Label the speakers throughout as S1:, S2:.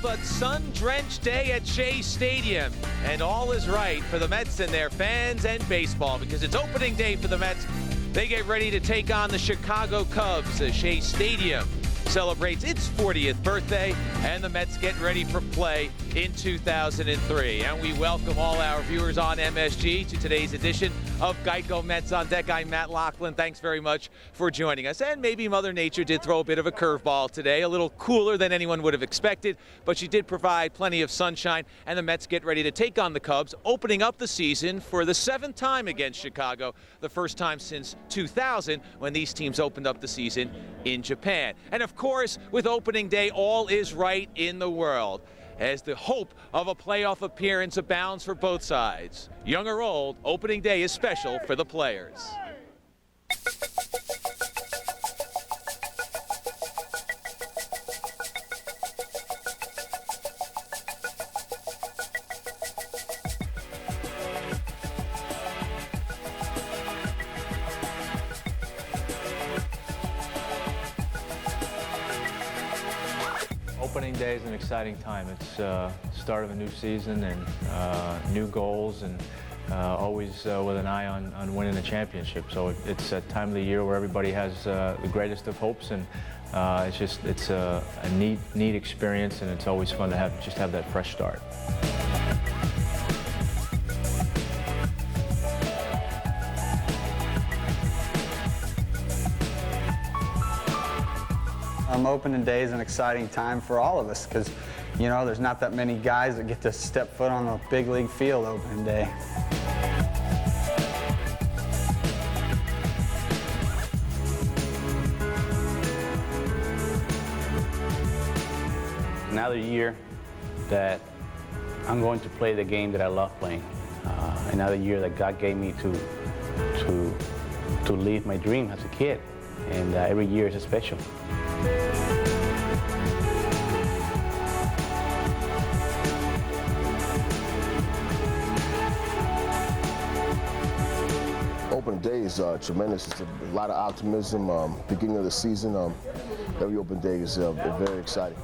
S1: but sun-drenched day at Shea Stadium. And all is right for the Mets and their fans and baseball, because it's opening day for the Mets. They get ready to take on the Chicago Cubs as Shea Stadium celebrates its 40th birthday, and the Mets get ready for play in 2003. And we welcome all our viewers on MSG to today's edition of Geico Mets on Deck. I'm Matt Loughlin. Thanks very much for joining us. And maybe Mother Nature did throw a bit of a curveball today, a little cooler than anyone would have expected, but she did provide plenty of sunshine, and the Mets get ready to take on the Cubs, opening up the season for the 7th time against Chicago, the first time since 2000 when these teams opened up the season in Japan. And of course, with opening day, all is right in the world, as the hope of a playoff appearance abounds for both sides. Young or old, opening day is special for the players.
S2: Opening day is an exciting time. It's the start of a new season and new goals, and always with an eye on winning the championship. So it's a time of the year where everybody has the greatest of hopes, and it's a neat experience, and it's always fun to have that fresh start.
S3: Opening day is an exciting time for all of us because, you know, there's not that many guys that get to step foot on a big league field opening day.
S4: Another year that I'm going to play the game that I love playing. Another year that God gave me to live my dream as a kid, and every year is special.
S5: Opening day is tremendous. It's a lot of optimism. Beginning of the season, every open day is very exciting.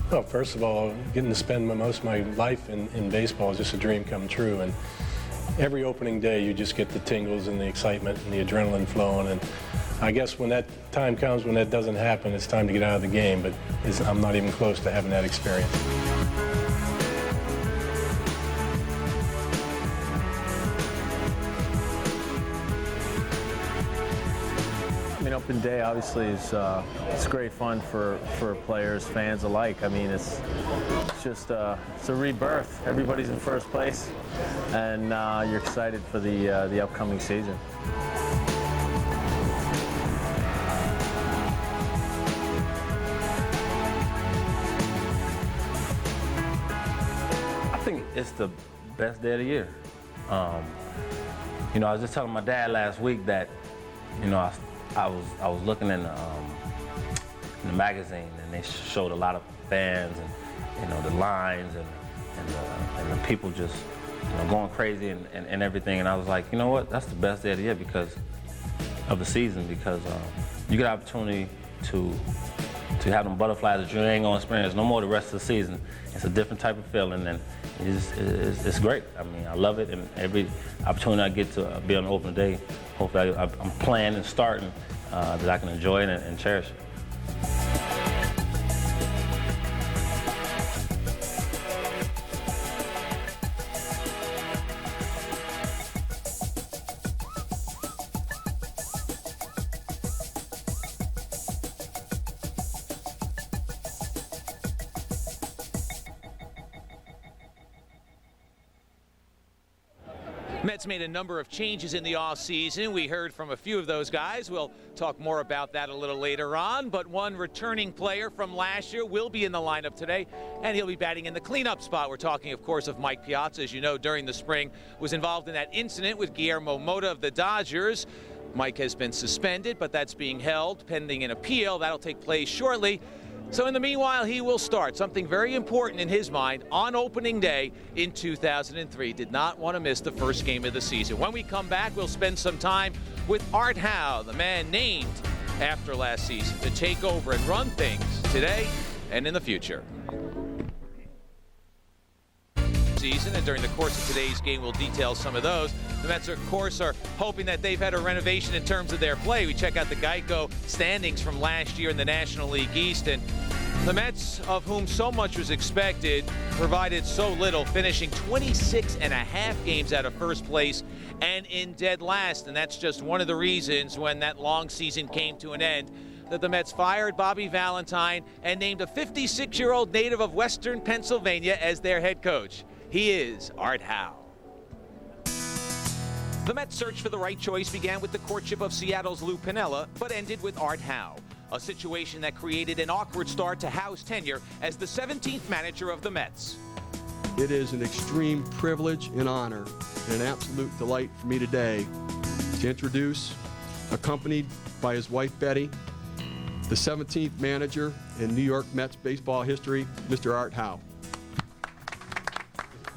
S6: Well, first of all, getting to spend most of my life in baseball is just a dream come true. And every opening day, you just get the tingles and the excitement and the adrenaline flowing. And I guess when that time comes when that doesn't happen, it's time to get out of the game. But I'm not even close to having that experience.
S7: I mean, open day obviously is it's great fun for players, fans alike. I mean, it's just it's a rebirth. Everybody's in first place, and you're excited for the upcoming season.
S8: I think it's the best day of the year. You know, I was just telling my dad last week that, you know, I was looking in the magazine, and they showed a lot of fans, and, you know, the lines and the people just, you know, going crazy and everything. And I was like, you know what? That's the best day of the year because of the season, because you get an opportunity to have them butterflies that you ain't gonna experience no more the rest of the season. It's a different type of feeling, and it's great. I mean, I love it, and every opportunity I get to be on an open day, hopefully I'm playing and starting that I can enjoy it and cherish it.
S1: Mets made a number of changes in the offseason. We heard from a few of those guys. We'll talk more about that a little later on. But one returning player from last year will be in the lineup today, and he'll be batting in the cleanup spot. We're talking, of course, of Mike Piazza. As you know, during the spring, was involved in that incident with Guillermo Mota of the Dodgers. Mike has been suspended, but that's being held pending an appeal. That'll take place shortly. So in the meanwhile, he will start something very important in his mind on opening day in 2003. Did not want to miss the first game of the season. When we come back, we'll spend some time with Art Howe, the man named after last season, to take over and run things today and in the future. Season, and during the course of today's game, we'll detail some of those. The Mets, of course, are hoping that they've had a renovation in terms of their play. We check out the Geico standings from last year in the National League East, and the Mets, of whom so much was expected, provided so little, finishing 26 and a half games out of first place and in dead last. And that's just one of the reasons when that long season came to an end that the Mets fired Bobby Valentine and named a 56-year-old native of Western Pennsylvania as their head coach. He is Art Howe. The Mets' search for the right choice began with the courtship of Seattle's Lou Piniella, but ended with Art Howe, a situation that created an awkward start to Howe's tenure as the 17th manager of the Mets.
S9: It is an extreme privilege and honor and an absolute delight for me today to introduce, accompanied by his wife Betty, the 17th manager in New York Mets baseball history, Mr. Art Howe.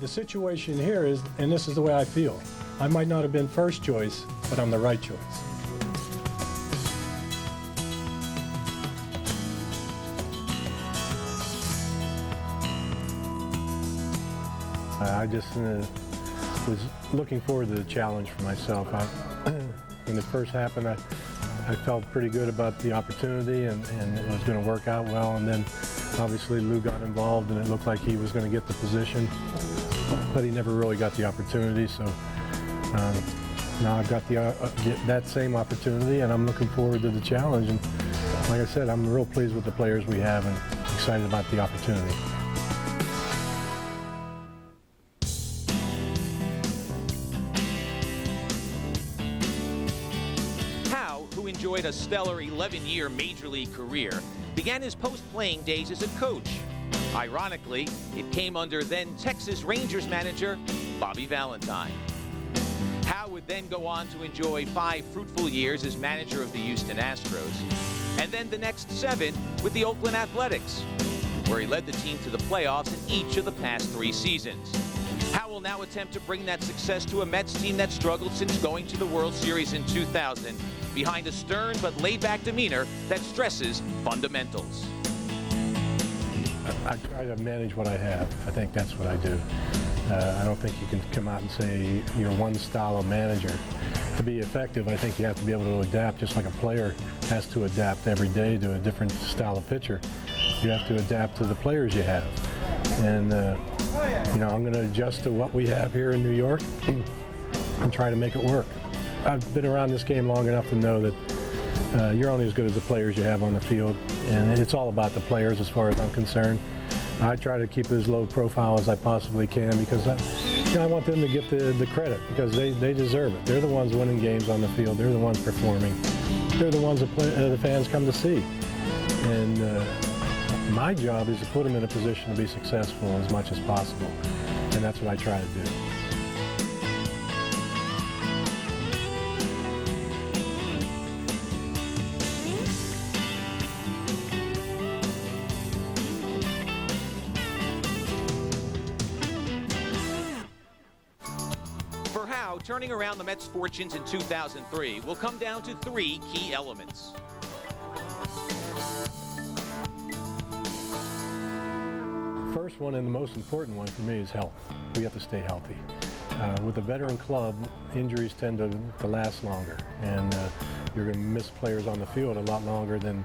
S6: The situation here is, and this is the way I feel, I might not have been first choice, but I'm the right choice. I just was looking forward to the challenge for myself. When it first happened, I felt pretty good about the opportunity and it was going to work out well. And then obviously Lou got involved and it looked like he was going to get the position, but he never really got the opportunity. So now I've got that same opportunity and I'm looking forward to the challenge. And like I said, I'm real pleased with the players we have and excited about the opportunity.
S1: Enjoyed a stellar 11-year Major League career, began his post-playing days as a coach. Ironically, it came under then Texas Rangers manager Bobby Valentine. Howe would then go on to enjoy 5 fruitful years as manager of the Houston Astros, and then the next 7 with the Oakland Athletics, where he led the team to the playoffs in each of the past 3 seasons. Howe will now attempt to bring that success to a Mets team that struggled since going to the World Series in 2000, behind a stern but laid-back demeanor that stresses fundamentals.
S6: I try to manage what I have. I think that's what I do. I don't think you can come out and say you're one style of manager. To be effective, I think you have to be able to adapt, just like a player has to adapt every day to a different style of pitcher. You have to adapt to the players you have. And, you know, I'm going to adjust to what we have here in New York and try to make it work. I've been around this game long enough to know that you're only as good as the players you have on the field, and it's all about the players as far as I'm concerned. I try to keep it as low profile as I possibly can because I want them to get the credit because they deserve it. They're the ones winning games on the field. They're the ones performing. They're the ones that the fans come to see. And my job is to put them in a position to be successful as much as possible, and that's what I try to do.
S1: Turning around the Mets' fortunes in 2003 will come down to 3 key elements.
S6: First one and the most important one for me is health. We have to stay healthy. With a veteran club, injuries tend to last longer, and you're going to miss players on the field a lot longer than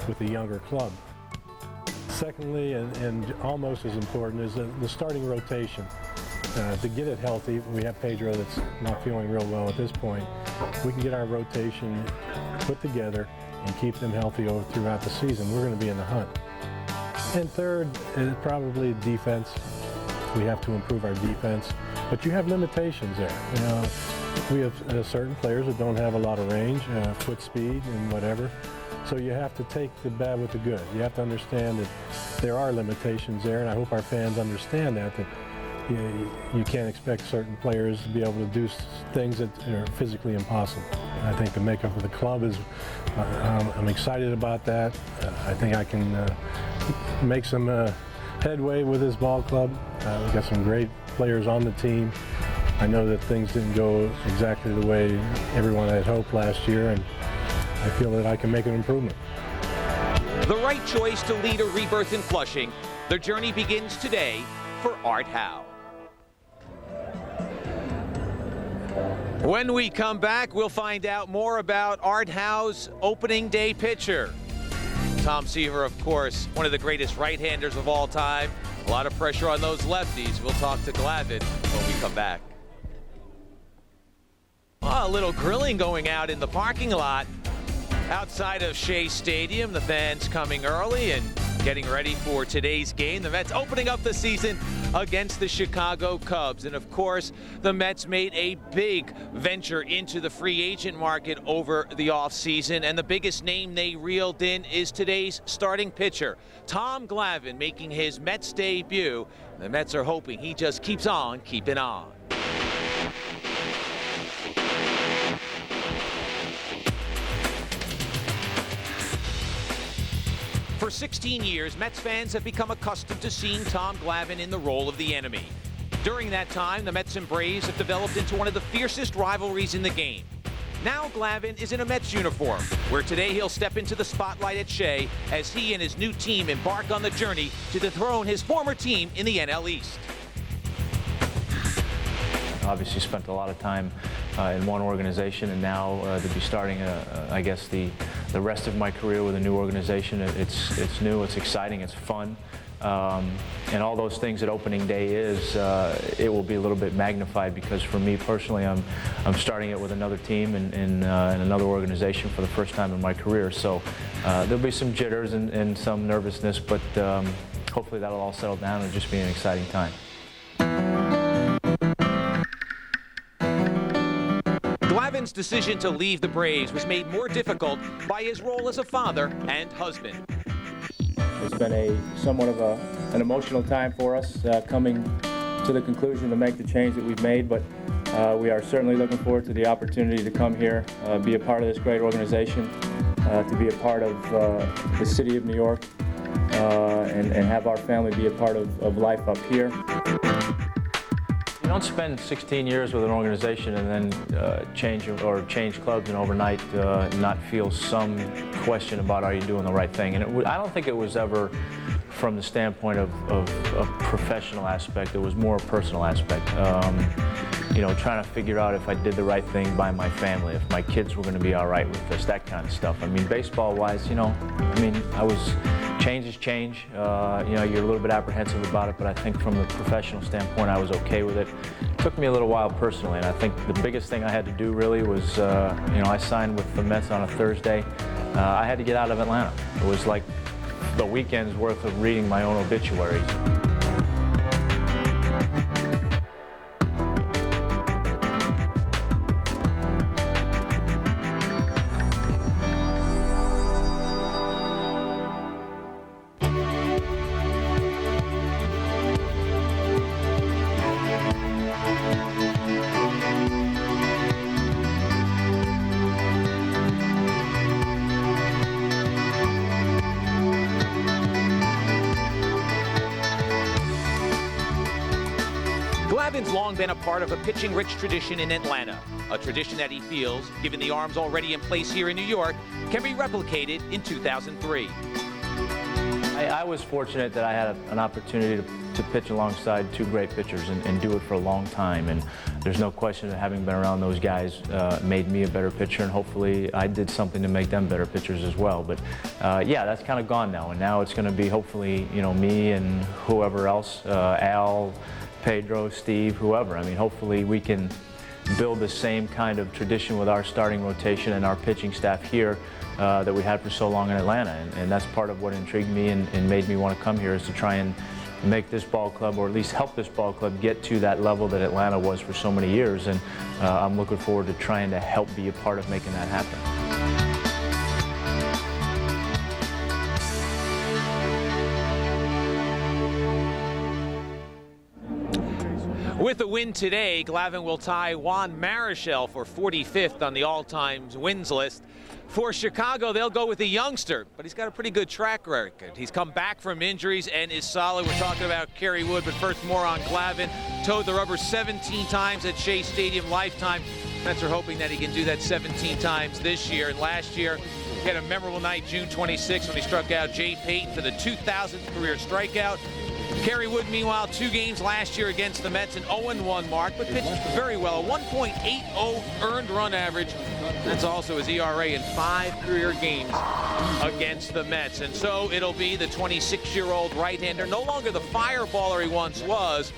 S6: with a younger club. Secondly, and almost as important, is the starting rotation. To get it healthy, we have Pedro that's not feeling real well at this point. We can get our rotation put together and keep them healthy throughout the season. We're going to be in the hunt. And third is probably defense. We have to improve our defense, but you have limitations there. You know, we have certain players that don't have a lot of range, foot speed and whatever. So you have to take the bad with the good. You have to understand that there are limitations there, and I hope our fans understand that you can't expect certain players to be able to do things that are physically impossible. I think the makeup of the club is, I'm excited about that. I think I can make some headway with this ball club. We've got some great players on the team. I know that things didn't go exactly the way everyone had hoped last year, and I feel that I can make an improvement.
S1: The right choice to lead a rebirth in Flushing. Their journey begins today for Art Howe. When we come back, we'll find out more about Art Howe's opening day pitcher. Tom Seaver, of course, one of the greatest right-handers of all time. A lot of pressure on those lefties. We'll talk to Glavin when we come back. Oh, a little grilling going out in the parking lot outside of Shea Stadium. The fans coming early and getting ready for today's game. The Mets opening up the season against the Chicago Cubs. And of course, the Mets made a big venture into the free agent market over the offseason. And the biggest name they reeled in is today's starting pitcher, Tom Glavin, making his Mets debut. The Mets are hoping he just keeps on keeping on. For 16 years, Mets fans have become accustomed to seeing Tom Glavin in the role of the enemy. During that time, the Mets and Braves have developed into one of the fiercest rivalries in the game. Now Glavin is in a Mets uniform, where today he'll step into the spotlight at Shea as he and his new team embark on the journey to dethrone his former team in the NL East.
S2: Obviously spent a lot of time in one organization, and now to be starting, I guess, the rest of my career with a new organization. It's new, it's exciting, it's fun, and all those things that opening day is, it will be a little bit magnified because for me personally, I'm starting it with another team in another organization for the first time in my career. So there'll be some jitters and some nervousness, but hopefully that'll all settle down and just be an exciting time.
S1: Glavin's decision to leave the Braves was made more difficult by his role as a father and husband.
S2: It's been somewhat of an emotional time for us coming to the conclusion to make the change that we've made, but we are certainly looking forward to the opportunity to come here, be a part of this great organization, to be a part of the city of New York, and have our family be a part of life up here. You don't spend 16 years with an organization and then change clubs and overnight not feel some question about are you doing the right thing. And I don't think it was ever from the standpoint of a professional aspect. It was more a personal aspect. You know, trying to figure out if I did the right thing by my family, if my kids were going to be all right with this, that kind of stuff. I mean, baseball-wise, you know, I mean, change is change. You know, you're a little bit apprehensive about it, but I think from the professional standpoint, I was okay with it. It took me a little while personally, and I think the biggest thing I had to do really was, you know, I signed with the Mets on a Thursday. I had to get out of Atlanta. It was like the weekend's worth of reading my own obituaries.
S1: Glavin's long been a part of a pitching-rich tradition in Atlanta, a tradition that he feels, given the arms already in place here in New York, can be replicated in 2003.
S2: I was fortunate that I had an opportunity to pitch alongside two great pitchers and do it for a long time. And there's no question that having been around those guys made me a better pitcher, and hopefully I did something to make them better pitchers as well. But yeah, that's kind of gone now, and now it's going to be hopefully, you know, me and whoever else, Al, Pedro, Steve, whoever. I mean, hopefully we can build the same kind of tradition with our starting rotation and our pitching staff here that we had for so long in Atlanta. And that's part of what intrigued me and made me want to come here, is to try and make this ball club, or at least help this ball club get to that level that Atlanta was for so many years. And I'm looking forward to trying to help be a part of making that happen.
S1: With a win today, Glavin will tie Juan Marichal for 45th on the all-time wins list. For Chicago, they'll go with a youngster, but he's got a pretty good track record. He's come back from injuries and is solid. We're talking about Kerry Wood, but first more on Glavin. Towed the rubber 17 times at Shea Stadium lifetime. Mets are hoping that he can do that 17 times this year. And last year, he had a memorable night, June 26, when he struck out Jay Payton for the 2,000th career strikeout. Kerry Wood, meanwhile, 2 games last year against the Mets, an 0-1 mark, but pitched very well. A 1.80 earned run average. That's also his ERA in 5 career games against the Mets. And so it'll be the 26-year-old right-hander, no longer the fireballer he once was,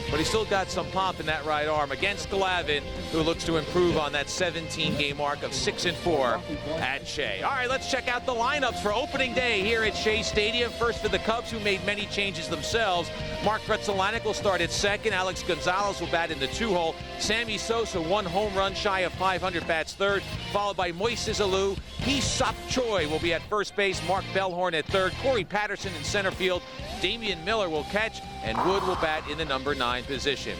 S1: but he's still got some pop in that right arm against Glavin, who looks to improve on that 17-game mark of 6-4 at Shea. All right, let's check out the lineups for opening day here at Shea Stadium. First for the Cubs, who made many changes themselves. Mark Pretzelanek will start at second. Alex Gonzalez will bat in the 2-hole. Sammy Sosa, 1 home run shy of 500, bats third, followed by Moises Alou. Hee-Sup Choi will be at first base. Mark Bellhorn at third. Corey Patterson in center field. Damian Miller will catch, and Wood will bat in the number 9 position.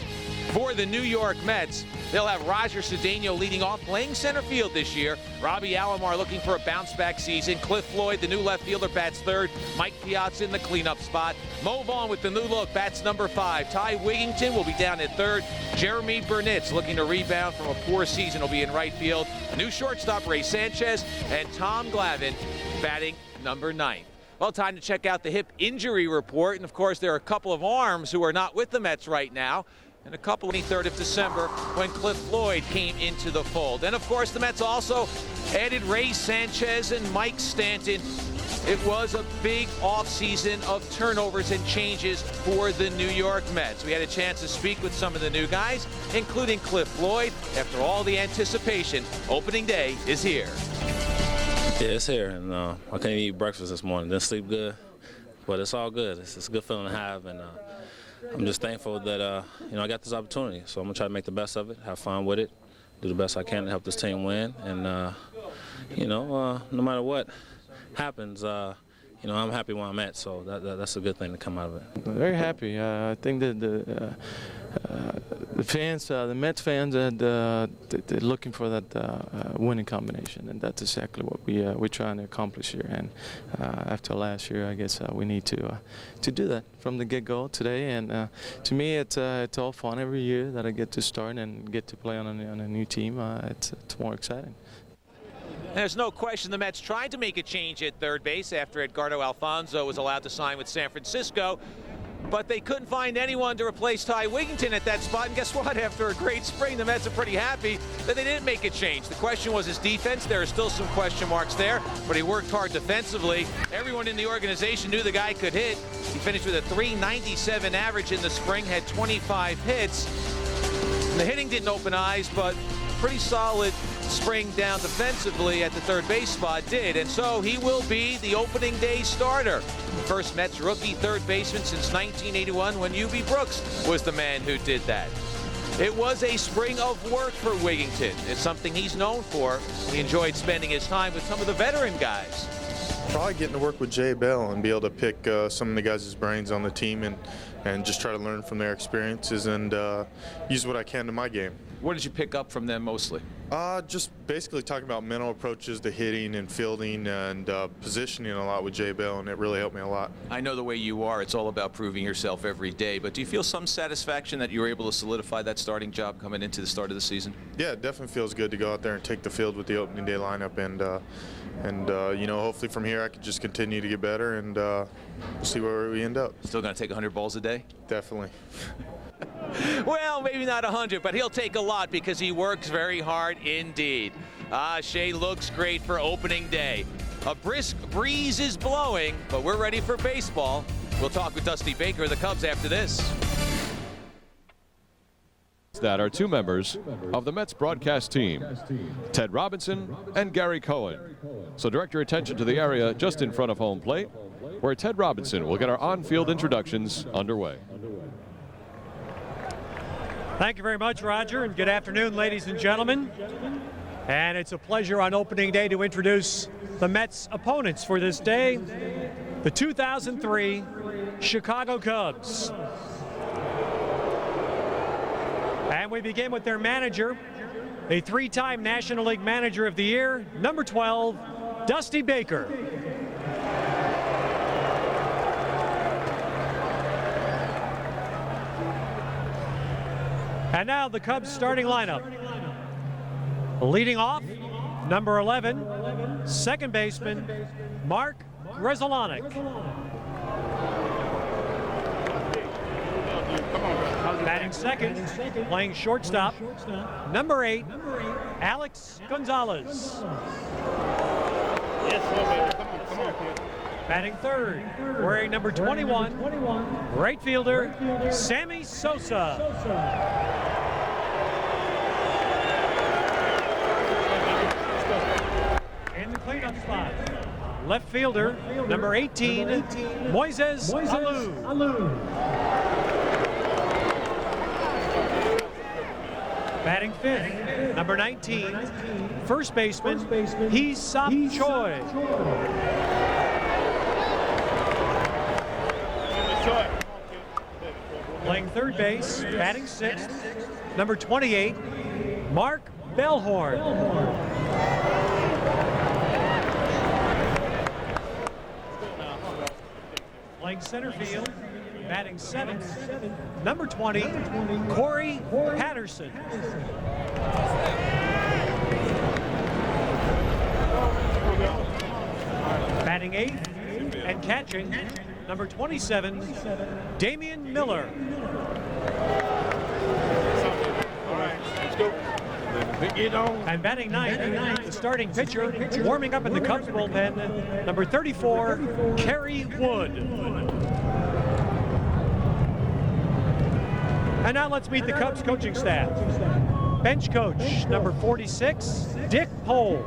S1: For the New York Mets, they'll have Roger Cedeno leading off, playing center field this year. Robbie Alomar looking for a bounce-back season. Cliff Floyd, the new left fielder, bats third. Mike Piazza in the cleanup spot. Mo Vaughn with the new look, bats number 5. Ty Wigington will be down at third. Jeremy Burnitz looking to rebound from a poor season will be in right field. New shortstop, Ray Sanchez, and Tom Glavin batting number 9. Well, time to check out the hip injury report. And, of course, there are a couple of arms who are not with the Mets right now. And a couple 23rd of December when Cliff Floyd came into the fold. And, of course, the Mets also added Ray Sanchez and Mike Stanton. It was a big offseason of turnovers and changes for the New York Mets. We had a chance to speak with some of the new guys, including Cliff Floyd. After all the anticipation, opening day is here.
S8: Yeah, it's here, and I couldn't eat breakfast this morning. Didn't sleep good, but it's all good. It's a good feeling to have, and I'm just thankful that I got this opportunity. So I'm gonna try to make the best of it, have fun with it, do the best I can to help this team win, and no matter what happens, I'm happy where I'm at. So that's a good thing to come out of it.
S7: Very happy. I think that the fans, the Mets fans, they're looking for that winning combination, and that's exactly what we're trying to accomplish here. And after last year, I guess we need to do that from the get-go today. And to me, it's all fun every year that I get to start and get to play on a new team. It's more exciting.
S1: There's no question the Mets tried to make a change at third base after Edgardo Alfonzo was allowed to sign with San Francisco, but they couldn't find anyone to replace Ty Wigington at that spot. And guess what? After a great spring, the Mets are pretty happy that they didn't make a change. The question was his defense. There are still some question marks there, but he worked hard defensively. Everyone in the organization knew the guy could hit. He finished with a .397 average in the spring, had 25 hits. And the hitting didn't open eyes, but pretty solid spring down defensively at the third base spot did, and so he will be the opening day starter. First Mets rookie third baseman since 1981 when U.B. Brooks was the man who did that. It was a spring of work for Wigington. It's something he's known for. He enjoyed spending his time with some of the veteran guys.
S10: Probably getting to work with Jay Bell and be able to pick some of the guys' brains on the team and just try to learn from their experiences and use what I can to my game.
S1: What did you pick up from them mostly?
S10: Just basically talking about mental approaches to hitting and fielding and positioning a lot with Jay Bell, and it really helped me a lot.
S1: I know the way you are, it's all about proving yourself every day, but do you feel some satisfaction that you were able to solidify that starting job coming into the start of the season?
S10: Yeah, it definitely feels good to go out there and take the field with the opening day lineup, and hopefully from here I can just continue to get better, and we'll see where we end up.
S1: Still going to take 100 balls a day?
S10: Definitely.
S1: Well, maybe not 100, but he'll take a lot because he works very hard indeed. Shea looks great for opening day. A brisk breeze is blowing, but we're ready for baseball. We'll talk with Dusty Baker of the Cubs after this.
S11: That are 2 members of the Mets broadcast team, Ted Robinson and Gary Cohen. So direct your attention to the area just in front of home plate, where Ted Robinson will get our on-field introductions underway.
S12: Thank you very much, Roger, and good afternoon, ladies and gentlemen. And it's a pleasure on opening day to introduce the Mets opponents for this day, the 2003 Chicago Cubs. And we begin with their manager, a 3-time National League Manager of the Year, number 12, Dusty Baker. And now the Cubs starting lineup. Leading off, number 11, second baseman, Mark Rezolonic. Batting second, playing shortstop, number 8, Alex Gonzalez. Batting third, wearing number 21, right fielder, Sammy Sosa. In the cleanup spot, left fielder, number 18, Moises Alou. Batting fifth, number 19, first baseman, Hee-Sop Choi. Playing third base, batting sixth, number 28, Mark Bellhorn. Playing center field, batting seventh, number 20, Corey Patterson. Batting eighth and catching, number 27, Damian Miller. And batting ninth, the starting pitcher, warming up in the Cubs bullpen, number 34, Kerry Wood. And now let's meet the Cubs coaching staff. Bench coach, number 46, Dick Pohl.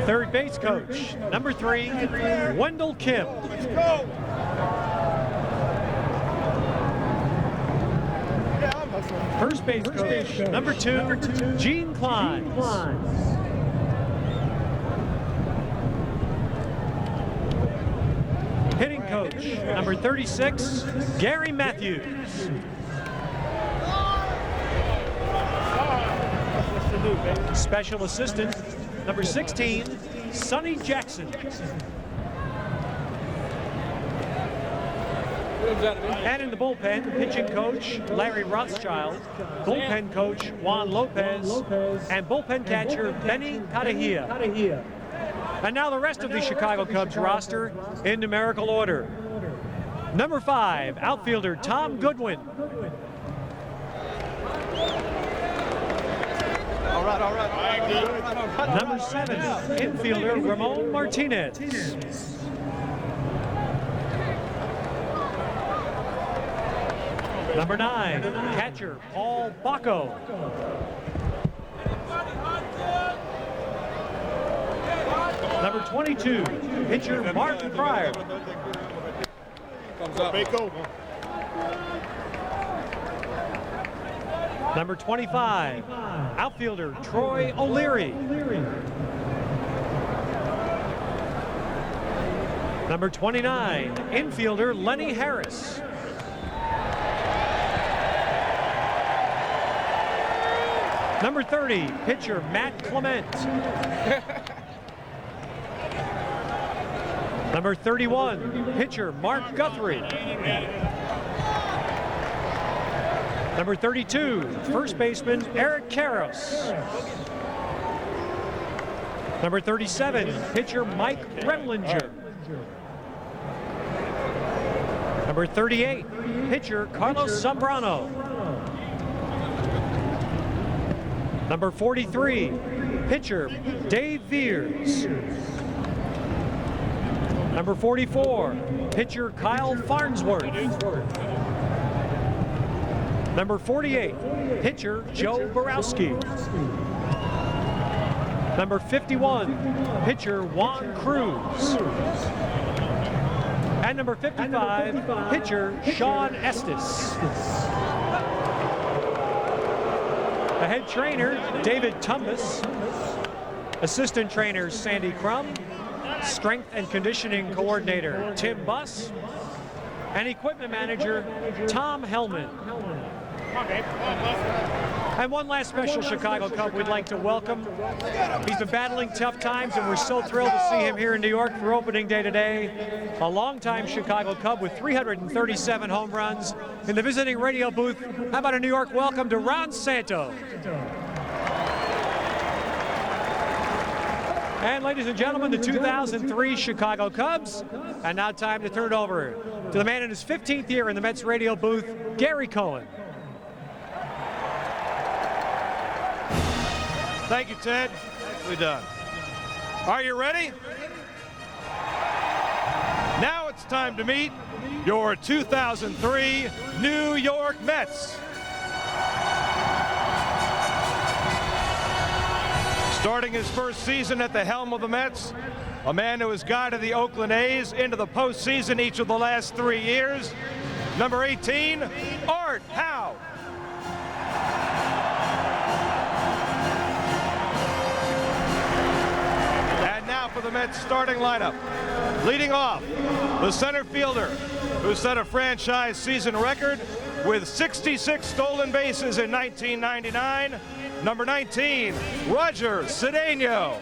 S12: Third base coach, number 3, Wendell Kim. Let's go. First base coach, number 2, Gene Klein. Hitting coach, number 36, Gary Matthews. Special assistant, number 16, Sonny Jackson. And in the bullpen, pitching coach Larry Rothschild, bullpen coach Juan Lopez, and bullpen catcher Benny Cadejia. And now the rest of the Chicago Cubs roster in numerical order. Number 5, outfielder Tom Goodwin.
S13: All right.
S12: Number 7, infielder Ramon Martinez. Number 9, catcher Paul Bacco. Number 22, pitcher Mark Pryor. Number 25, outfielder Troy O'Leary. Number 29, infielder Lenny Harris. Number 30, pitcher Matt Clement. Number 31, pitcher Mark Guthrie. Number 32, first baseman Eric Karros. Number 37, pitcher Mike Remlinger. Number 38, pitcher Carlos Zambrano. Number 43, pitcher Dave Veers. Number 44, pitcher Kyle Farnsworth. Number 48, pitcher Joe Borowski. Number 51, pitcher Juan Cruz. And number 55, pitcher Sean Estes. The head trainer, David Tumbas. Assistant trainer, Sandy Crum. Strength and conditioning coordinator, Tim Buss. and equipment manager Tom Hellman. And one last special Chicago Cub we'd like to welcome. He's been battling tough times, and we're so thrilled to see him here in New York for opening day today. A longtime Chicago Cub with 337 home runs. In the visiting radio booth, how about a New York welcome to Ron Santo. And ladies and gentlemen, the 2003 Chicago Cubs. And now time to turn it over to the man in his 15th year in the Mets radio booth, Gary Cohen.
S14: Thank you, Ted. Nicely done. Are you ready? Now it's time to meet your 2003 New York Mets. Starting his first season at the helm of the Mets, a man who has guided the Oakland A's into the postseason each of the last 3 years, number 18, Art Howe. For the Mets starting lineup. Leading off, the center fielder who set a franchise season record with 66 stolen bases in 1999, number 19, Roger Cedeno.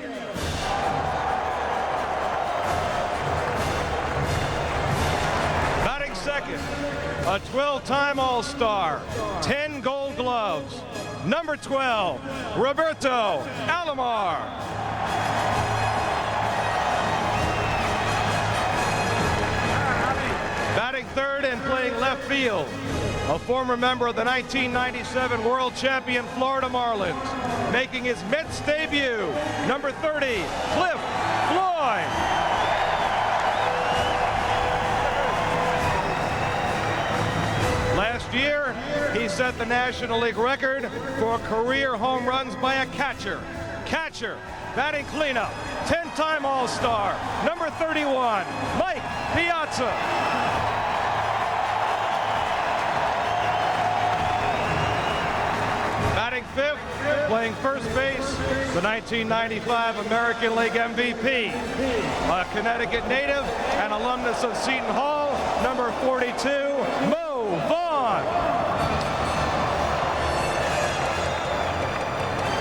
S14: Batting second, a 12-time All-Star, 10 Gold Gloves, number 12, Roberto Alomar. Batting third and playing left field, a former member of the 1997 World Champion Florida Marlins, making his Mets debut, number 30, Cliff Floyd. Last year, he set the National League record for career home runs by a catcher. Batting cleanup, 10-time All-Star, number 31, Mike Piazza. Batting fifth, playing first base, the 1995 American League MVP, a Connecticut native and alumnus of Seton Hall, number 42, Mo Vaughn.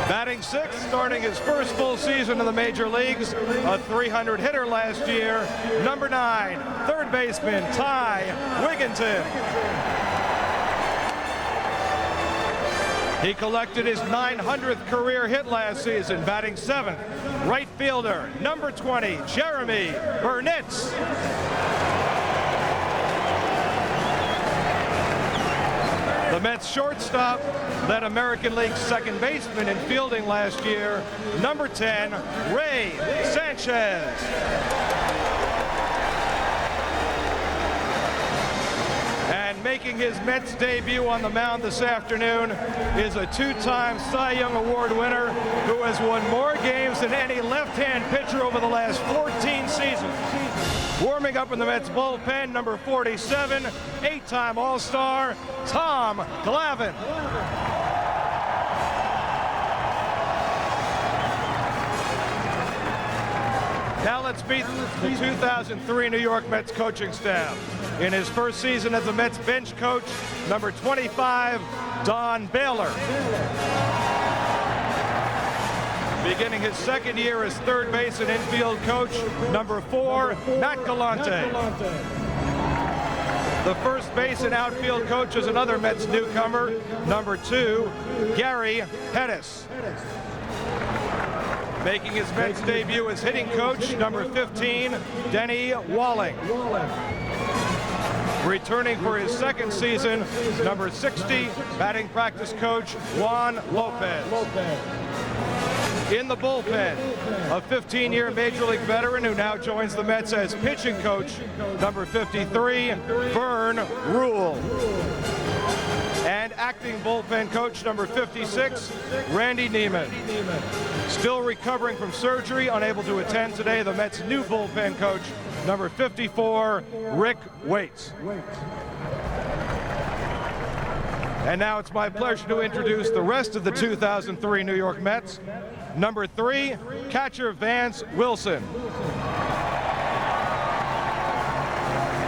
S14: Batting sixth, starting his first full season in the major leagues, a 300 hitter last year, number 9, third baseman Ty Wigginton. He collected his 900th career hit last season, batting seventh. Right fielder, number 20, Jeremy Burnitz. The Mets shortstop led American League second baseman in fielding last year, number 10, Ray Sanchez. Making his Mets debut on the mound this afternoon is a two-time Cy Young Award winner who has won more games than any left-hand pitcher over the last 14 seasons. Warming up in the Mets bullpen, number 47, 8-time All-Star, Tom Glavine. Now let's meet the 2003 New York Mets coaching staff. In his first season as the Mets bench coach, number 25, Don Baylor. Beginning his second year as third base and infield coach, number 4, Matt Galante. The first base and outfield coach is another Mets newcomer, number 2, Gary Pettis. Making his Mets debut as hitting coach, number 15, Denny Walling. Returning for his second season, number 60, batting practice coach, Juan Lopez. In the bullpen, a 15-year Major League veteran who now joins the Mets as pitching coach, number 53, Vern Rule. And acting bullpen coach, number 56, Randy Neiman. Still recovering from surgery, unable to attend today, the Mets' new bullpen coach, number 54, Rick Waits. And now it's my pleasure to introduce the rest of the 2003 New York Mets. Number 3, catcher Vance Wilson.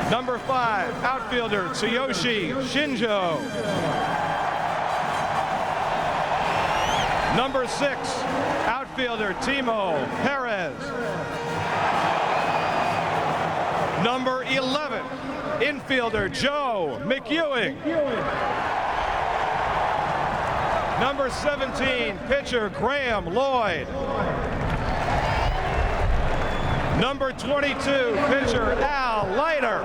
S14: Number 5, outfielder Tsuyoshi Shinjo. Number 6, outfielder Timo Perez. Number 11, infielder Joe McEwing. Number 17, pitcher Graham Lloyd. Number 22, pitcher Al Leiter.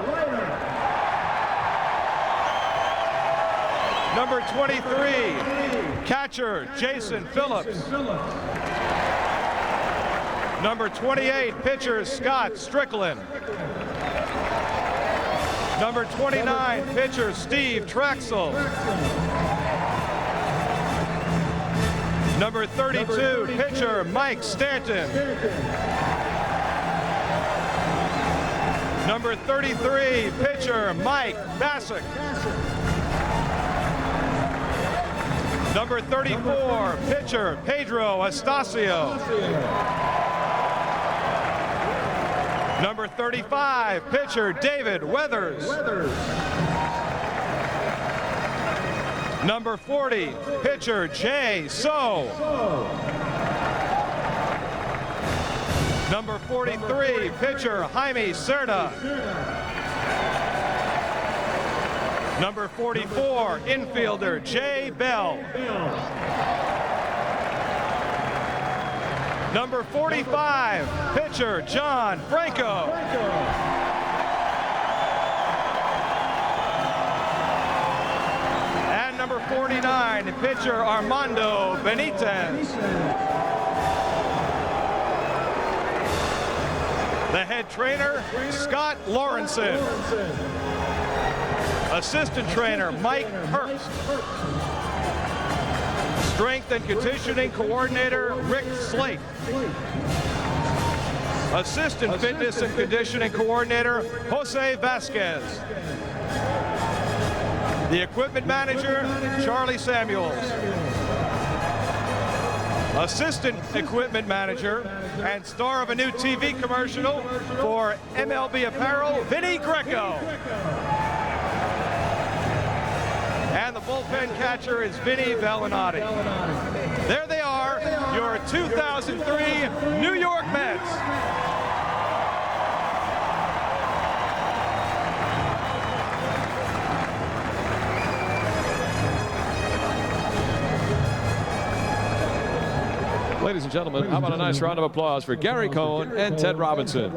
S14: Number 23, catcher Jason Phillips. Number 28, pitcher Scott Strickland. Number 29, pitcher Steve Trexel. Number 32, pitcher Mike Stanton. Number 33, pitcher Mike Bassick. Number 34, pitcher Pedro Astacio. Number 35, pitcher David Weathers. Number 40, pitcher Jay So. Number 43, pitcher Jaime Cerda. Number 44, infielder Jay Bell. Number 45, pitcher John Franco. And number 49, pitcher Armando Benitez. The head trainer, Scott Lawrenson. Assistant trainer, Mike Herbst. Strength and conditioning coordinator, Rick Slate. Assistant fitness and conditioning coordinator, Jose Vasquez. The equipment manager, Charlie Samuels. Assistant equipment manager and star of a new TV commercial for MLB Apparel, Vinny Greco. And the bullpen catcher is Vinny Bellinati. There they are, your 2003 New York Mets.
S11: Ladies and gentlemen, how about a nice round of applause for Gary Cohen and Ted Robinson.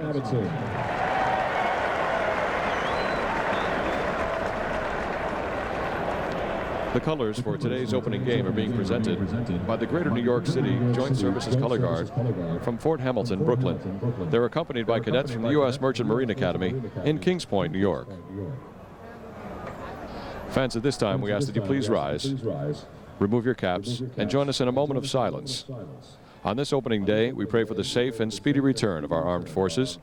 S11: The colors for today's opening game are being presented by the Greater New York City Joint Services Color Guard from Fort Hamilton, Brooklyn. They're accompanied by cadets from the U.S. Merchant Marine Academy in Kings Point, New York. Fans, at this time, we ask that you please rise, remove your caps, and join us in a moment of silence. On this opening day, we pray for the safe and speedy return of our armed forces,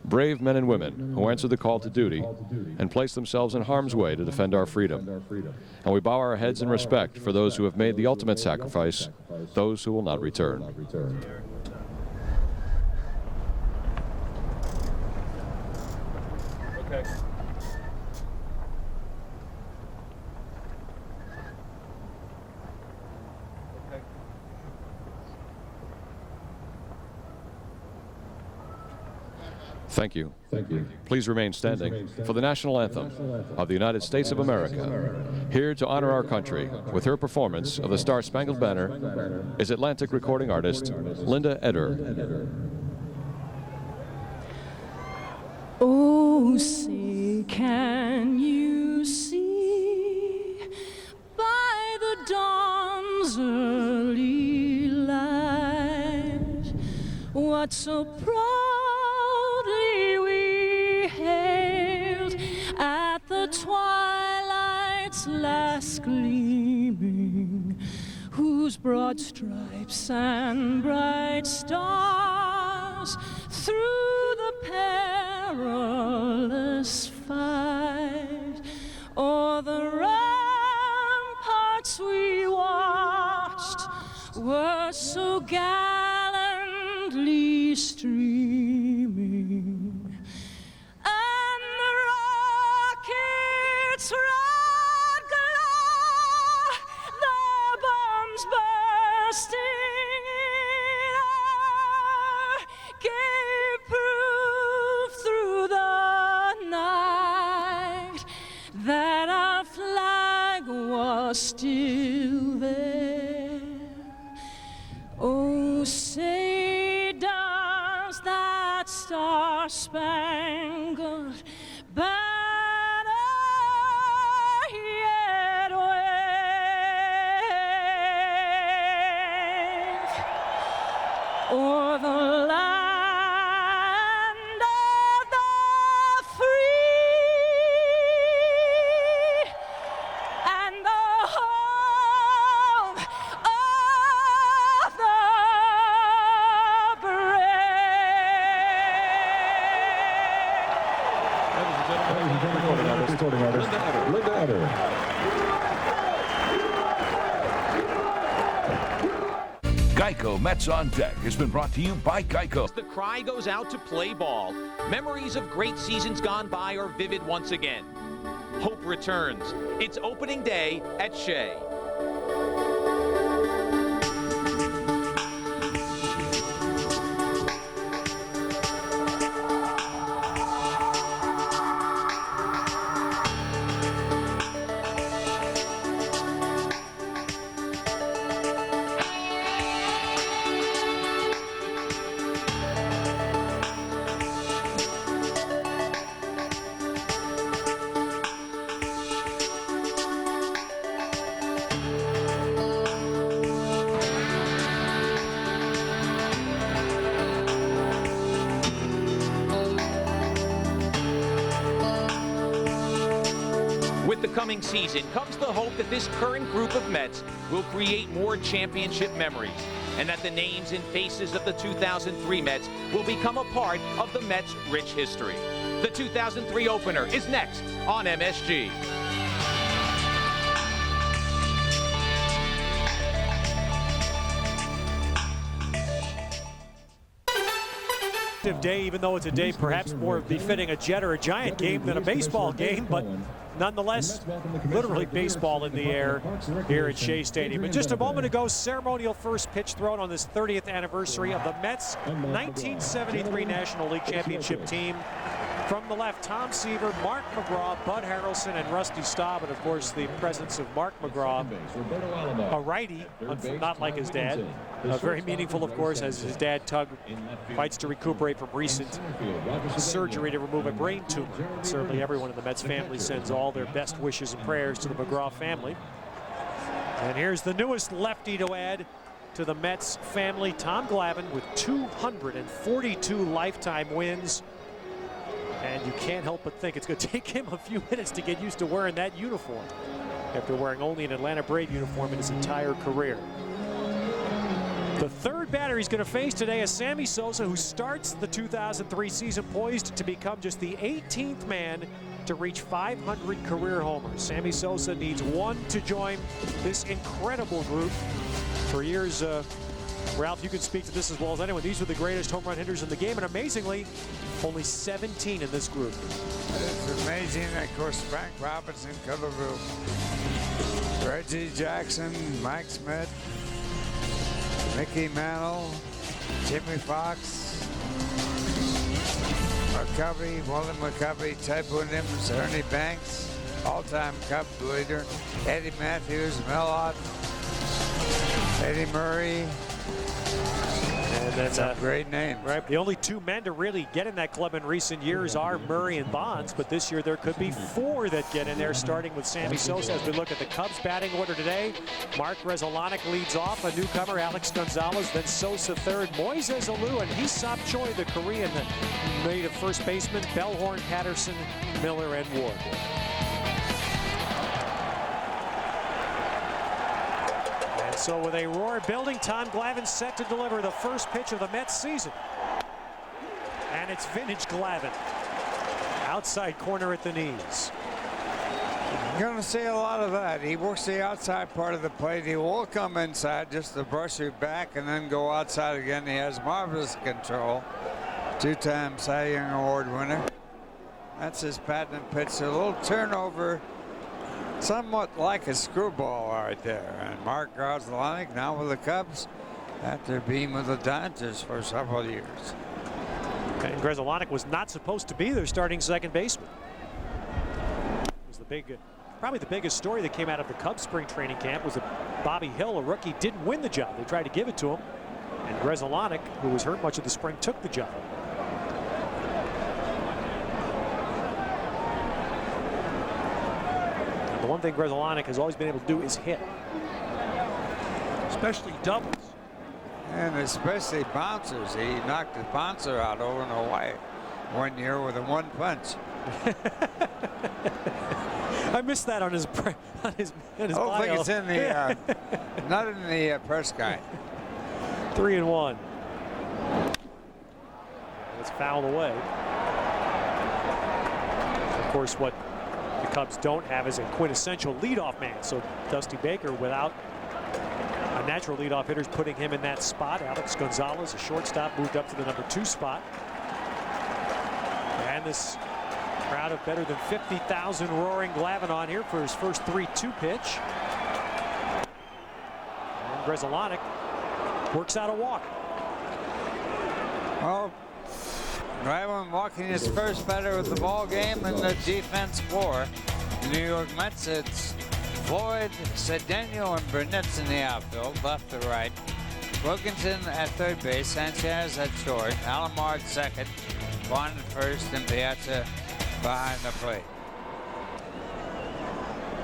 S11: brave men and women who answer the call to duty and place themselves in harm's way to defend our freedom. And we bow our heads in respect for those who have made the ultimate sacrifice, those who will not return.
S14: Okay.
S11: Thank you. Please remain standing for the national anthem of the United States of America. Here to honor our country with her performance of the Star-Spangled Banner is Atlantic recording artist Linda Eder.
S15: Oh, say, can you see by the dawn's early light what so proudly we hailed at the twilight's last gleaming, whose broad stripes and bright stars through the perilous fight o'er the ramparts we watched were so gallantly streaming, and the you're still there. Oh, say does that star-spangled banner yet wave o'er the land of the free and the home of the
S16: Geico Mets on Deck has been brought to you by Geico.
S1: The cry goes out to play ball. Memories of great seasons gone by are vivid once again. Hope returns. It's opening day at Shea. With the coming season comes the hope that this current group of Mets will create more championship memories and that the names and faces of the 2003 Mets will become a part of the Mets' rich history. The 2003 opener is next on MSG.
S12: Day, even though it's a day perhaps more befitting a Jet or a Giant game than a baseball game, but nonetheless, literally baseball in the air here at Shea Stadium. And just a moment ago, ceremonial first pitch thrown on this 30th anniversary of the Mets' 1973 National League Championship team. From the left, Tom Seaver, Mark McGraw, Bud Harrelson, and Rusty Staub. And of course, the presence of Mark McGraw, a righty, not like his dad. Very meaningful, of course, as his dad, Tug, fights to recuperate from recent surgery to remove a brain tumor. Certainly everyone in the Mets family sends all their best wishes and prayers to the McGraw family. And here's the newest lefty to add to the Mets family, Tom Glavine, with 242 lifetime wins. And you can't help but think it's going to take him a few minutes to get used to wearing that uniform after wearing only an Atlanta Brave uniform in his entire career. The third batter he's going to face today is Sammy Sosa, who starts the 2003 season poised to become just the 18th man to reach 500 career homers. Sammy Sosa needs one to join this incredible group. For years, Ralph, you can speak to this as well as anyone. These were the greatest home run hitters in the game, and amazingly, only 17 in this group.
S17: It's amazing. Of course, Frank Robinson, Color Group, Reggie Jackson, Mike Smith, Mickey Mantle, Jimmy Fox, McCovey, William McCovey, Ted Williams, Ernie Banks, all-time Cub leader, Eddie Matthews, Mellott, Eddie Murray.
S12: And that's
S17: a great name.
S12: Right. The only two men to really get in that club in recent years are Murray and Bonds, but this year there could be four that get in there, starting with Sammy Sosa. As we look at the Cubs batting order today, Mark Rezolanic leads off, a newcomer, Alex Gonzalez, then Sosa third, Moises Alou, and Hee-Sop Choi, the Korean native first baseman, Bellhorn, Patterson, Miller, and Ward. So with a roar building, Tom Glavine set to deliver the first pitch of the Mets season. And it's vintage Glavine. Outside corner at the knees.
S17: You're going to see a lot of that. He works the outside part of the plate. He will come inside just to brush you back and then go outside again. He has marvelous control. Two-time Cy Young Award winner. That's his patented pitch. A little turnover. Somewhat like a screwball right there. And Mark Rezolanic now with the Cubs after being with the Dodgers for several years.
S12: And Rezolanic was not supposed to be their starting second baseman. It was the big Probably the biggest story that came out of the Cubs spring training camp was that Bobby Hill, a rookie, didn't win the job. They tried to give it to him, and Grzelcyk, who was hurt much of the spring, took the job. And the one thing Grzelcyk has always been able to do is hit, especially doubles.
S17: And especially bouncers. He knocked the bouncer out over in Hawaii one year with a one punch.
S12: I missed that on his bio.
S17: I don't think it's in the not in the press guide.
S12: 3-1. It's fouled away. Of course, what the Cubs don't have is a quintessential leadoff man. So Dusty Baker, without a natural leadoff hitter, is putting him in that spot. Alex Gonzalez, a shortstop, moved up to the number 2 spot. And this crowd of better than 50,000 roaring Glavine on here for his first 3-2 pitch. And Grzelcyk works out a walk.
S17: Well, Glavine walking his first batter of the ball game in the defense floor. The New York Mets, it's Floyd, Cedeno, and Burnett's in the outfield, left to right. Wilkinson at third base, Sanchez at short, Alomar at second, Bond at first, and Piazza behind the plate.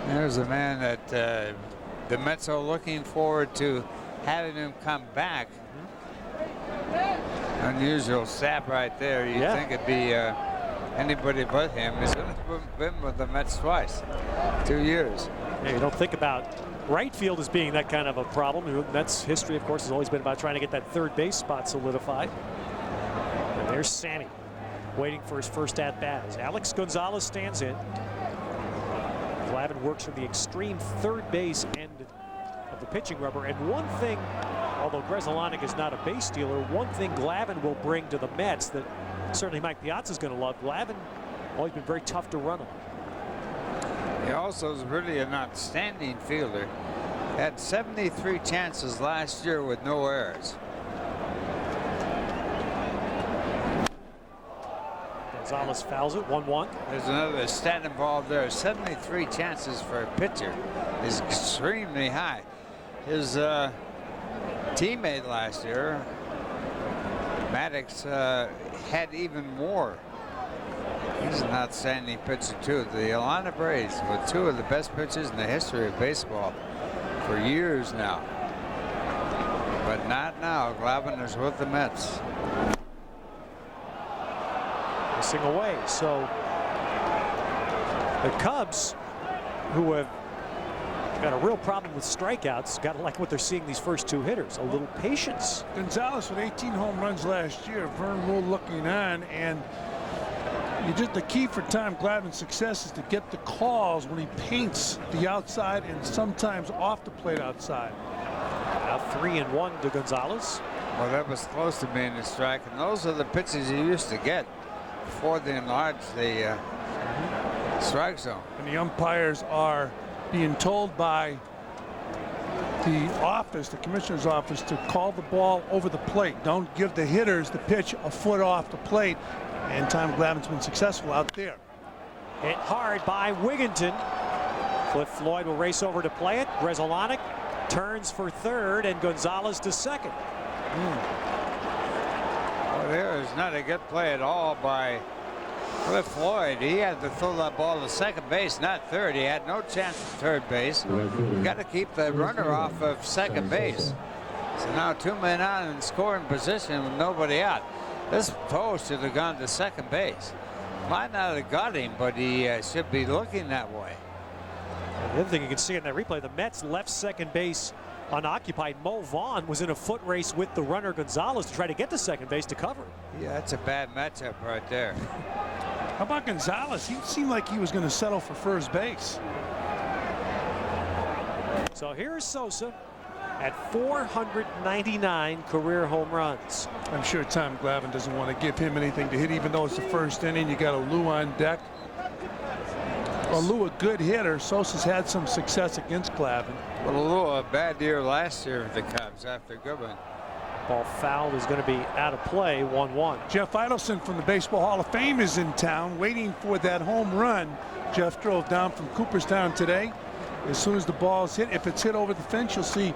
S17: There's a man that the Mets are looking forward to having him come back. Unusual sap right there. You'd think it'd be anybody but him. He's been with the Mets twice, 2 years.
S12: Yeah, you don't think about right field as being that kind of a problem. Mets history, of course, has always been about trying to get that third base spot solidified. And there's Sammy waiting for his first at-bat as Alex Gonzalez stands in. Glavine works from the extreme third base end of the pitching rubber. And one thing, although Grzelcyk is not a base stealer, one thing Glavine will bring to the Mets that certainly Mike Piazza is going to love. Glavine always been very tough to run on.
S17: He also is really an outstanding fielder. Had 73 chances last year with no errors.
S12: Gonzalez fouls it, 1-1.
S17: There's another stat involved there. 73 chances for a pitcher is extremely high. His teammate last year, Maddox, had even more. He's an outstanding pitcher too. The Atlanta Braves were 2 of the best pitchers in the history of baseball for years now. But not now. Glavine is with the Mets.
S12: Missing away. So the Cubs, who have got a real problem with strikeouts, got to like what they're seeing these first 2 hitters. A little patience.
S18: Gonzalez with 18 home runs last year. Vern Rule looking on, and the key for Tom Glavine's success is to get the calls when he paints the outside and sometimes off the plate outside.
S12: Now 3-1 to Gonzalez.
S17: Well, that was close to being a strike, and those are the pitches you used to get before they enlarged the strike zone.
S18: And the umpires are being told by the office, the commissioner's office, to call the ball over the plate. Don't give the hitters the pitch a foot off the plate. And Tom Glavine's been successful out there.
S12: Hit hard by Wigginton. Cliff Floyd will race over to play it. Grzelcyk turns for third, and Gonzalez to second.
S17: Well, there is not a good play at all by Cliff Floyd. He had to throw that ball to second base, not third. He had no chance at third base. You got to keep the runner off of second base. So now 2 men on in scoring position with nobody out. This throw should have gone to second base. Might not have got him, but he should be looking that way.
S12: The other thing you can see in that replay, the Mets left second base unoccupied. Mo Vaughn was in a foot race with the runner Gonzalez to try to get to second base to cover.
S17: Yeah, that's a bad matchup right there.
S18: How about Gonzalez? He seemed like he was going to settle for first base.
S12: So here's Sosa at 499 career home runs.
S18: I'm sure Tom Glavine doesn't want to give him anything to hit, even though it's the first inning. You got a Lou on deck. Well, Lou, a good hitter. Sosa's had some success against Glavine.
S17: Well, Lou, a bad year last year with the Cubs after Goodwin.
S12: Ball fouled is going to be out of play, 1-1.
S18: Jeff Idelson from the Baseball Hall of Fame is in town waiting for that home run Jeff drove down from Cooperstown today. As soon as the ball is hit, if it's hit over the fence, you'll see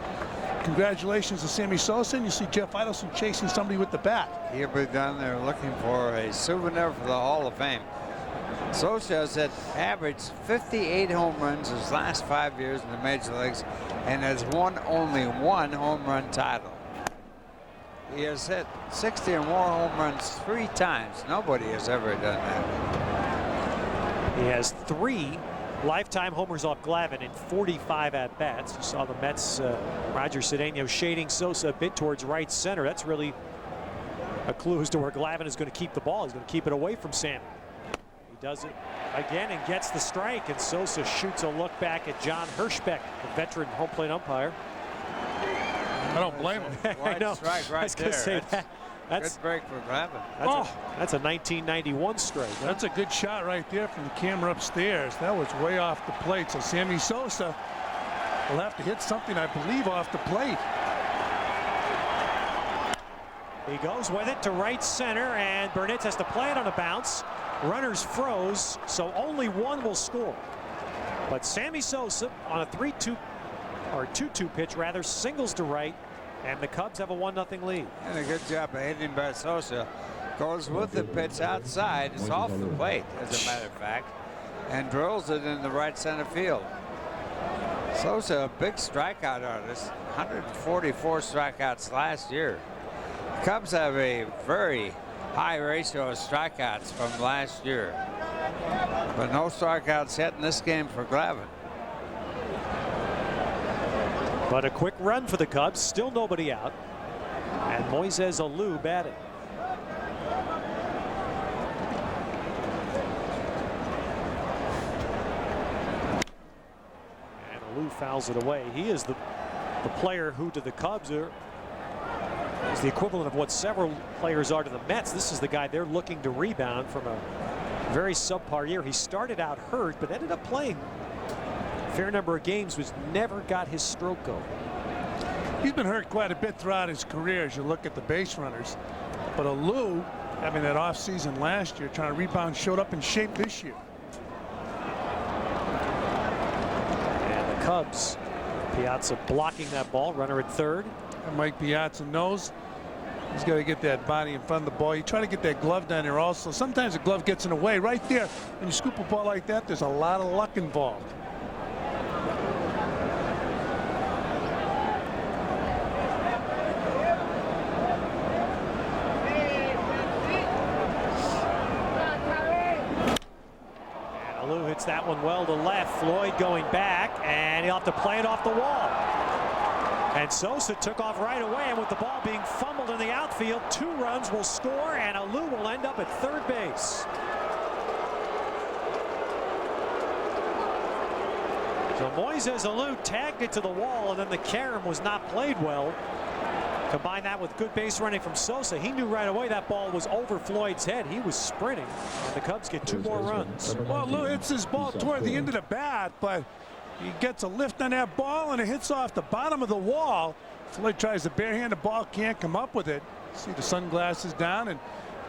S18: congratulations to Sammy Sosa, and you see Jeff Idelson chasing somebody with the bat.
S17: He'll be down there looking for a souvenir for the Hall of Fame. Sosa has averaged 58 home runs his last 5 years in the major leagues and has won only one home run title. He has hit 60 or more home runs 3 times. Nobody has ever done that.
S12: He has 3 lifetime homers off Glavine in 45 at-bats. You saw the Mets, Roger Cedeno shading Sosa a bit towards right center. That's really a clue as to where Glavine is going to keep the ball. He's going to keep it away from Sam. He does it again and gets the strike, and Sosa shoots a look back at John Hirschbeck, the veteran home plate umpire.
S18: I don't blame him.
S12: I know.
S17: Strike right there.
S12: Say that's
S17: good break for Glavine.
S12: That's a 1991 strike. Huh?
S18: That's a good shot right there from the camera upstairs. That was way off the plate. So Sammy Sosa will have to hit something, I believe, off the plate.
S12: He goes with it to right center, and Burnett has to play it on a bounce. Runners froze, so only one will score. But Sammy Sosa on a 3-2 or 2-2 pitch rather singles to right, and the Cubs have a 1-0 lead.
S17: And a good job of hitting by Sosa. Goes with the pitch outside. It's off the plate, as a matter of fact, and drills it in the right center field. Sosa, a big strikeout artist, 144 strikeouts last year. Cubs have a very high ratio of strikeouts from last year, but no strikeouts yet in this game for Glavine.
S12: But a quick run for the Cubs, still nobody out, and Moises Alou batting. And Alou fouls it away. He is the player who to the Cubs is the equivalent of what several players are to the Mets. This is the guy they're looking to rebound from a very subpar year. He started out hurt, but ended up playing a fair number of games, which never got his stroke going.
S18: He's been hurt quite a bit throughout his career as you look at the base runners. But Alou, having that off season last year, trying to rebound, showed up in shape this year.
S12: And the Cubs, Piazza blocking that ball, runner at third.
S18: And Mike Piazza knows he's got to get that body in front of the ball. You try to get that glove down there also. Sometimes the glove gets in the way. Right there, when you scoop a ball like that, there's a lot of luck involved.
S12: And Alou hits that one well to left. Floyd going back, and he'll have to play it off the wall. And Sosa took off right away, and with the ball being fumbled in the outfield, 2 runs will score, and Alou will end up at third base. So Moises Alou tagged it to the wall, and then the carom was not played well. Combine that with good base running from Sosa. He knew right away that ball was over Floyd's head. He was sprinting, and the Cubs get 2 more runs.
S18: Well, Alou hits his ball toward the end of the bat, but he gets a lift on that ball, and it hits off the bottom of the wall. Floyd tries to barehand the ball, can't come up with it. See the sunglasses down, and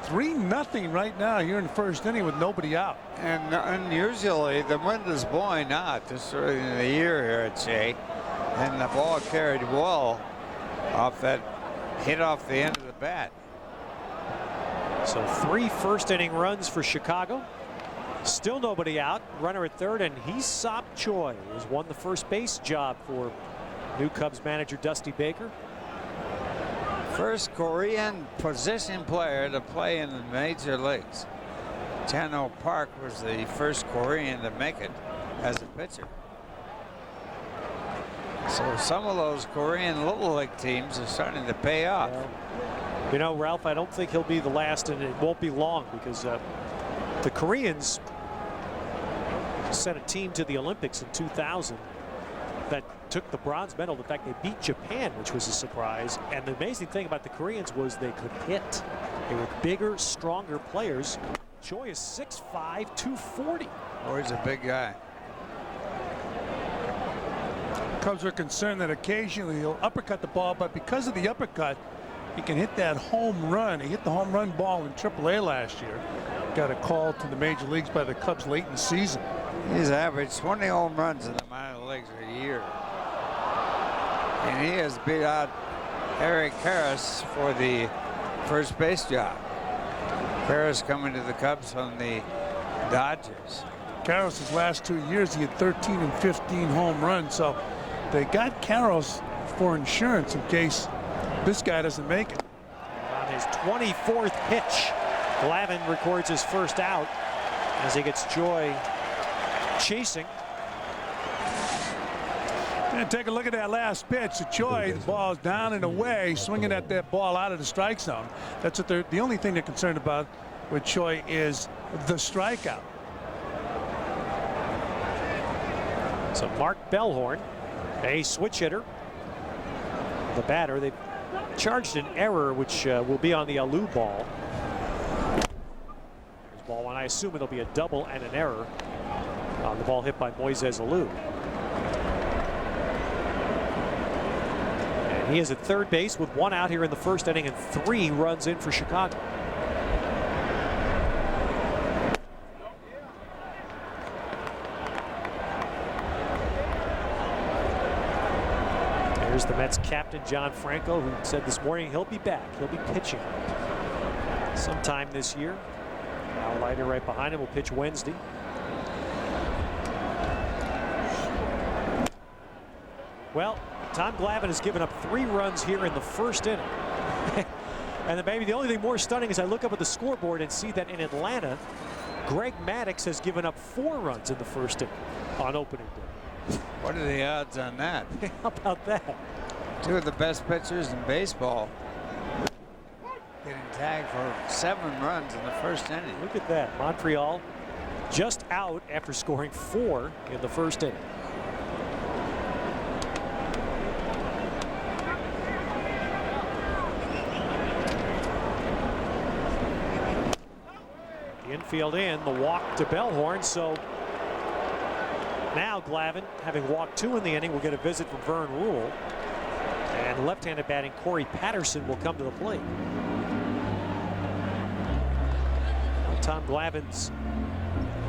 S18: 3-0 right now here in the first inning with nobody out.
S17: And usually the wind is blowing out this early in the year here at Shea, and the ball carried well off that hit off the end of the bat.
S12: So 3 first-inning runs for Chicago. Still nobody out. Runner at third, and Hee-Sop Choi has won the first base job for new Cubs manager Dusty Baker.
S17: First Korean position player to play in the major leagues. Chan-ho Park was the first Korean to make it as a pitcher. So some of those Korean Little League teams are starting to pay off.
S12: You know, Ralph, I don't think he'll be the last, and it won't be long, because the Koreans sent a team to the Olympics in 2000 that took the bronze medal. In fact, they beat Japan, which was a surprise. And the amazing thing about the Koreans was they could hit. They were bigger, stronger players. Choi is 6'5", 240.
S17: Oh, he's a big guy.
S18: Cubs are concerned that occasionally he'll uppercut the ball, but because of the uppercut, he can hit that home run. He hit the home run ball in AAA last year. Got a call to the major leagues by the Cubs late in the season.
S17: He's averaged 20 home runs in the minor leagues a year. And he has beat out Eric Harris for the first base job. Harris coming to the Cubs from the Dodgers.
S18: Karros' last 2 years, he had 13 and 15 home runs. So they got Karros for insurance in case this guy doesn't make it.
S12: On his 24th pitch, Glavine records his first out as he gets Joy chasing.
S18: And take a look at that last pitch. The Choi, the ball's down and away, swinging at that ball out of the strike zone. That's what the only thing they're concerned about with Choi is the strikeout.
S12: So Mark Bellhorn, a switch hitter. The batter, they charged an error, which will be on the Alou ball. There's ball one. I assume it'll be a double and an error on the ball hit by Moises Alou. And he is at third base with 1 out here in the first inning and 3 runs in for Chicago. Here's the Mets captain, John Franco, who said this morning he'll be back. He'll be pitching sometime this year. Al Leiter right behind him will pitch Wednesday. Well, Tom Glavine has given up 3 runs here in the first inning. And then maybe the only thing more stunning is I look up at the scoreboard and see that in Atlanta, Greg Maddux has given up 4 runs in the first inning on opening day.
S17: What are the odds on that?
S12: How about that?
S17: 2 of the best pitchers in baseball getting tagged for 7 runs in the first inning.
S12: Look at that. Montreal just out after scoring 4 in the first inning. The infield in, the walk to Bellhorn. So now Glavine, having walked 2 in the inning, will get a visit from Vern Rule. And left-handed batting Corey Patterson will come to the plate. Tom Glavine's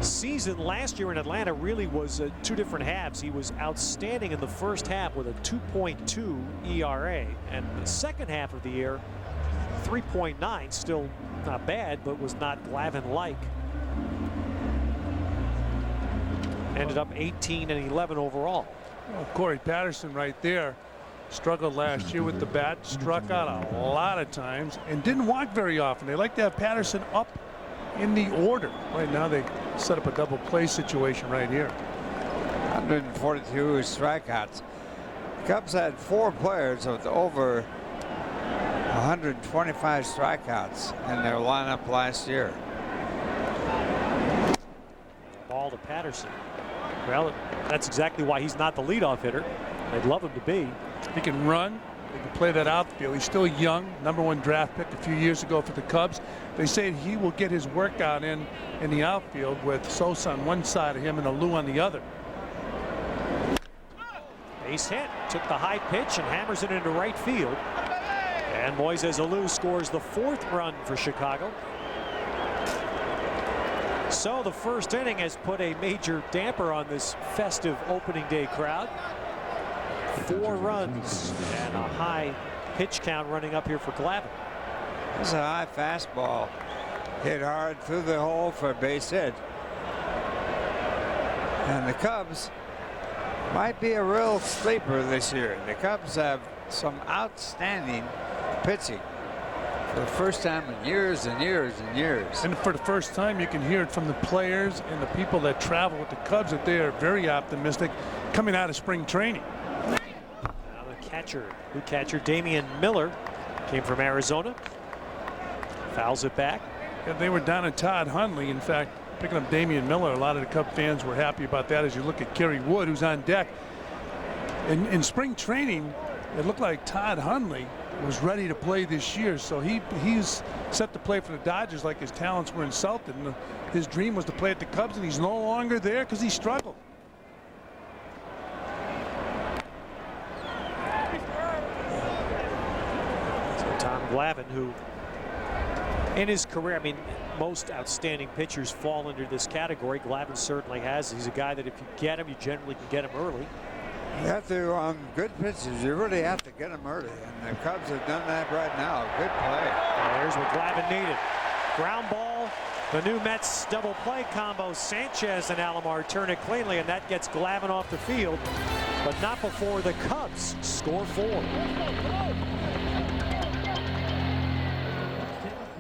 S12: season last year in Atlanta really was 2 different halves. He was outstanding in the first half with a 2.2 ERA. And the second half of the year, 3.9, still not bad, but was not Glavine-like. Ended up 18 and 11 overall.
S18: Well, Corey Patterson right there struggled last year with the bat, struck out a lot of times, and didn't walk very often. They like to have Patterson up in the order. Right now they set up a double play situation right here.
S17: 142 strikeouts. The Cubs had 4 players with over 125 strikeouts in their lineup last year.
S12: Ball to Patterson. Well, that's exactly why he's not the leadoff hitter. They'd love him to be.
S18: He can run. He can play that outfield. He's still young. #1 draft pick a few years ago for the Cubs. They say he will get his workout in the outfield with Sosa on one side of him and Alou on the other.
S12: Base hit. Took the high pitch and hammers it into right field. And Moises Alou scores the 4th run for Chicago. So the first inning has put a major damper on this festive opening day crowd. 4 runs and a high pitch count running up here for Glavine.
S17: This is a high fastball hit hard through the hole for a base hit. And the Cubs might be a real sleeper this year. The Cubs have some outstanding pitching for the first time in years and years and years.
S18: And for the first time, you can hear it from the players and the people that travel with the Cubs that they are very optimistic coming out of spring training.
S12: Now the catcher Damian Miller came from Arizona. Fouls it back.
S18: Yeah, they were down at Todd Hundley. In fact, picking up Damian Miller, a lot of the Cub fans were happy about that. As you look at Kerry Wood, who's on deck. In spring training, it looked like Todd Hundley was ready to play this year, so he's set to play for the Dodgers like his talents were insulted, and his dream was to play at the Cubs, and he's no longer there because he struggled.
S12: So Tom Glavine, who in his career, I mean, most outstanding pitchers fall into this category. Glavine certainly has. He's a guy that if you get him, you generally can get him early.
S17: You have to, on good pitches, you really have to get them early, and the Cubs have done that right now. Good play.
S12: There's what Glavine needed. Ground ball. The new Mets double play combo. Sanchez and Alomar turn it cleanly, and that gets Glavine off the field, but not before the Cubs score 4.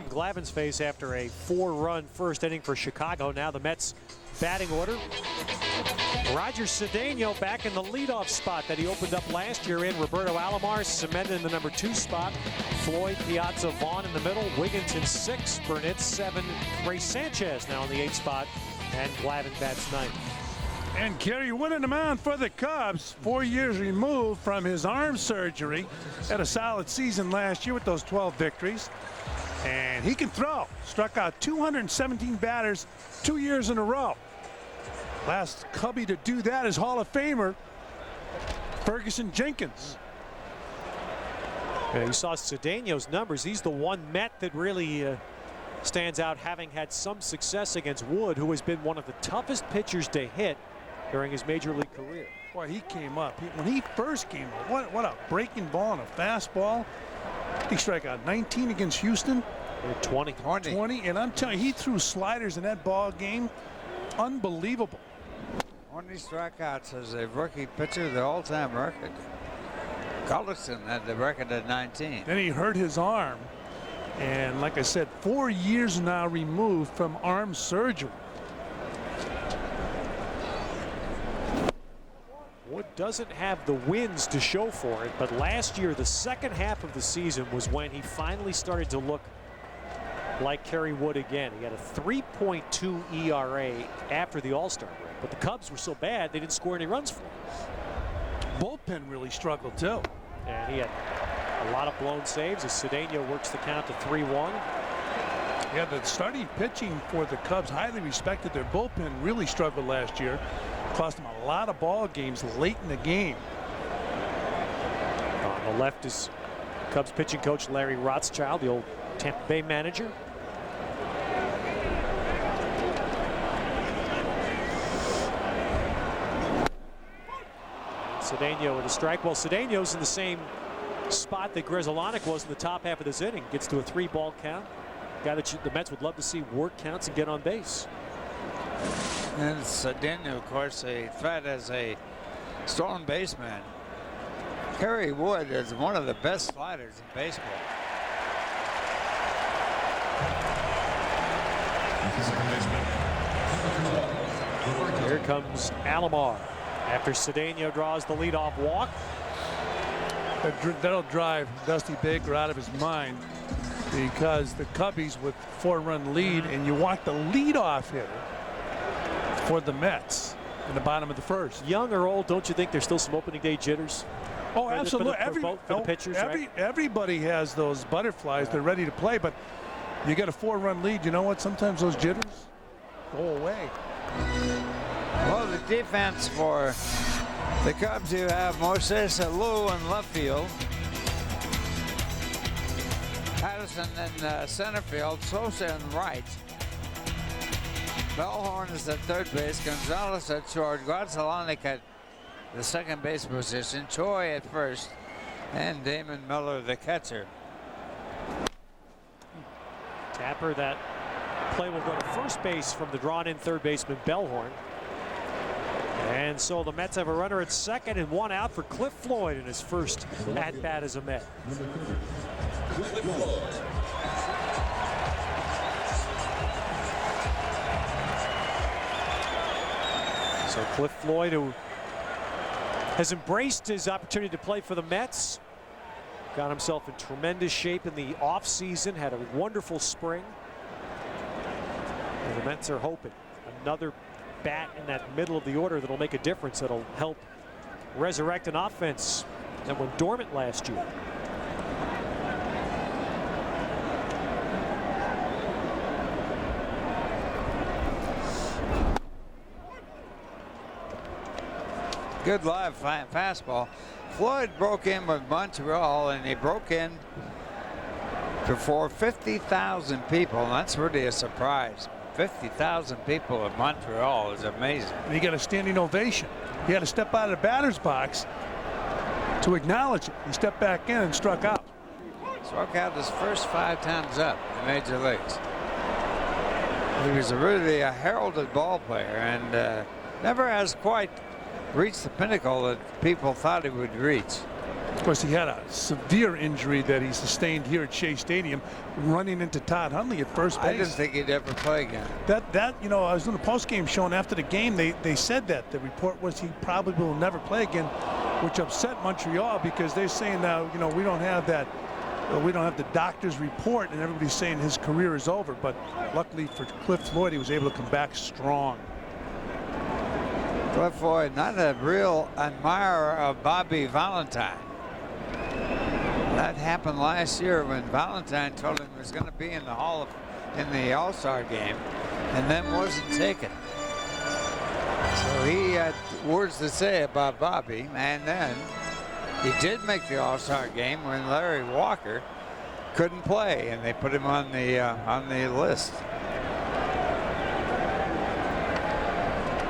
S12: Glavine's face after a 4-run first inning for Chicago. Now the Mets batting order. Roger Cedeno back in the leadoff spot that he opened up last year in. Roberto Alomar cemented in the number 2 spot. Floyd, Piazza, Vaughn in the middle. Wiggins in 6. Burnett 7. Ray Sanchez now in the 8th spot. And Glavine bats 9th.
S18: And Kerry Wood in the mound for the Cubs, 4 years removed from his arm surgery. Had a solid season last year with those 12 victories. And he can throw. Struck out 217 batters 2 years in a row. Last Cubby to do that is Hall of Famer Ferguson Jenkins.
S12: Yeah, you saw Cedeno's numbers. He's the one Met that really stands out, having had some success against Wood, who has been one of the toughest pitchers to hit during his major league career.
S18: Boy, he came up. When he first came up, what a breaking ball and a fastball. He struck out 19 against Houston.
S12: 20.
S18: And I'm telling you, he threw sliders in that ball game. Unbelievable.
S17: 20 strikeouts as a rookie pitcher, the all-time record. Cullerson had the record at 19.
S18: Then he hurt his arm. And like I said, 4 years now removed from arm surgery.
S12: Wood doesn't have the wins to show for it, but last year, the second half of the season was when he finally started to look like Kerry Wood again. He had a 3.2 ERA after the All-Star break, but the Cubs were so bad they didn't score any runs for him.
S18: Bullpen really struggled too.
S12: And he had a lot of blown saves as Cedeno works the count to 3-1.
S18: Yeah, the starting pitching for the Cubs, highly respected. Their bullpen really struggled last year. Cost them a lot of ball games late in the game.
S12: On the left is Cubs pitching coach Larry Rothschild, the old Tampa Bay manager. Cedeno with a strike. Well, Cedeno's in the same spot that Grzelcyk was in the top half of this inning. Gets to a 3-ball count. Guy that the Mets would love to see work counts and get on base.
S17: And Cedeno, of course, a threat as a stolen baseman. Kerry Wood is one of the best sliders in baseball.
S12: Here comes Alomar after Cedeno draws the leadoff walk.
S18: That'll drive Dusty Baker out of his mind, because the Cubbies with 4-run lead, and you want the leadoff hitter for the Mets in the bottom of the first.
S12: Young or old, don't you think there's still some opening day jitters?
S18: Oh, absolutely.
S12: For the pitchers, right?
S18: Everybody has those butterflies. They're ready to play, but you got a 4-run lead. You know what? Sometimes those jitters go away.
S17: Well, the defense for the Cubs, you have Moises Alou in left field. Patterson in center field. Sosa in right. Bellhorn is at third base. Gonzalez at short. Grzelcyk at the second base position. Choi at first. And Damon Miller, the catcher.
S12: Tapper, that play will go to first base from the drawn-in third baseman Bellhorn. And so the Mets have a runner at second and one out for Cliff Floyd in his first at-bat as a Met. So Cliff Floyd, who has embraced his opportunity to play for the Mets, got himself in tremendous shape in the offseason, had a wonderful spring. And the Mets are hoping another bat in that middle of the order that'll make a difference, that'll help resurrect an offense that went dormant last year.
S17: Good live fastball. Floyd broke in with Montreal, and he broke in before 50,000 people, and that's really a surprise. 50,000 people in Montreal is amazing.
S18: And he got a standing ovation. He had to step out of the batter's box to acknowledge it. He stepped back in and struck out.
S17: Struck out his first 5 times up in the major leagues. He was really a heralded ball player and never has quite reached the pinnacle that people thought he would reach.
S18: Of course, he had a severe injury that he sustained here at Shea Stadium, running into Todd Hundley at first base.
S17: I didn't think he'd ever play again.
S18: That you know, I was doing a post-game show, and after the game, they said that the report was he probably will never play again, which upset Montreal because they're saying now, you know, we don't have that. We don't have the doctor's report, and everybody's saying his career is over. But luckily for Cliff Floyd, he was able to come back strong.
S17: Cliff Floyd, not a real admirer of Bobby Valentine. That happened last year when Valentine told him he was going to be in the All-Star game, and then wasn't taken. So he had words to say about Bobby, and then he did make the All-Star game when Larry Walker couldn't play, and they put him on the list.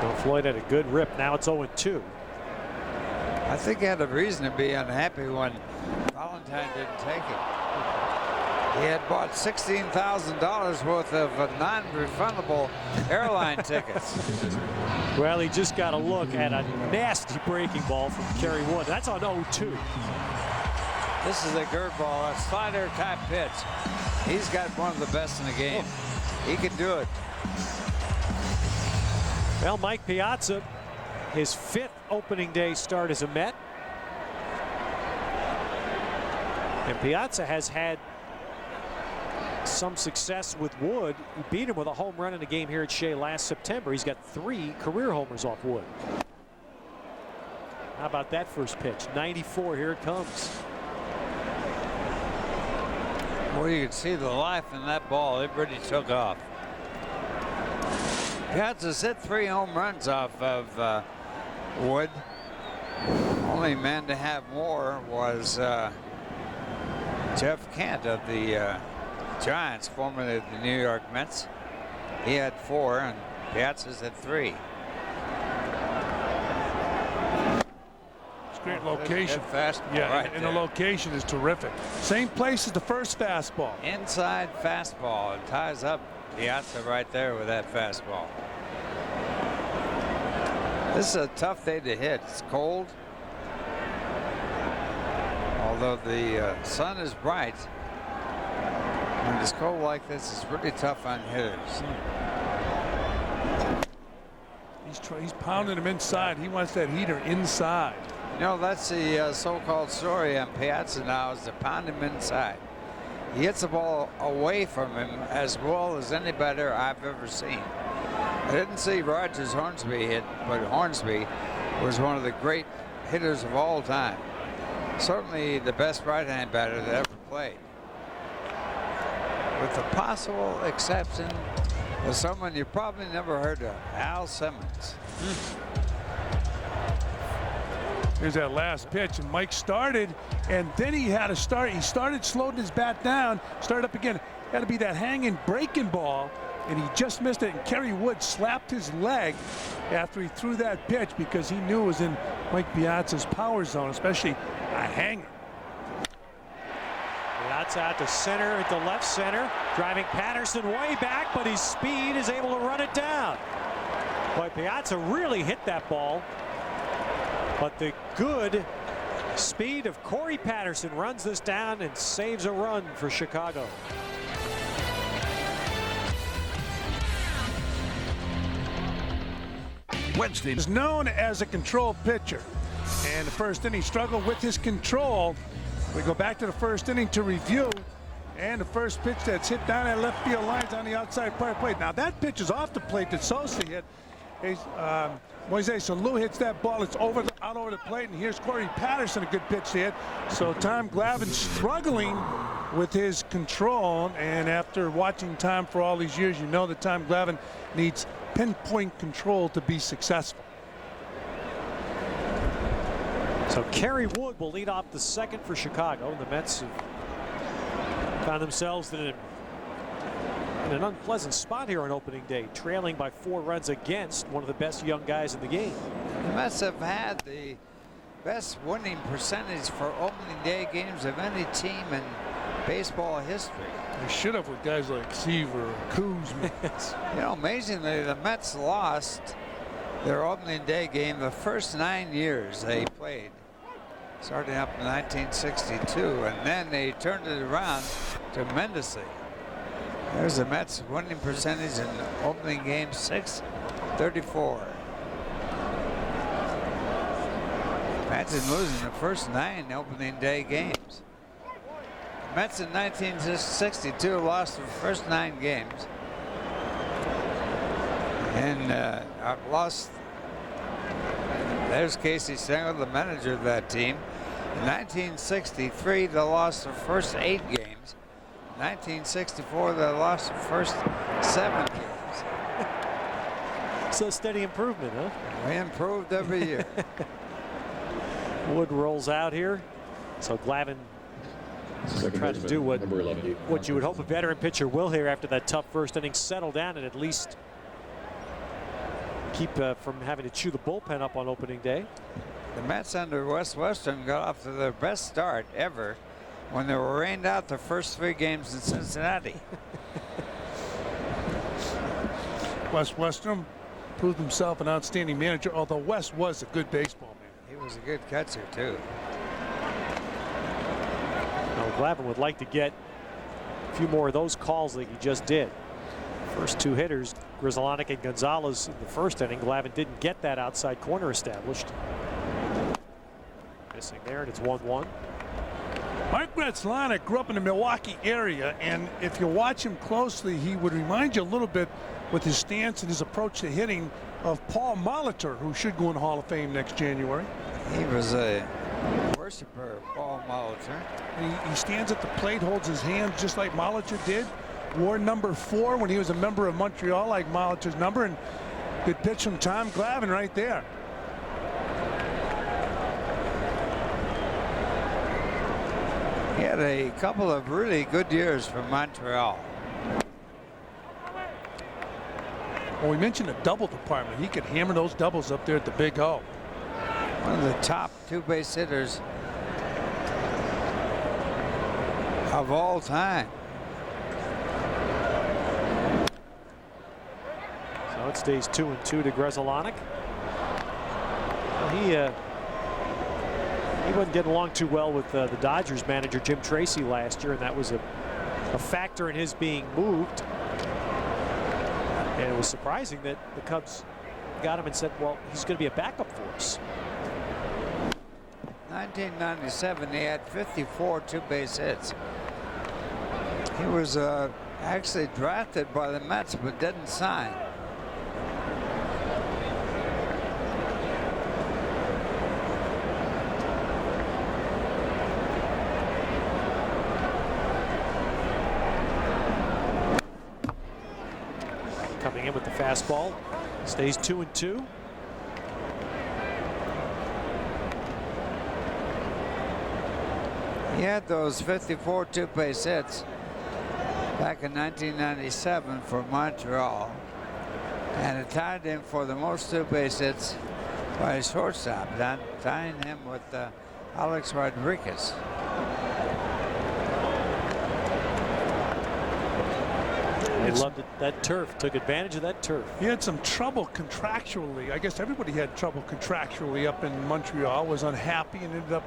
S12: Well, Floyd had a good rip. Now it's 0-2.
S17: I think he had a reason to be unhappy when Valentine didn't take it. He had bought $16,000 worth of non-refundable airline tickets.
S12: Well, he just got a look at a nasty breaking ball from Kerry Wood. That's on 0-2.
S17: This is a Gerd ball, a slider type pitch. He's got one of the best in the game. He can do it.
S12: Well, Mike Piazza, his 5th opening day start as a Met. And Piazza has had some success with Wood. He beat him with a home run in a game here at Shea last September. He's got 3 career homers off Wood. How about that first pitch? 94, here it comes.
S17: Well, you can see the life in that ball. It really took off. Piazza's hit 3 home runs off of Wood. Only man to have more was Jeff Kent of the Giants, formerly of the New York Mets. He had 4, and Piazza's had 3.
S18: It's a great location.
S17: Fastball,
S18: yeah,
S17: right
S18: and
S17: there.
S18: the location is terrific. Same place as the first fastball.
S17: Inside fastball. It ties up Piazza right there with that fastball. This is a tough day to hit. It's cold. Although the sun is bright, when it's cold like this, it's really tough on hitters.
S18: He's pounding him inside. He wants that heater inside.
S17: You know, that's the so-called story on Piazza now, is to pound him inside. He hits the ball away from him as well as any batter I've ever seen. I didn't see Rogers Hornsby hit, but Hornsby was one of the great hitters of all time. Certainly the best right-hand batter that ever played. With the possible exception of someone you probably never heard of, Al Simmons.
S18: Here's that last pitch, and Mike started, and then he had to start. He started slowing his bat down, started up again. Got to be that hanging breaking ball, and he just missed it. And Kerry Wood slapped his leg after he threw that pitch because he knew it was in Mike Piazza's power zone, especially a hanger.
S12: Piazza out to center, into left center, driving Patterson way back, but his speed is able to run it down. Boy, Piazza really hit that ball, but the good speed of Corey Patterson runs this down and saves a run for Chicago.
S18: Wednesday is known as a control pitcher, and the first inning struggled with his control. We go back to the first inning to review, and the first pitch that's hit down at left field lines on the outside part of the plate. Now that pitch is off the plate that Sosa hit. Moises Salou hits that ball. It's out over the plate, and here's Corey Patterson, a good pitch to hit. So Tom Glavine struggling with his control, and after watching Tom for all these years, you know that Tom Glavine needs pinpoint control to be successful.
S12: So Kerry Wood will lead off the second for Chicago. The Mets have Found themselves in an unpleasant spot here on opening day, trailing by 4 runs against one of the best young guys in the game.
S17: The Mets have had the best winning percentage for opening day games of any team in baseball history.
S18: They should have with guys like Seaver, Kuzma.
S17: You know, amazingly, the Mets lost their opening day game the first 9 years they played, starting up in 1962, and then they turned it around tremendously. There's the Mets winning percentage in opening game 634. Imagine losing the first 9 opening day games. The Mets in 1962 lost the first 9 games. And lost. There's Casey Stengel, the manager of that team. In 1963, they lost the first 8 games. In 1964, they lost the first 7 games.
S12: So steady improvement, huh?
S17: We improved every year.
S12: Wood rolls out here. So Glavine tries to do what you would hope a veteran pitcher will here after that tough first inning. Settle down and at least keep from having to chew the bullpen up on opening day.
S17: The Mets under Wes Western got off to their best start ever when they were rained out the first 3 games in Cincinnati.
S18: Wes Western proved himself an outstanding manager, although Wes was a good baseball man.
S17: He was a good catcher, too.
S12: Now, Glavine would like to get a few more of those calls like he just did. First 2 hitters, Grizzlonic and Gonzalez in the first inning. Glavine didn't get that outside corner established. Missing there, and it's 1-1.
S18: Mike Grizzlonic grew up in the Milwaukee area, and if you watch him closely, he would remind you a little bit with his stance and his approach to hitting of Paul Molitor, who should go in the Hall of Fame next January.
S17: He was a worshiper of Paul Molitor.
S18: He stands at the plate, holds his hands just like Molitor did. Wore number 4 when he was a member of Montreal, like Molitor's number, and good pitch from Tom Glavine right there.
S17: He had a couple of really good years for Montreal.
S18: Well, we mentioned the double department. He could hammer those doubles up there at the Big O.
S17: One of the top 2 base hitters of all time.
S12: So it stays 2-2 to Grizzlonic. Well, he wasn't getting along too well with the Dodgers manager Jim Tracy last year, and that was a factor in his being moved. And it was surprising that the Cubs got him and said, well, he's going to be a backup for us.
S17: 1997, he had 54 2-base hits. He was actually drafted by the Mets but didn't sign.
S12: Coming in with the fastball, stays 2-2.
S17: He had those 54 2-base hits back in 1997 for Montreal, and it tied him for the most 2-base hits by a shortstop, tying him with Alex Rodriguez.
S12: He loved it, that turf, took advantage of that turf.
S18: He had some trouble contractually. I guess everybody had trouble contractually up in Montreal, was unhappy, and ended up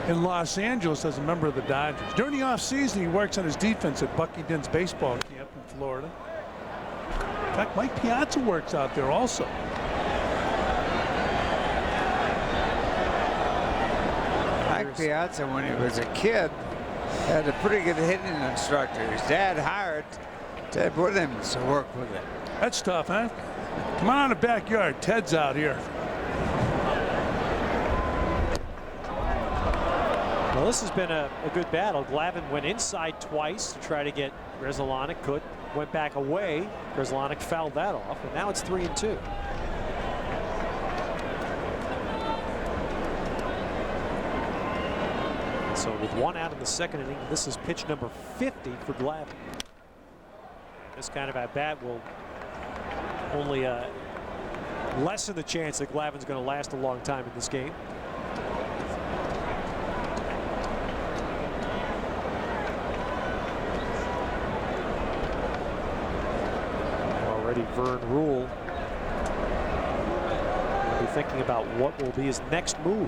S18: in Los Angeles as a member of the Dodgers. During the offseason, he works on his defense at Bucky Dent's baseball camp in Florida. In fact, Mike Piazza works out there also.
S17: Mike Piazza, when he was a kid, had a pretty good hitting instructor. His dad hired Ted Williams to work with him.
S18: That's tough, huh? Come on in the backyard. Ted's out here.
S12: Well, this has been a good battle. Glavine went inside twice to try to get Grizzlonic. Went back away. Grizzlonic fouled that off, and now it's 3-2. So with 1 out in the second inning, this is pitch number 50 for Glavine. This kind of at bat will only lessen the chance that Glavine's going to last a long time in this game. Already Vern Rule will be thinking about what will be his next move.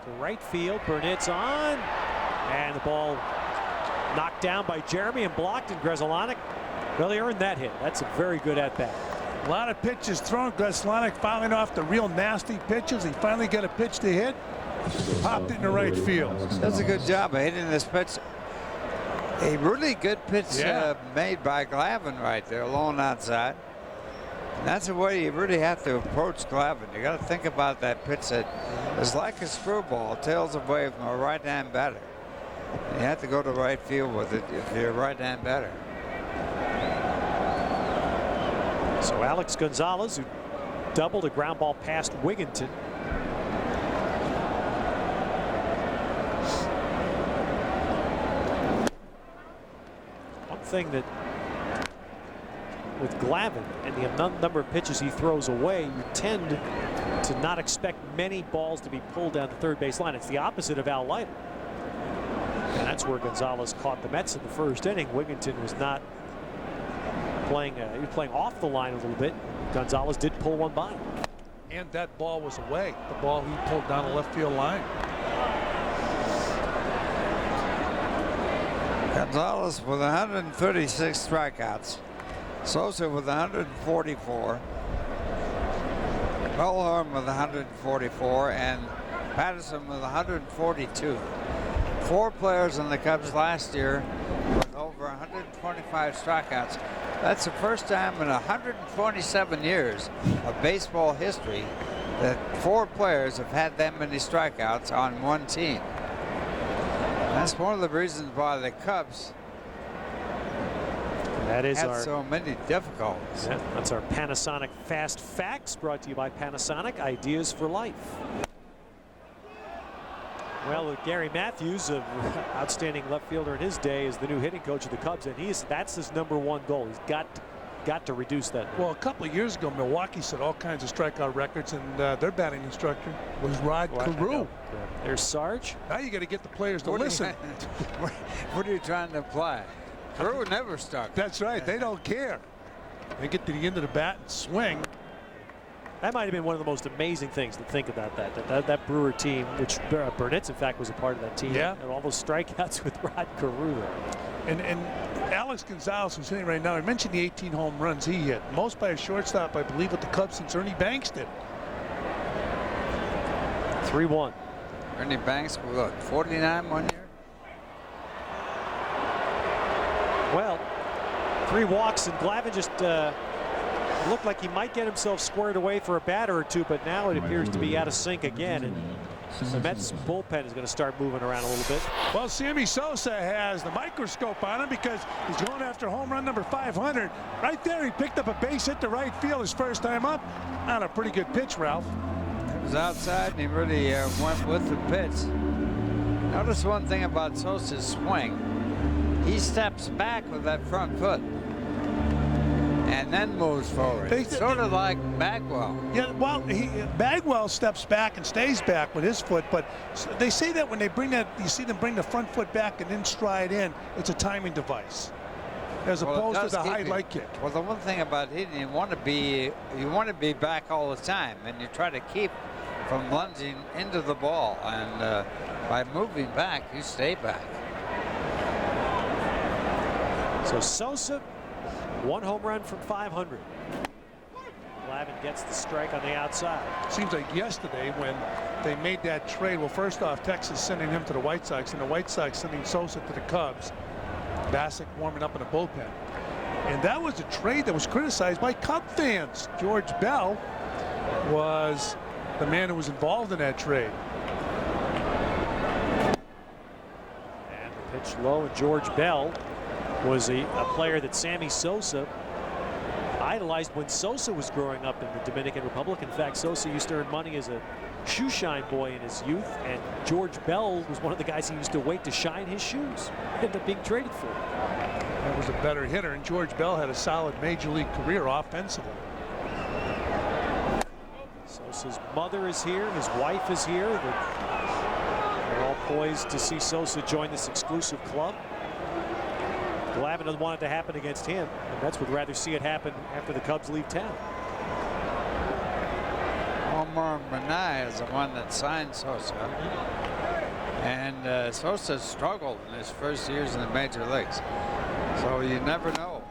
S12: To right field, Burnett's on, and the ball knocked down by Jeremy and blocked, and Grzelanic really earned that hit. That's a very good at-bat.
S18: A lot of pitches thrown. Grzelanic fouling off the real nasty pitches. He finally got a pitch to hit. Popped it in the right field.
S17: Does a good job of hitting this pitch. A really good pitch made by Glavine right there, alone outside. And that's the way you really have to approach Glavine. You got to think about that pitch that is like a screwball, tails away from a right-hand batter. You have to go to right field with it if you're a right-hand batter.
S12: So Alex Gonzalez, who doubled a ground ball past Wigginton. One thing that with Glavine and the number of pitches he throws away, you tend to not expect many balls to be pulled down the third base line. It's the opposite of Al Leiter. And that's where Gonzalez caught the Mets in the first inning. Wigginton was not playing, he was playing off the line a little bit. Gonzalez did pull one by him.
S18: And that ball was away. The ball he pulled down the left field line.
S17: Gonzalez with 136 strikeouts. Sosa with 144. Bellhorn with 144, and Patterson with 142. 4 players in the Cubs last year with over 125 strikeouts. That's the first time in 127 years of baseball history that 4 players have had that many strikeouts on one team. That's one of the reasons why the Cubs had so many difficulties.
S12: Yeah, that's our Panasonic Fast Facts, brought to you by Panasonic, ideas for life. Well, Gary Matthews, an outstanding left fielder in his day, is the new hitting coach of the Cubs, and that's his #1 goal. He's got to reduce that.
S18: Well, a couple of years ago, Milwaukee set all kinds of strikeout records, and their batting instructor was Rod Carew.
S12: Yeah. There's Sarge.
S18: Now you got to get the players to listen.
S17: What are you trying to imply? Carew never stuck.
S18: That's right. They don't care. They get to the end of the bat and swing.
S12: That might have been one of the most amazing things to think about that Brewer team, which Burnett's in fact was a part of that team.
S18: Yeah.
S12: And all those strikeouts with Rod Carew there.
S18: And Alex Gonzalez, who's hitting right now, I mentioned the 18 home runs he hit. Most by a shortstop, I believe, with the Cubs since Ernie Banks did.
S12: 3-1.
S17: Ernie Banks, what, 49 one year?
S12: Well, 3 walks, and Glavine just looked like he might get himself squared away for a batter or two, but now it appears to be out of sync again, and the Mets bullpen is going to start moving around a little bit.
S18: Well, Sammy Sosa has the microscope on him because he's going after home run number 500. Right there, he picked up a base hit to right field his first time up. On a pretty good pitch, Ralph.
S17: It was outside, and he really went with the pitch. Notice one thing about Sosa's swing. He steps back with that front foot and then moves forward. It's sort of like Bagwell.
S18: Yeah, well, Bagwell steps back and stays back with his foot, but they say that when they bring that, you see them bring the front foot back and then stride in, it's a timing device, as opposed to the high leg kick.
S17: Well, the one thing about hitting, you want to be back all the time, and you try to keep from lunging into the ball, and by moving back, you stay back.
S12: So Sosa, 1 home run from 500. Glavine gets the strike on the outside.
S18: Seems like yesterday when they made that trade. Well, first off, Texas sending him to the White Sox, and the White Sox sending Sosa to the Cubs. Bassick warming up in the bullpen. And that was a trade that was criticized by Cub fans. George Bell was the man who was involved in that trade.
S12: And the pitch low, and George Bell was a player that Sammy Sosa idolized when Sosa was growing up in the Dominican Republic. In fact, Sosa used to earn money as a shoe shine boy in his youth, and George Bell was one of the guys he used to wait to shine his shoes. Ended up being traded for.
S18: That was a better hitter, and George Bell had a solid major league career offensively.
S12: Sosa's mother is here, his wife is here. They're all poised to see Sosa join this exclusive club. Glavine doesn't want it to happen against him. The Mets would rather see it happen after the Cubs leave town.
S17: Omar Minaya is the one that signed Sosa. And Sosa struggled in his first years in the major leagues. So you never know.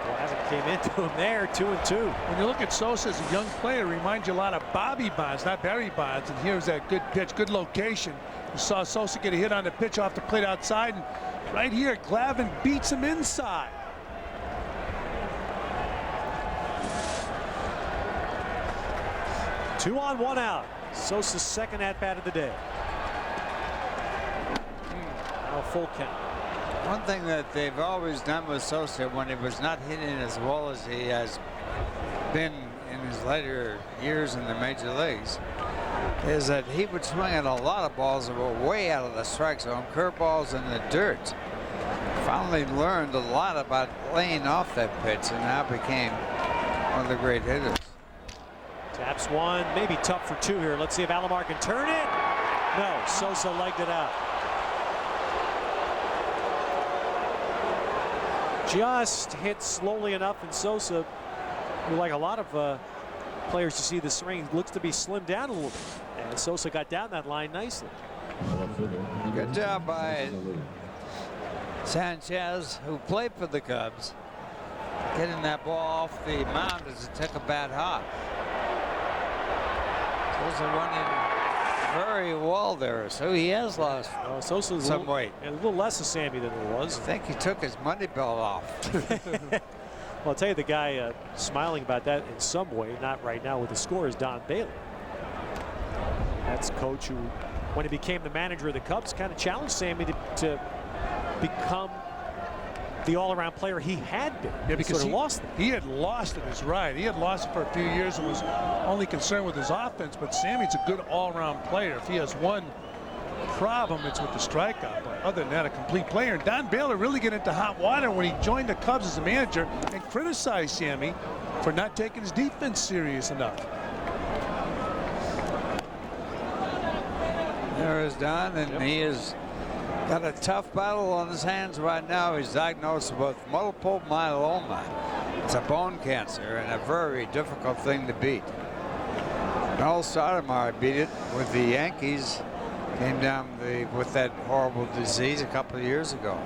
S12: Glavine came into him there, 2-2.
S18: When you look at Sosa as a young player, it reminds you a lot of Bobby Bonds, not Barry Bonds. And here's that good pitch, good location. You saw Sosa get a hit on the pitch off the plate outside, and right here, Glavine beats him inside.
S12: Two on, one out. Sosa's second at-bat of the day. Now full count.
S17: One thing that they've always done with Sosa when he was not hitting as well as he has been in his later years in the major leagues is that he would swing at a lot of balls that were way out of the strike zone, curveballs in the dirt. Finally learned a lot about laying off that pitch and now became one of the great hitters.
S12: Taps one, maybe tough for two here. Let's see if Alomar can turn it. No, Sosa legged it out. Just hit slowly enough, and Sosa, like a lot of players to see the swing, looks to be slimmed down a little bit. And Sosa got down that line nicely.
S17: Good job by Sanchez, who played for the Cubs, getting that ball off the mound as it took a bad hop. Sosa running very well there, so he has lost
S12: Sosa's
S17: some weight.
S12: A little less of Sammy than it was.
S17: I think he took his money belt off.
S12: Well, I'll tell you, the guy smiling about that in some way, not right now with the score, is Don Bailey. That's coach who, when he became the manager of the Cubs, kind of challenged Sammy to become the all-around player he had been.
S18: Yeah, because
S12: he
S18: had lost it, is right. He had lost it for a few years and was only concerned with his offense, but Sammy's a good all-around player. If he has one problem, it's with the strikeout, but other than that, a complete player. And Don Baylor really got into hot water when he joined the Cubs as a manager and criticized Sammy for not taking his defense serious enough.
S17: There is Don, and he is got a tough battle on his hands right now. He's diagnosed with multiple myeloma. It's a bone cancer and a very difficult thing to beat. Mel Stoudemire beat it with the Yankees, came down with that horrible disease a couple of years ago.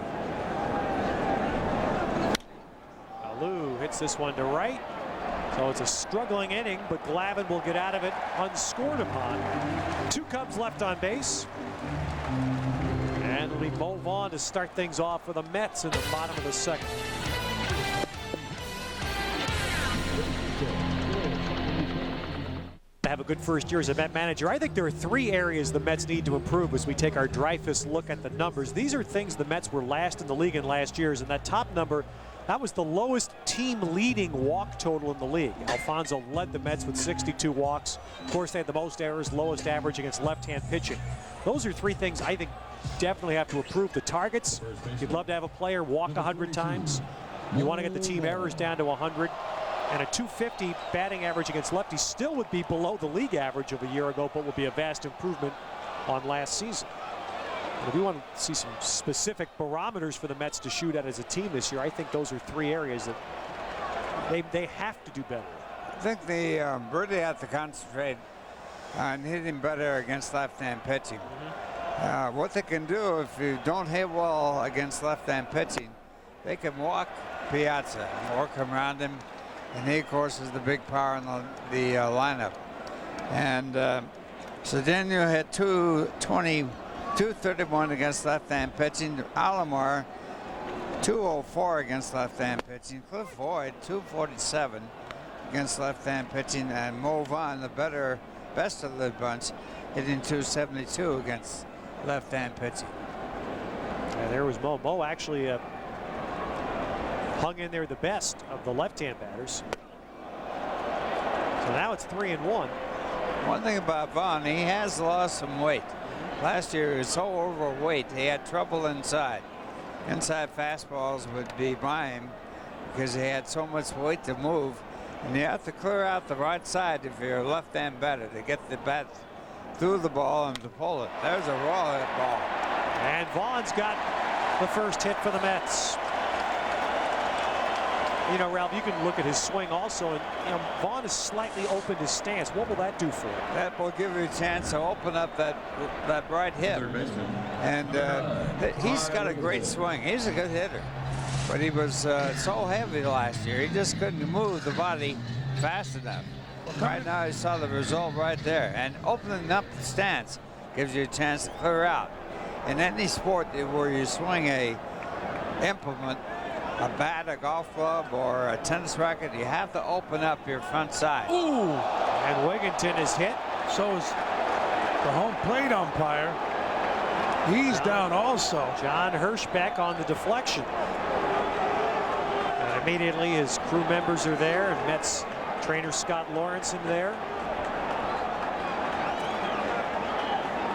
S12: Alou hits this one to right. So it's a struggling inning, but Glavine will get out of it unscored upon. Two Cubs left on base. And we move on to start things off for the Mets in the bottom of the second. Have a good first year as a Met manager. I think there are three areas the Mets need to improve as we take our Dreyfus look at the numbers. These are things the Mets were last in the league in last year's, and that top number, that was the lowest team leading walk total in the league. Alfonso led the Mets with 62 walks. Of course, they had the most errors, lowest average against left-hand pitching. Those are three things I think definitely have to improve. The targets, you'd love to have a player walk 100 times. You want to get the team errors down to 100. And a 250 batting average against lefties still would be below the league average of a year ago, but will be a vast improvement on last season. And if we want to see some specific barometers for the Mets to shoot at as a team this year, I think those are three areas that they have to do better.
S17: I think they really have to concentrate on hitting better against left-hand pitching. What they can do if you don't hit well against left-hand pitching, they can walk Piazza and work around him. And he, of course, is the big power in the lineup. And Cedeno hit 231 against left-hand pitching. Alomar, 204 against left-hand pitching. Cliff Voigt, 247 against left-hand pitching. And Mo Vaughn, the best of the bunch, hitting 272 against left-hand pitching.
S12: Yeah, there was Mo. Mo actually hung in there the best of the left-hand batters. So now it's 3-1.
S17: One thing about Vaughn, he has lost some weight. Last year he was so overweight, he had trouble inside. Inside fastballs would be by him because he had so much weight to move. And you have to clear out the right side if you're a left-hand batter to get the bat through the ball and to pull it. There's a raw hit ball.
S12: And Vaughn's got the first hit for the Mets. You know, Ralph, you can look at his swing also, and you know, Vaughn has slightly opened his stance. What will that do for him?
S17: That will give you a chance to open up that right hip. And he's got a great swing. He's a good hitter. But he was so heavy last year, he just couldn't move the body fast enough. Right now, you saw the result right there. And opening up the stance gives you a chance to clear out. In any sport where you swing a implement, a bat, a golf club, or a tennis racket, you have to open up your front side.
S12: Ooh! And Wigginton is hit.
S18: So is the home plate umpire. He's down also.
S12: John Hirschbeck on the deflection. And immediately his crew members are there, and Mets trainer Scott Lawrenson there.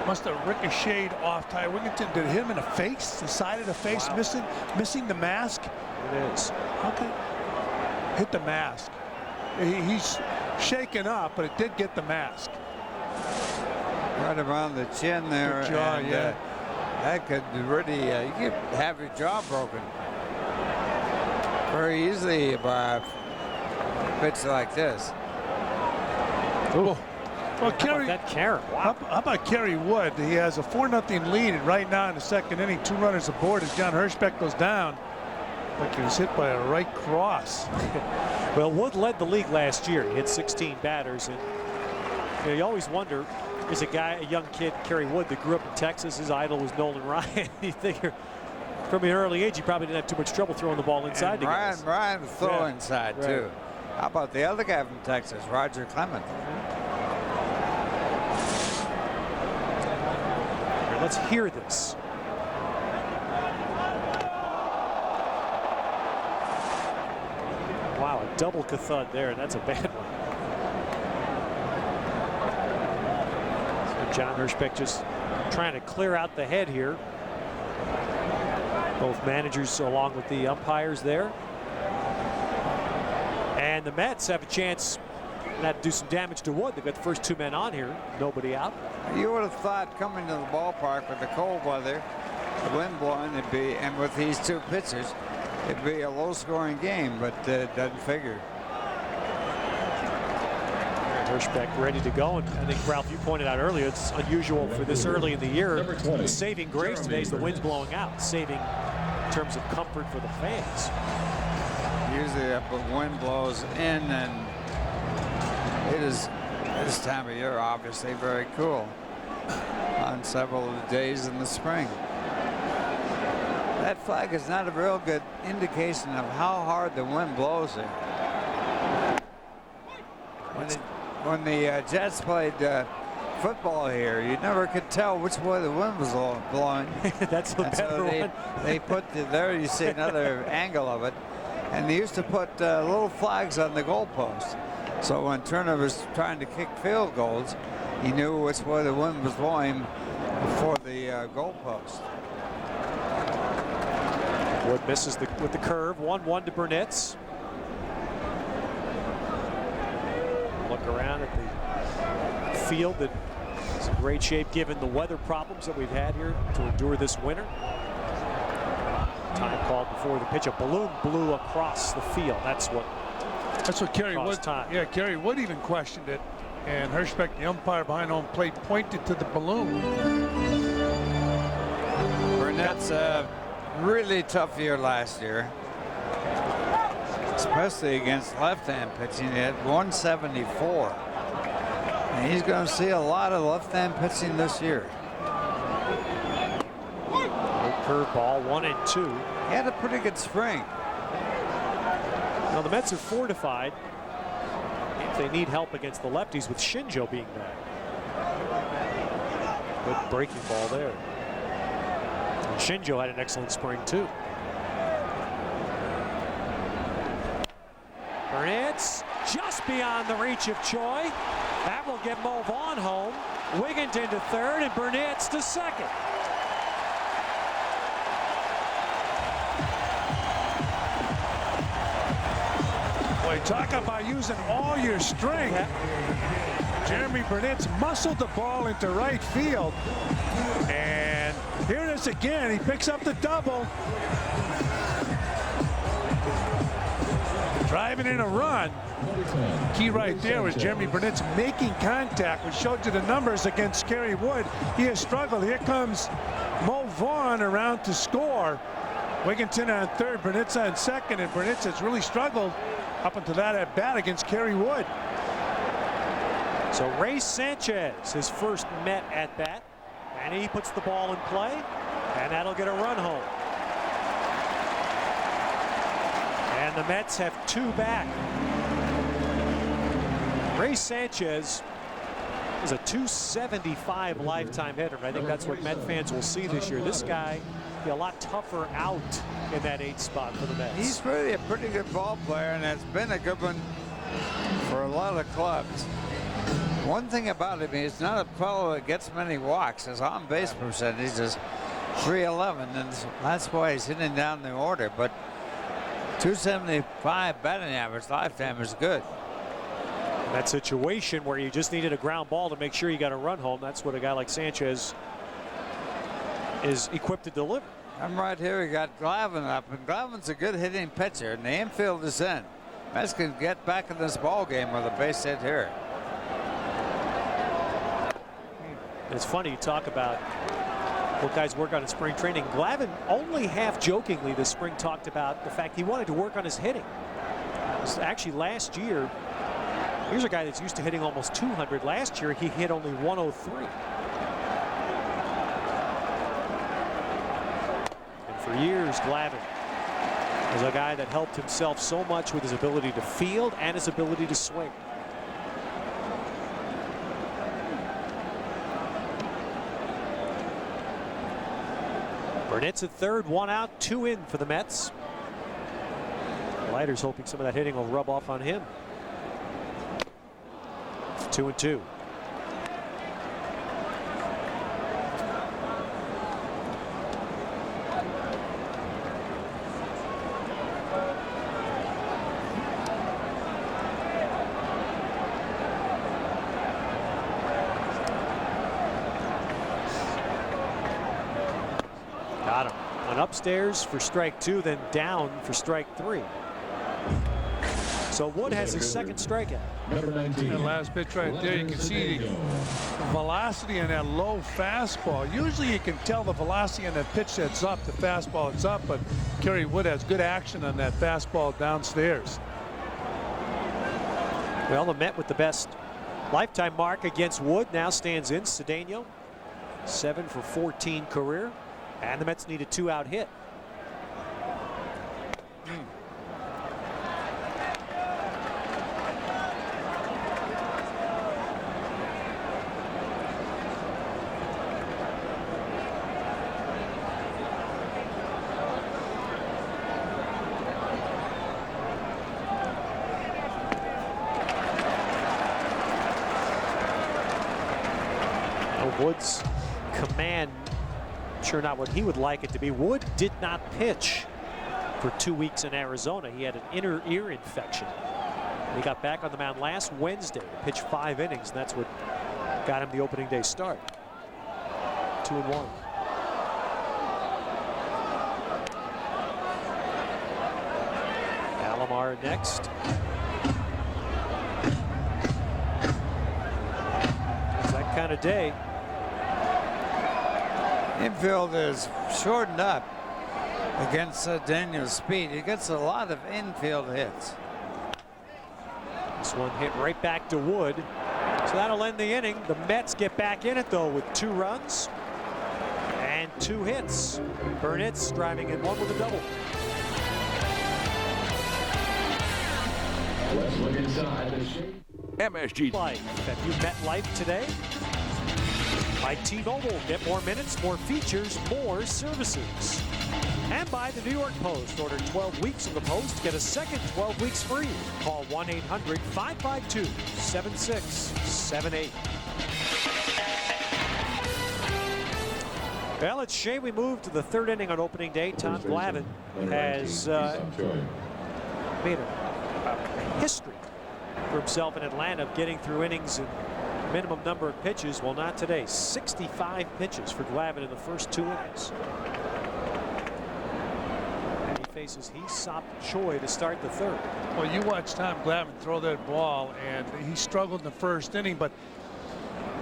S18: Must have ricocheted off Ty Wigginton. Did it hit him in the face, the side of the face, missing the mask?
S12: It is.
S18: Okay. Hit the mask. He's shaken up, but it did get the mask.
S17: Right around the chin there.
S18: The jaw,
S17: and,
S18: yeah.
S17: That could really, you could have your jaw broken very easily by a pitch like this.
S18: Ooh. Well, Kerry,
S12: that Karen? Wow.
S18: How about Kerry Wood? He has a 4-0 lead, and right now in the second inning, 2 runners aboard as John Hirschbeck goes down. Like he was hit by a right cross.
S12: Well, Wood led the league last year. He hit 16 batters, and you know, you always wonder, is a young kid, Kerry Wood, that grew up in Texas. His idol was Nolan Ryan. You figure from an early age, he probably didn't have too much trouble throwing the ball inside.
S17: And Ryan would throw inside too. How about the other guy from Texas, Roger Clement?
S12: Here, let's hear this. Wow, a double thud there. That's a bad one. So John Hirschbeck just trying to clear out the head here. Both managers along with the umpires there. And the Mets have a chance to do some damage to Wood. They've got the first 2 men on here. Nobody out.
S17: You would have thought coming to the ballpark with the cold weather, the wind blowing, and with these 2 pitchers, it'd be a low-scoring game, but it doesn't figure.
S12: Hirschbeck ready to go, and I think, Ralph, you pointed out earlier, it's unusual for this early in the year. The saving grace today is the wind's blowing out, saving in terms of comfort for the fans.
S17: Usually if the wind blows in, and it is this time of year obviously very cool on several of the days in the spring. That flag is not a real good indication of how hard the wind blows there. When the Jets played football here, you never could tell which way the wind was blowing.
S12: That's the better one.
S17: They put there, you see another angle of it, and they used to put little flags on the goalpost. So when Turner was trying to kick field goals, he knew which way the wind was blowing before the goalpost.
S12: Wood misses with the curve. 1-1 to Burnett's. Look around at the field that is in great shape given the weather problems that we've had here to endure this winter. Time called before the pitch. A balloon blew across the field. That's what
S18: Kerry Wood.
S12: Time.
S18: Yeah, Kerry Wood even questioned it, and Hirschbeck, the umpire behind home plate, pointed to the balloon.
S17: Burnett's a really tough year last year, especially against left-hand pitching. He had 174, and he's going to see a lot of left-hand pitching this year.
S12: Curveball, 1-2.
S17: He had a pretty good spring.
S12: Now the Mets are fortified if they need help against the lefties with Shinjo being back. Good breaking ball there. And Shinjo had an excellent spring too. Burnett's just beyond the reach of Choi. That will get Mo Vaughn home. Wigginton to third and Burnett's to second.
S18: Boy, talk about using all your strength. Jeremy Burnett's muscled the ball into right field. And here it is again. He picks up the double. Driving in a run. Key right there was Jeremy Burnett's making contact, which showed you the numbers against Kerry Wood. He has struggled. Here comes Mo Vaughn around to score. Wigginton on third, Burnett's on second, and Burnett has really struggled up until that at bat against Kerry Wood.
S12: So Ray Sanchez, his first Met at bat, and he puts the ball in play, and that'll get a run home. And the Mets have 2 back. Ray Sanchez is a .275 lifetime hitter, and I think that's what Met fans will see this year. This guy be a lot tougher out in that 8th spot for the Mets.
S17: He's really a pretty good ball player, and has been a good one for a lot of clubs. One thing about him, he's not a fellow that gets many walks. His on-base percentage is .311, and that's why he's hitting down the order. But .275 batting average lifetime is good.
S12: In that situation where you just needed a ground ball to make sure you got a run home, that's what a guy like Sanchez is equipped to deliver.
S17: I'm right here. We got Glavine up, and Glavine's a good hitting pitcher, and the infield is in. Mets can get back in this ball game with a base hit here.
S12: It's funny you talk about what guys work on in spring training. Glavine only half jokingly this spring talked about the fact he wanted to work on his hitting. Actually, last year, here's a guy that's used to hitting almost 200. Last year, he hit only 103. And for years, Glavine was a guy that helped himself so much with his ability to field and his ability to swing. Burnett's at third, 1 out, 2 in for the Mets. Leiter's hoping some of that hitting will rub off on him. 2-2. Got him. Went upstairs for strike 2, then down for strike 3. So Wood has his second strikeout.
S18: The last pitch right there, you can see the velocity on that low fastball. Usually you can tell the velocity on that pitch that's up, the fastball that's up, but Kerry Wood has good action on that fastball downstairs.
S12: Well, the Met with the best lifetime mark against Wood now stands in. Cedeno, 7 for 14 career, and the Mets need a 2-out hit. Wood's command, sure not what he would like it to be. Wood did not pitch for 2 weeks in Arizona. He had an inner ear infection. He got back on the mound last Wednesday to pitch 5 innings, and that's what got him the opening day start. 2-1. Alomar next. It's that kind of day.
S17: Infield is shortened up against Daniel's speed. He gets a lot of infield hits.
S12: This one hit right back to Wood. So that'll end the inning. The Mets get back in it, though, with 2 runs and 2 hits. Burnett's driving in 1 with a double.
S11: Let's look inside the
S12: MSG Life. Have you met Life today? By T-Mobile, get more minutes, more features, more services. And by the New York Post. Order 12 weeks of the Post, get a second 12 weeks free. Call 1-800-552-7678. Well, it's a shame we moved to the third inning on opening day. Tom Glavine has made a history for himself in Atlanta of getting through innings and minimum number of pitches. Well, not today. 65 pitches for Glavine in the first 2 innings. And he faces Hee-Sop Choi to start the third.
S18: Well, you watch Tom Glavine throw that ball, and he struggled in the first inning, but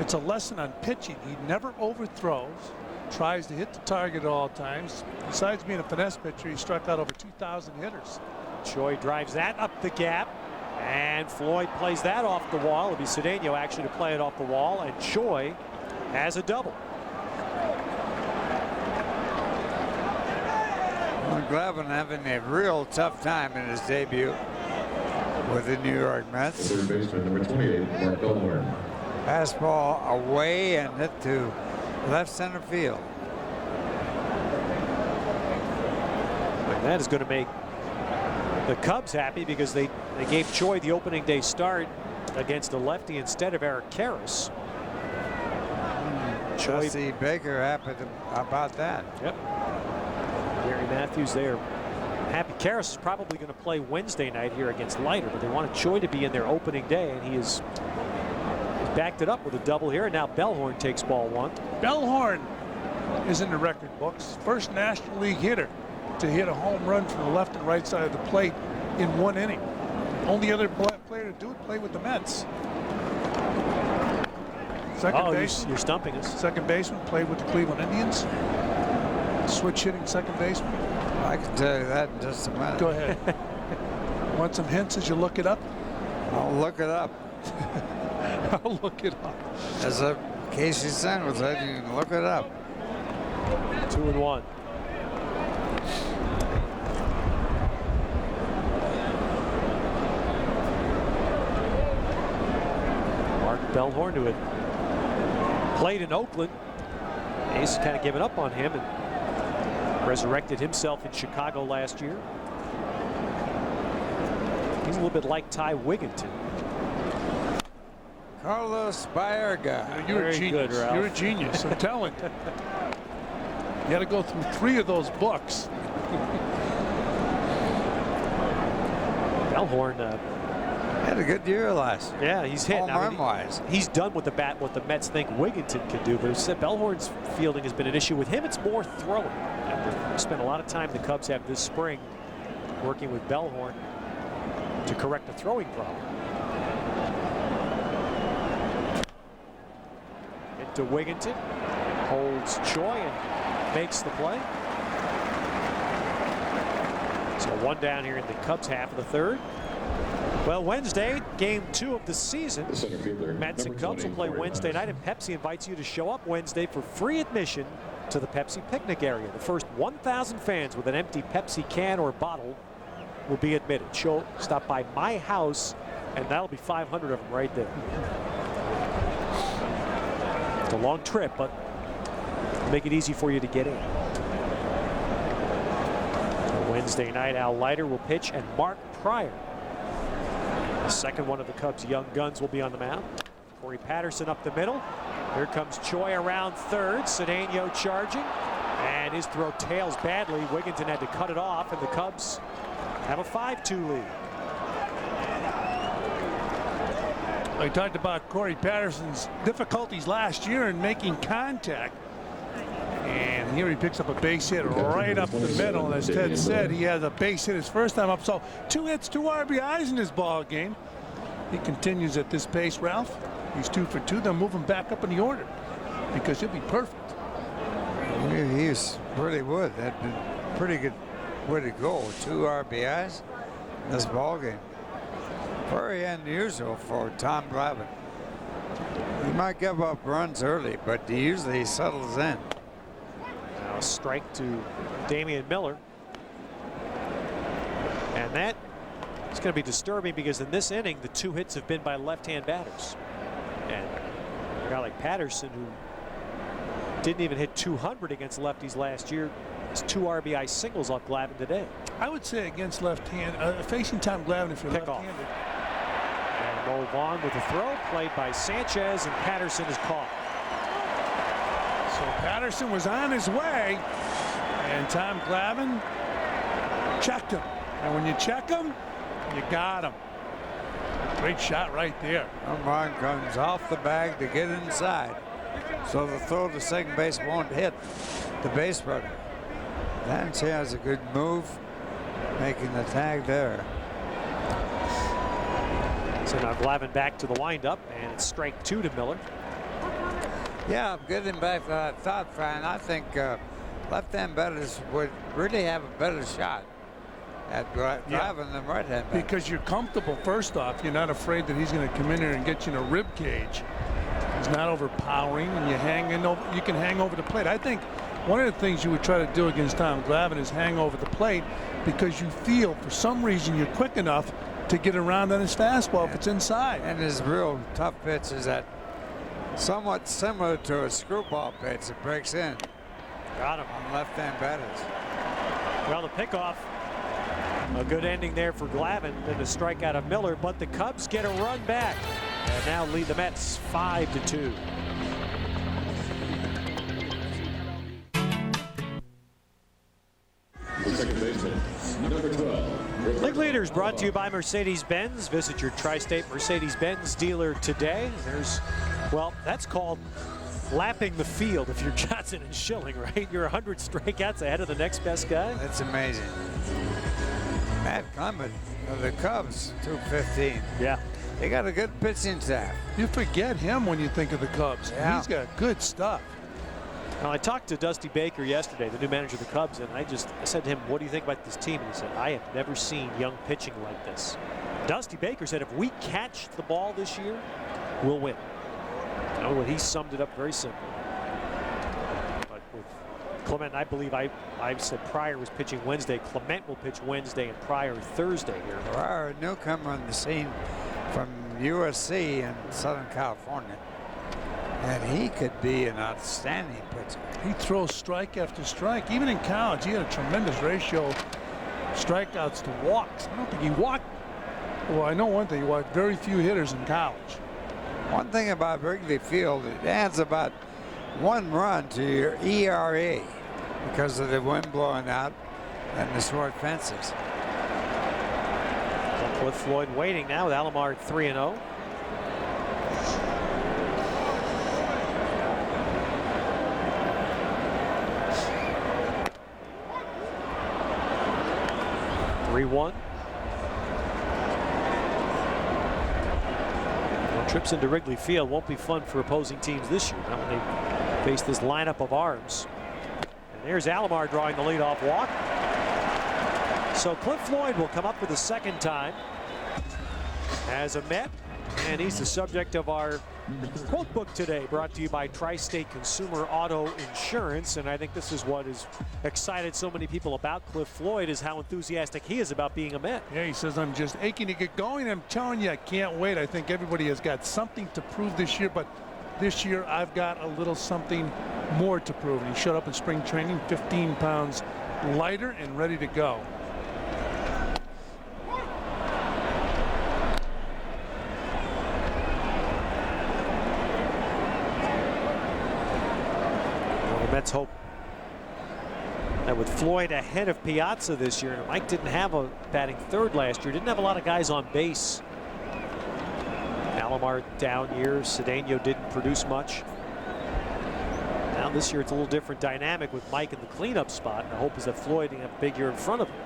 S18: it's a lesson on pitching. He never overthrows, tries to hit the target at all times. Besides being a finesse pitcher, he struck out over 2,000 hitters.
S12: Choi drives that up the gap, and Floyd plays that off the wall. It'll be Cedeno actually to play it off the wall, and Choi has a double.
S17: Well, Glavine having a real tough time in his debut with the New York Mets.
S11: Third baseman, number 28, Mark Bellhorn.
S17: Fastball away and hit to left center field.
S12: And that is going to make the Cubs happy because they gave Choi the opening day start against a lefty instead of Eric Karras.
S17: Jesse Baker happy about that.
S12: Yep. Gary Matthews there. Happy. Karras is probably going to play Wednesday night here against Leiter, but they wanted Choi to be in their opening day, and he is backed it up with a double here. And now Bellhorn takes ball one.
S18: Bellhorn is in the record books. First National League hitter to hit a home run from the left and right side of the plate in 1 inning. Only other player to do it play with the Mets. Second baseman.
S12: You're stumping us.
S18: Second baseman played with the Cleveland Indians. Switch hitting second baseman.
S17: I can tell you that in just a minute.
S18: Go ahead. Want some hints as you look it up?
S17: I'll look it up.
S18: I'll look it up.
S17: As Casey Sen was saying, you can look it up.
S12: 2-1. Mark Bellhorn, who had played in Oakland. Ace kind of given up on him and resurrected himself in Chicago last year. He's a little bit like Ty Wigginton.
S17: Carlos Baerga.
S18: You're a genius.
S12: Good, Ralph.
S18: You're a genius. I'm telling you. You got to go through 3 of those books.
S12: Bellhorn
S17: had a good year last year.
S12: Yeah, he's hit.
S17: Home run wise.
S12: He's done with the bat what the Mets think Wigginton can do, but Bellhorn's fielding has been an issue with him. It's more throwing. And we've spent a lot of time the Cubs have this spring working with Bellhorn to correct the throwing problem. Into Wigginton, holds Choi and makes the play. So 1 down here in the Cubs half of the third. Well, Wednesday, game 2 of the season. Mets and Cubs will play Wednesday night, and Pepsi invites you to show up Wednesday for free admission to the Pepsi picnic area. The first 1,000 fans with an empty Pepsi can or bottle will be admitted. Stop by my house, and that'll be 500 of them right there. It's a long trip, but make it easy for you to get in. Wednesday night, Al Leiter will pitch, and Mark Pryor, the second one of the Cubs' young guns, will be on the mound. Corey Patterson up the middle. Here comes Choi around third. Cedeno charging, and his throw tails badly. Wigginton had to cut it off, and the Cubs have a 5-2 lead.
S18: I talked about Corey Patterson's difficulties last year in making contact. And here he picks up a base hit right up the middle. And as Ted said, he has a base hit his first time up. So 2 hits, 2 RBIs in this ball game. He continues at this pace, Ralph. He's 2 for 2. They'll move him back up in the order because he'll be perfect.
S17: He's really would. That'd been pretty good way to go. 2 RBIs in this ball game. Very unusual for Tom Glavine. He might give up runs early, but usually he settles in.
S12: Now a strike to Damian Miller. And that is going to be disturbing because in this inning, the 2 hits have been by left-hand batters. And a guy like Patterson, who didn't even hit 200 against lefties last year. It's 2 RBI singles off Glavine today.
S18: I would say against left-hand, facing Tom Glavine if you're left-handed.
S12: And move on with the throw, played by Sanchez, and Patterson is caught.
S18: So Patterson was on his way, and Tom Glavine checked him. And when you check him, you got him. Great shot right there.
S17: Home run comes off the bag to get inside. So the throw to second base won't hit the base runner. Then she has a good move, making the tag there.
S12: So now Glavine back to the windup, and it's strike 2 to Miller.
S17: Yeah, getting back to that thought, Fran, I think left-hand batters would really have a better shot at driving than right-hand batters.
S18: Because you're comfortable, first off. You're not afraid that he's going to come in here and get you in a rib cage. He's not overpowering, and you can hang over the plate. I think one of the things you would try to do against Tom Glavine is hang over the plate, because you feel for some reason you're quick enough to get around on his fastball if it's inside.
S17: And his real tough pitch is that somewhat similar to a screwball pitch that breaks in.
S12: Got him.
S17: On left-hand batters.
S12: Well, the pickoff, a good ending there for Glavine, then a strikeout of Miller, but the Cubs get a run back and now lead the Mets 5-2. League Leaders brought to you by Mercedes-Benz. Visit your Tri-State Mercedes-Benz dealer today. Well, that's called lapping the field if you're Johnson and Schilling, right? You're 100 strikeouts ahead of the next best guy.
S17: That's amazing. Matt Clement of the Cubs, 215.
S12: Yeah.
S17: They got a good pitching staff.
S18: You forget him when you think of the Cubs.
S17: Yeah.
S18: He's got good stuff.
S12: Now, I talked to Dusty Baker yesterday, the new manager of the Cubs, and I said to him, what do you think about this team? And he said, I have never seen young pitching like this. Dusty Baker said, if we catch the ball this year, we'll win. Oh, well, he summed it up very simply. But with Clement, I believe I said Pryor was pitching Wednesday. Clement will pitch Wednesday and Pryor Thursday here.
S17: Pryor, a newcomer on the scene from USC in Southern California. And he could be an outstanding pitcher.
S18: He throws strike after strike. Even in college, he had a tremendous ratio of strikeouts to walks. I don't think he walked. Well, I know one thing. He walked very few hitters in college.
S17: One thing about Wrigley Field, it adds about 1 run to your ERA because of the wind blowing out and the short fences.
S12: So Cliff Floyd waiting now with Alomar 3-0. Trips into Wrigley Field won't be fun for opposing teams this year, not when they face this lineup of arms. And there's Alomar drawing the leadoff walk. So Cliff Floyd will come up for the second time as a Met, and he's the subject of our quote book today, brought to you by Tri-State Consumer Auto Insurance. And I think this is what has excited so many people about Cliff Floyd, is how enthusiastic he is about being a Met.
S18: Yeah, he says, I'm just aching to get going. I'm telling you, I can't wait. I think everybody has got something to prove this year, but this year I've got a little something more to prove. And he showed up in spring training 15 pounds lighter and ready to go.
S12: Mets hope that with Floyd ahead of Piazza this year, and Mike didn't have a batting third last year, didn't have a lot of guys on base. Alomar down year, Cedeno didn't produce much. Now this year it's a little different dynamic with Mike in the cleanup spot, and the hope is that Floyd can have a big year in front of him.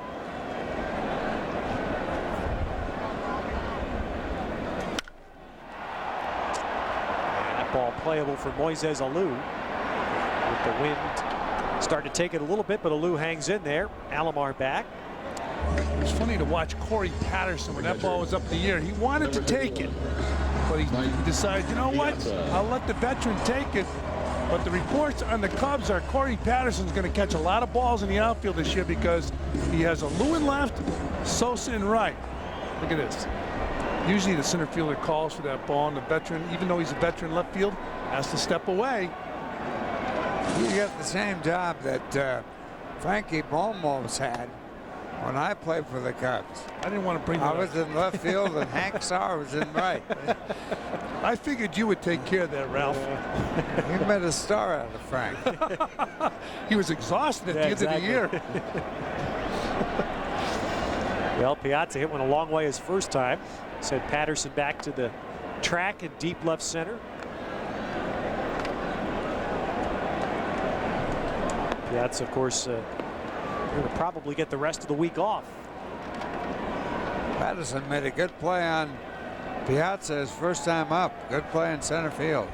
S12: And that ball playable for Moises Alou. The wind starting to take it a little bit, but Alou hangs in there. Alomar back.
S18: It's funny to watch Corey Patterson when that ball was up in the air. He wanted to take it, but he decided, you know what? I'll let the veteran take it. But the reports on the Cubs are Corey Patterson's going to catch a lot of balls in the outfield this year because he has Alou in left, Sosa in right. Look at this. Usually the center fielder calls for that ball, and the veteran, even though he's a veteran left field, has to step away.
S17: You got the same job that Frankie Bomos had when I played for the Cubs.
S18: I didn't want to bring
S17: I
S18: that
S17: was in left field and Hank Sauer was in right.
S18: I figured you would take care of that, Ralph.
S17: You made a star out of Frank.
S18: He was exhausted at the end of the year.
S12: Well, Piazza hit one a long way his first time. Sent Patterson back to the track in deep left center. Piazza, of course, going to probably get the rest of the week off.
S17: Patterson made a good play on Piazza his first time up. Good play in center field.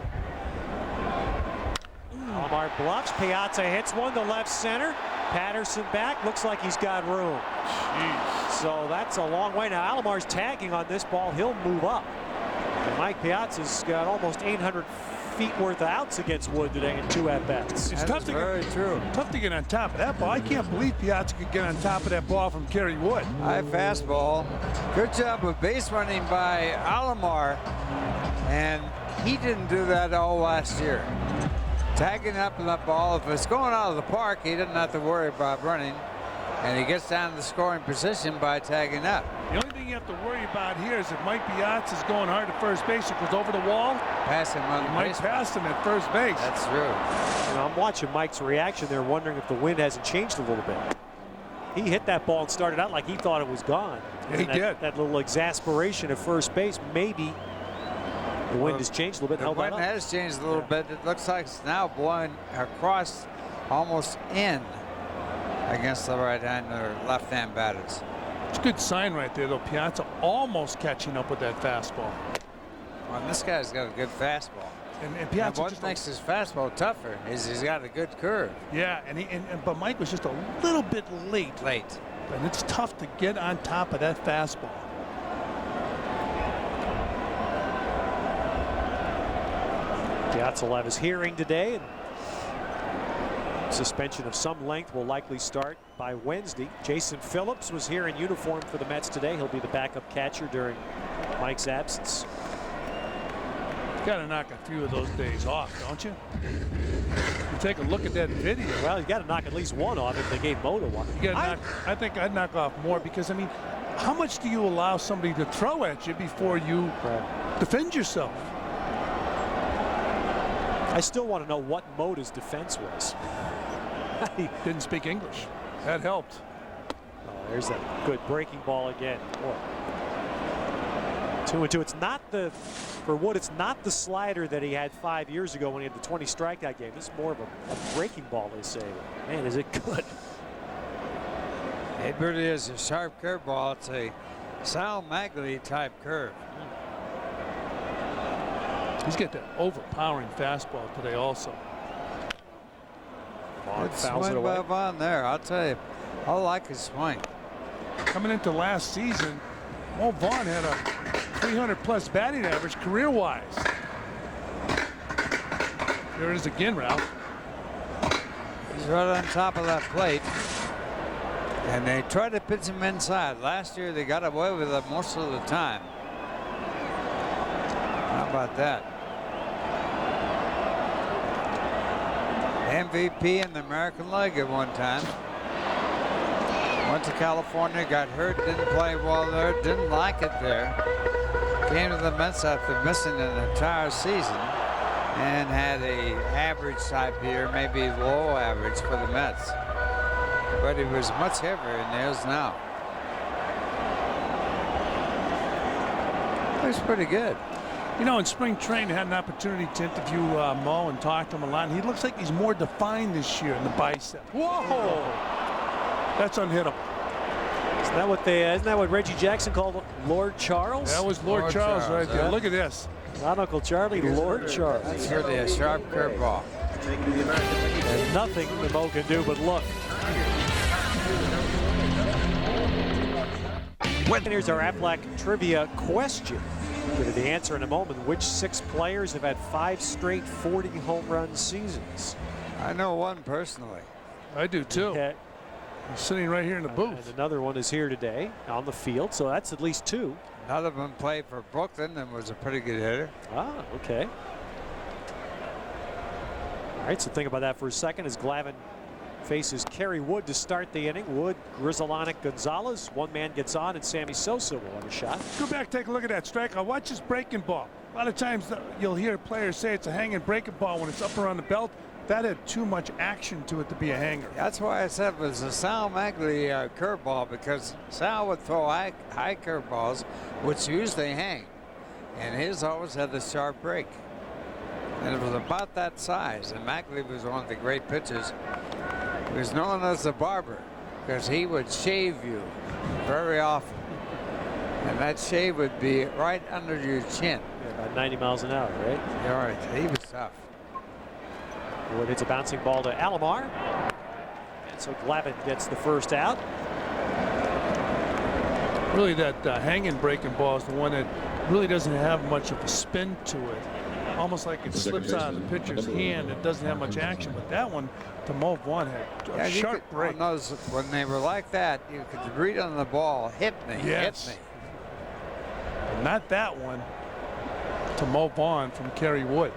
S12: Alomar bluffs. Piazza hits one to left center. Patterson back. Looks like he's got room.
S18: Jeez.
S12: So that's a long way. Now Alomar's tagging on this ball. He'll move up. And Mike Piazza's got almost 800 feet worth of outs against Wood today in 2 at-bats.
S18: It's tough to get on top of that ball. I can't believe Piazza could get on top of that ball from Kerry Wood.
S17: High fastball. Good job of base running by Alomar. And he didn't do that all last year. Tagging up in that ball. If it's going out of the park, he doesn't have to worry about running. And he gets down to the scoring position by tagging up.
S18: The only thing you have to worry about here is if Mike Piazza's going hard at first base, it goes over the wall.
S17: Pass him on the
S18: Mike passed him at first base.
S17: That's true.
S12: You know, I'm watching Mike's reaction there, wondering if the wind hasn't changed a little bit. He hit that ball and started out like he thought it was gone.
S18: Yeah, he did.
S12: That little exasperation at first base, maybe the wind has changed a little bit.
S17: The wind has changed a little bit. It looks like it's now blowing across, almost in against the right-hand or left-hand batters.
S18: It's a good sign right there, though. Piazza almost catching up with that fastball.
S17: Well, this guy's got a good fastball.
S18: And Piazza
S17: what makes his fastball tougher is he's got a good curve.
S18: Yeah, but Mike was just a little bit late. And it's tough to get on top of that fastball.
S12: Piazza will have his hearing today. And suspension of some length will likely start by Wednesday. Jason Phillips was here in uniform for the Mets today. He'll be the backup catcher during Mike's absence.
S18: You got to knock a few of those days off, don't you? You take a look at that video.
S12: Well, you got to knock at least one off if they gave Moto one.
S18: I think I'd knock off more because, I mean, how much do you allow somebody to throw at you before you defend yourself?
S12: I still want to know what Mota's defense was.
S18: He didn't speak English. That helped.
S12: Oh, there's that good breaking ball again. Boy. 2-2. It's not for Wood, it's not the slider that he had 5 years ago when he had the 20 strikeout game. This is more of a breaking ball, they say. Man, is it good.
S17: It really is a sharp curveball. It's a Sal Magli type curve.
S18: He's got that overpowering fastball today also.
S17: Good swing by Vaughn there. I'll tell you, I like his swing.
S18: Coming into last season, Vaughn had a 300-plus batting average career-wise. Here it is again, Ralph.
S17: He's right on top of that plate. And they tried to pitch him inside. Last year, they got away with it most of the time. How about that? MVP in the American League at one time. Went to California, got hurt, didn't play well there, didn't like it there. Came to the Mets after missing an entire season and had a average type year, maybe low average for the Mets. But he was much heavier than he is now. He was pretty good.
S18: You know, in spring training, I had an opportunity to interview Mo and talk to him a lot. And he looks like he's more defined this year in the bicep. Whoa! That's unhittable.
S12: Isn't that what Reggie Jackson called Lord Charles?
S18: That was Lord Charles right there. Look at this.
S12: Not Uncle Charlie, Lord Charles.
S17: That's really a sharp curveball.
S12: There's nothing the Mo can do but look. Here's our Aflac trivia question. Give you the answer in a moment. Which 6 players have had 5 straight 40 home run seasons?
S17: I know one personally.
S18: I do too.
S12: Okay.
S18: He's sitting right here in the booth.
S12: And another one is here today on the field, so that's at least 2.
S17: Another one played for Brooklyn and was a pretty good hitter.
S12: Ah, okay. All right, so think about that for a second as Glavine faces Kerry Wood to start the inning. Wood, Grizzlonic, Gonzalez. One man gets on, and Sammy Sosa will have a shot.
S18: Go back, take a look at that strikeout. Watch his breaking ball. A lot of times you'll hear players say it's a hanging breaking ball when it's up around the belt. That had too much action to it to be a hanger.
S17: That's why I said it was a Sal Magley curveball, because Sal would throw high curveballs, which usually hang. And his always had the sharp break. And it was about that size. And Magley was one of the great pitchers. He was known as the barber because he would shave you very often. And that shave would be right under your chin.
S12: Yeah, about 90 miles an hour, right?
S17: Yeah, right. He was tough.
S12: Wood hits a bouncing ball to Alomar. And so Glavine gets the first out.
S18: Really, that hanging breaking ball is the one that really doesn't have much of a spin to it. Almost like it slips out of the pitcher's hand. It doesn't have much action. But that one, to Mo Vaughn, had a sharp break.
S17: On those, when they were like that, you could read on the ball, hit me,
S18: yes.
S17: hit me.
S18: But not that one to Mo Vaughn from Kerry Wood.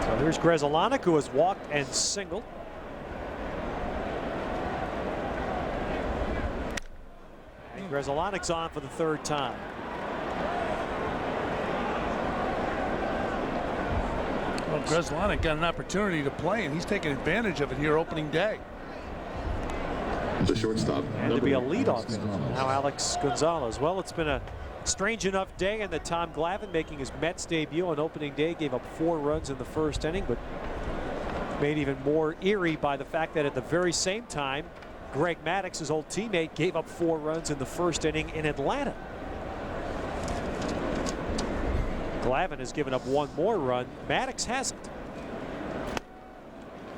S12: So here's Grizzlonic, who has walked and singled. And Grizzlonic's on for the third time.
S18: Well, Grizzlonic got an opportunity to play, and he's taking advantage of it here opening day.
S19: The shortstop.
S12: And to be a leadoff now, Alex Gonzalez. Well, it's been a strange enough day, and that Tom Glavine, making his Mets debut on opening day, gave up 4 runs in the first inning, but made even more eerie by the fact that at the very same time, Greg Maddux, his old teammate, gave up 4 runs in the first inning in Atlanta. Glavine has given up 1 more run. Maddux hasn't.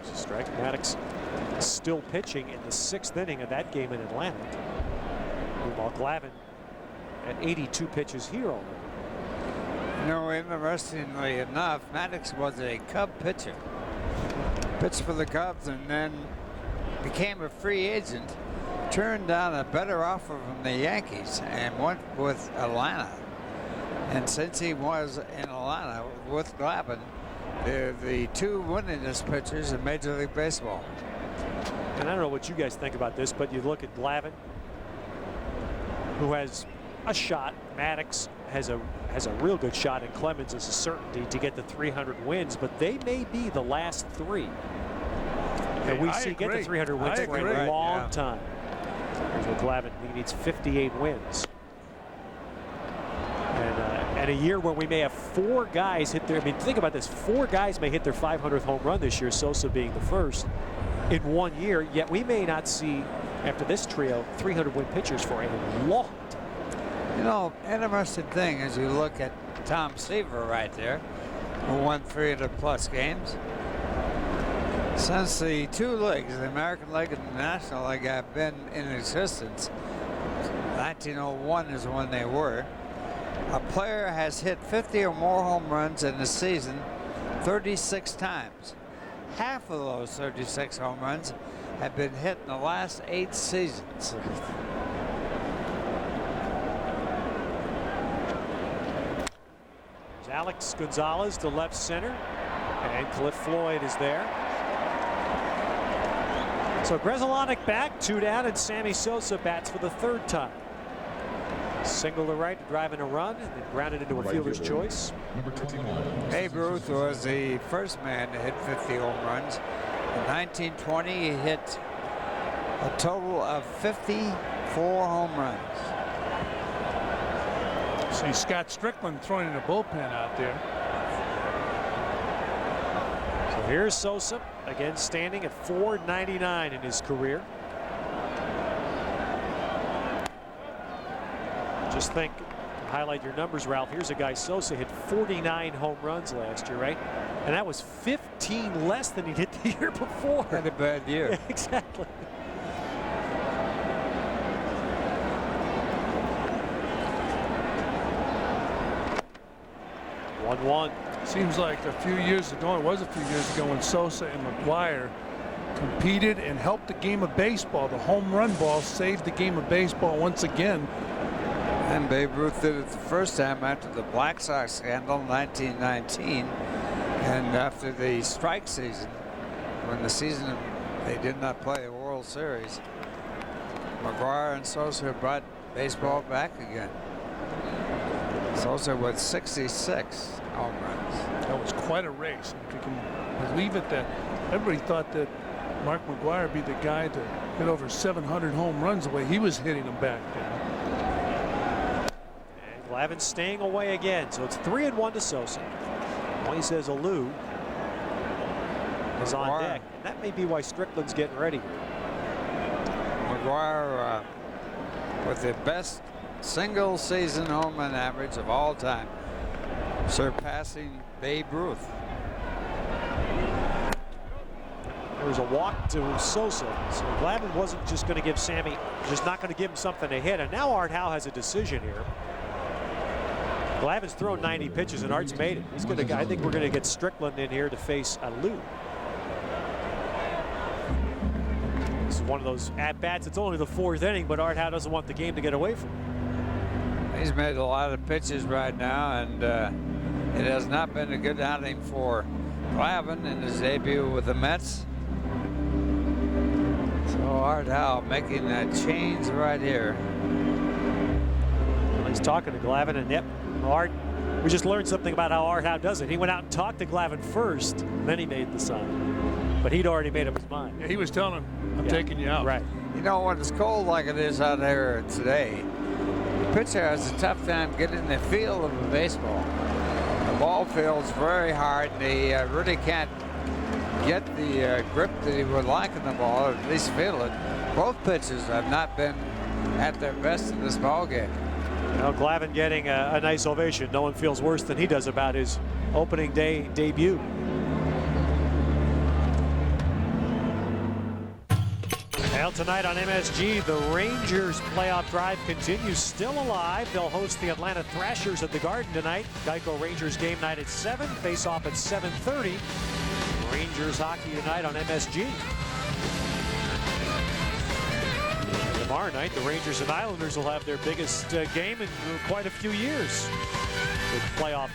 S12: It's a strike. Maddux still pitching in the 6th inning of that game in Atlanta. Meanwhile, Glavine at 82 pitches here already.
S17: You know, interestingly enough, Maddux was a Cub pitcher. Pitched for the Cubs and then became a free agent. Turned down a better offer from the Yankees and went with Atlanta. And since he was in Atlanta with Glavine, they're the 2 winningest pitchers in Major League Baseball.
S12: And I don't know what you guys think about this, but you look at Glavine, who has a shot. Maddux has a real good shot, and Clemens is a certainty to get the 300 wins, but they may be the last 3 that we see get the 300 wins for a long time. Here's with Glavine. He needs 58 wins. And a year where we may have 4 guys hit their, I mean, think about this, 4 guys may hit their 500th home run this year, Sosa being the first, in 1 year, yet we may not see, after this trio, 300 win pitchers for a long time.
S17: You know, interesting thing as you look at Tom Seaver right there, who won 300+ games. Since the 2 leagues, the American League and the National League, have been in existence, 1901 is when they were, a player has hit 50 or more home runs in a season 36 times. Half of those 36 home runs have been hit in the last 8 seasons.
S12: There's Alex Gonzalez to left center, and Cliff Floyd is there. So Grizzlonic back, 2 down, and Sammy Sosa bats for the 3rd time. Single to right to drive in a run, and then grounded into a fielder's choice.
S17: Babe Ruth was the first man to hit 50 home runs. In 1920, he hit a total of 54 home runs.
S18: See Scott Strickland throwing in a bullpen out there.
S12: So here's Sosa, again standing at .499 in his career. Just think, to highlight your numbers, Ralph, here's a guy, Sosa hit 49 home runs last year, right? And that was 15 less than he hit the year before.
S17: Had a bad year.
S12: Yeah, exactly. One.
S18: Seems like a few years ago, it was a few years ago, when Sosa and McGuire competed and helped the game of baseball. The home run ball saved the game of baseball once again.
S17: And Babe Ruth did it the first time after the Black Sox scandal in 1919. And after the strike season, when the season they did not play the World Series, McGuire and Sosa brought baseball back again. Sosa with 66 home runs.
S18: That was quite a race. If you can believe it, that everybody thought that Mark McGuire would be the guy to hit over 700 home runs the way he was hitting them back then.
S12: And Glavine staying away again, so it's 3-1 to Sosa. Moises Alou is on deck. And that may be why Strickland's getting ready.
S17: McGuire with the best single season home run average of all time, surpassing Babe Ruth.
S12: There was a walk to Sosa, so Glavine wasn't just going to give Sammy, just not going to give him something to hit. And now Art Howe has a decision here. Glavine's thrown 90 pitches and Art's made it. He's going to. I think we're going to get Strickland in here to face Alou. This is one of those at bats. It's only the 4th inning, but Art Howe doesn't want the game to get away from him.
S17: He's made a lot of pitches right now, and it has not been a good outing for Glavine in his debut with the Mets. So Art Howe making that change right here.
S12: Well, he's talking to Glavine, and yep, Art. We just learned something about how Art Howe does it. He went out and talked to Glavine first, and then he made the sign. But he'd already made up his mind.
S18: Yeah, he was telling him, I'm taking you out.
S12: Right.
S17: You know, when it's cold like it is out here today, the pitcher has a tough time getting the feel of a baseball. The ball feels very hard, and he really can't get the grip that he would like in the ball, or at least feel it. Both pitchers have not been at their best in this ball game.
S12: Now Glavine getting a nice ovation. No one feels worse than he does about his opening day debut. Well, tonight on MSG, the Rangers playoff drive continues, still alive. They'll host the Atlanta Thrashers at the Garden tonight. Geico Rangers game night at 7, face off at 7:30. Rangers hockey tonight on MSG. And tomorrow night, the Rangers and Islanders will have their biggest game in quite a few years, with playoff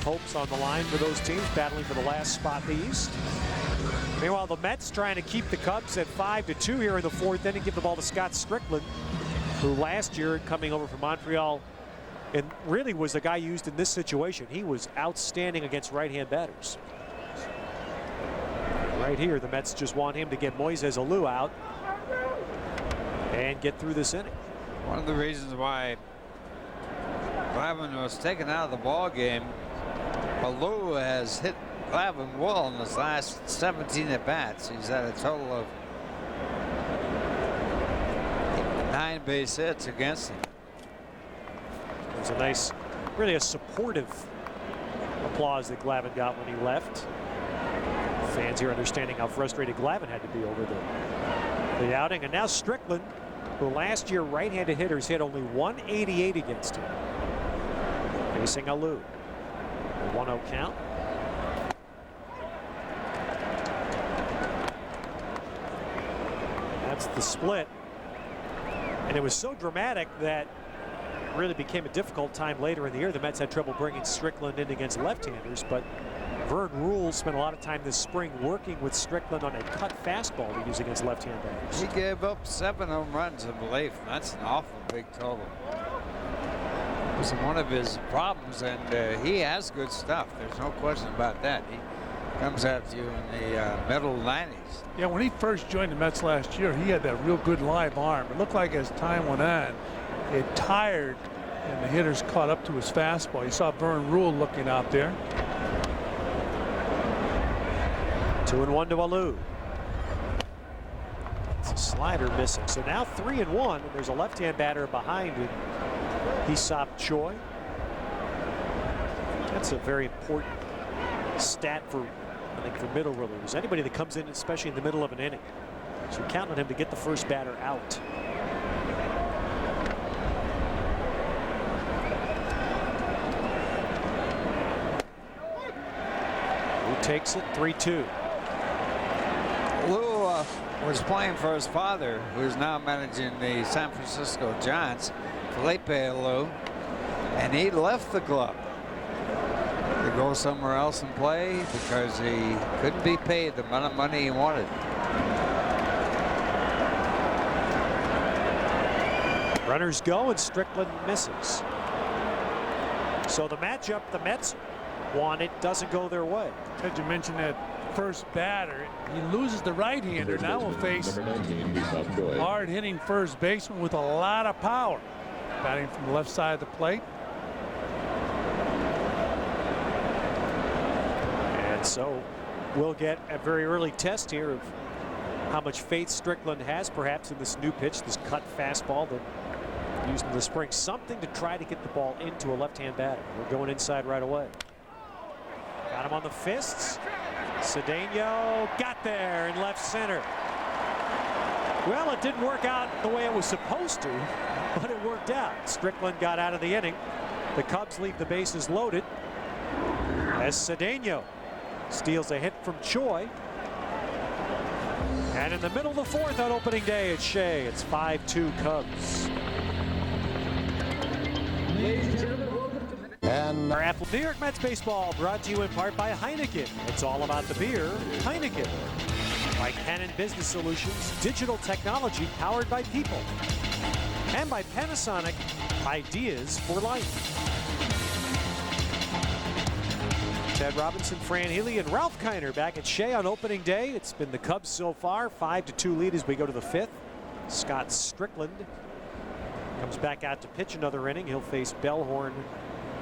S12: hopes on the line for those teams battling for the last spot in the East. Meanwhile, the Mets trying to keep the Cubs at 5-2 here in the 4th inning, give the ball to Scott Strickland, who last year coming over from Montreal and really was the guy used in this situation. He was outstanding against right-hand batters. Right here, the Mets just want him to get Moises Alou out and get through this inning.
S17: One of the reasons why Glavine was taken out of the ball game, Alou has hit Glavine well in his last 17 at-bats. He's had a total of 9 base hits against him.
S12: It was a nice, really a supportive applause that Glavine got when he left. Fans here understanding how frustrated Glavine had to be over the outing. And now Strickland, who last year right-handed hitters hit only 188 against him, facing Alou. A 1-0 count. That's the split. And it was so dramatic that it really became a difficult time later in the year. The Mets had trouble bringing Strickland in against left-handers, but Vern Rule spent a lot of time this spring working with Strickland on a cut fastball to use against left-hand batters.
S17: He gave up 7 home runs in relief. That's an awful big total. It was one of his problems, and he has good stuff. There's no question about that. He comes after you in the middle 90s.
S18: Yeah, when he first joined the Mets last year, he had that real good live arm. It looked like as time went on, it tired, and the hitters caught up to his fastball. You saw Vern Rule looking out there.
S12: 2-1 to Alou. It's a slider missing. So now 3-1, and there's a left-hand batter behind him. Hisop Choi. That's a very important stat for, I think, for middle relievers. Anybody that comes in, especially in the middle of an inning. So you're counting on him to get the first batter out. Who takes it? 3-2.
S17: Lou was playing for his father, who's now managing the San Francisco Giants, Felipe Alou, and he left the club. The go somewhere else and play because he couldn't be paid the amount of money he wanted.
S12: Runners go and Strickland misses. So the matchup the Mets want, it doesn't go their way.
S18: Did you mention that first batter? He loses the right-hander. Now we'll face hard-hitting first baseman with a lot of power. Batting from the left side of the plate.
S12: And so we'll get a very early test here of how much faith Strickland has perhaps in this new pitch, this cut fastball that used in the spring. Something to try to get the ball into a left-hand batter. We're going inside right away. Got him on the fists. Cedeno got there in left center. Well, it didn't work out the way it was supposed to, but it worked out. Strickland got out of the inning. The Cubs leave the bases loaded as Cedeno steals a hit from Choi. And in the middle of the fourth on opening day at Shea, it's 5-2 Cubs. And our New York Mets baseball brought to you in part by Heineken. It's all about the beer, Heineken. By Canon Business Solutions, digital technology powered by people. And by Panasonic, ideas for life. Ted Robinson, Fran Healy, and Ralph Kiner back at Shea on opening day. It's been the Cubs so far, 5-2 lead as we go to the fifth. Scott Strickland comes back out to pitch another inning. He'll face Bellhorn,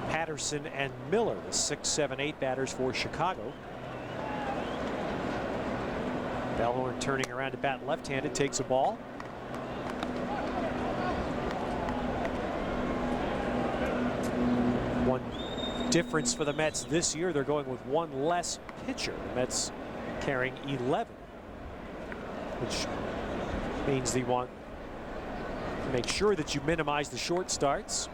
S12: Patterson, and Miller, the 6, 7, 8 batters for Chicago. Bellhorn turning around to bat left-handed, takes a ball. One difference for the Mets this year, they're going with one less pitcher. The Mets carrying 11, which means they want to make sure that you minimize the short starts.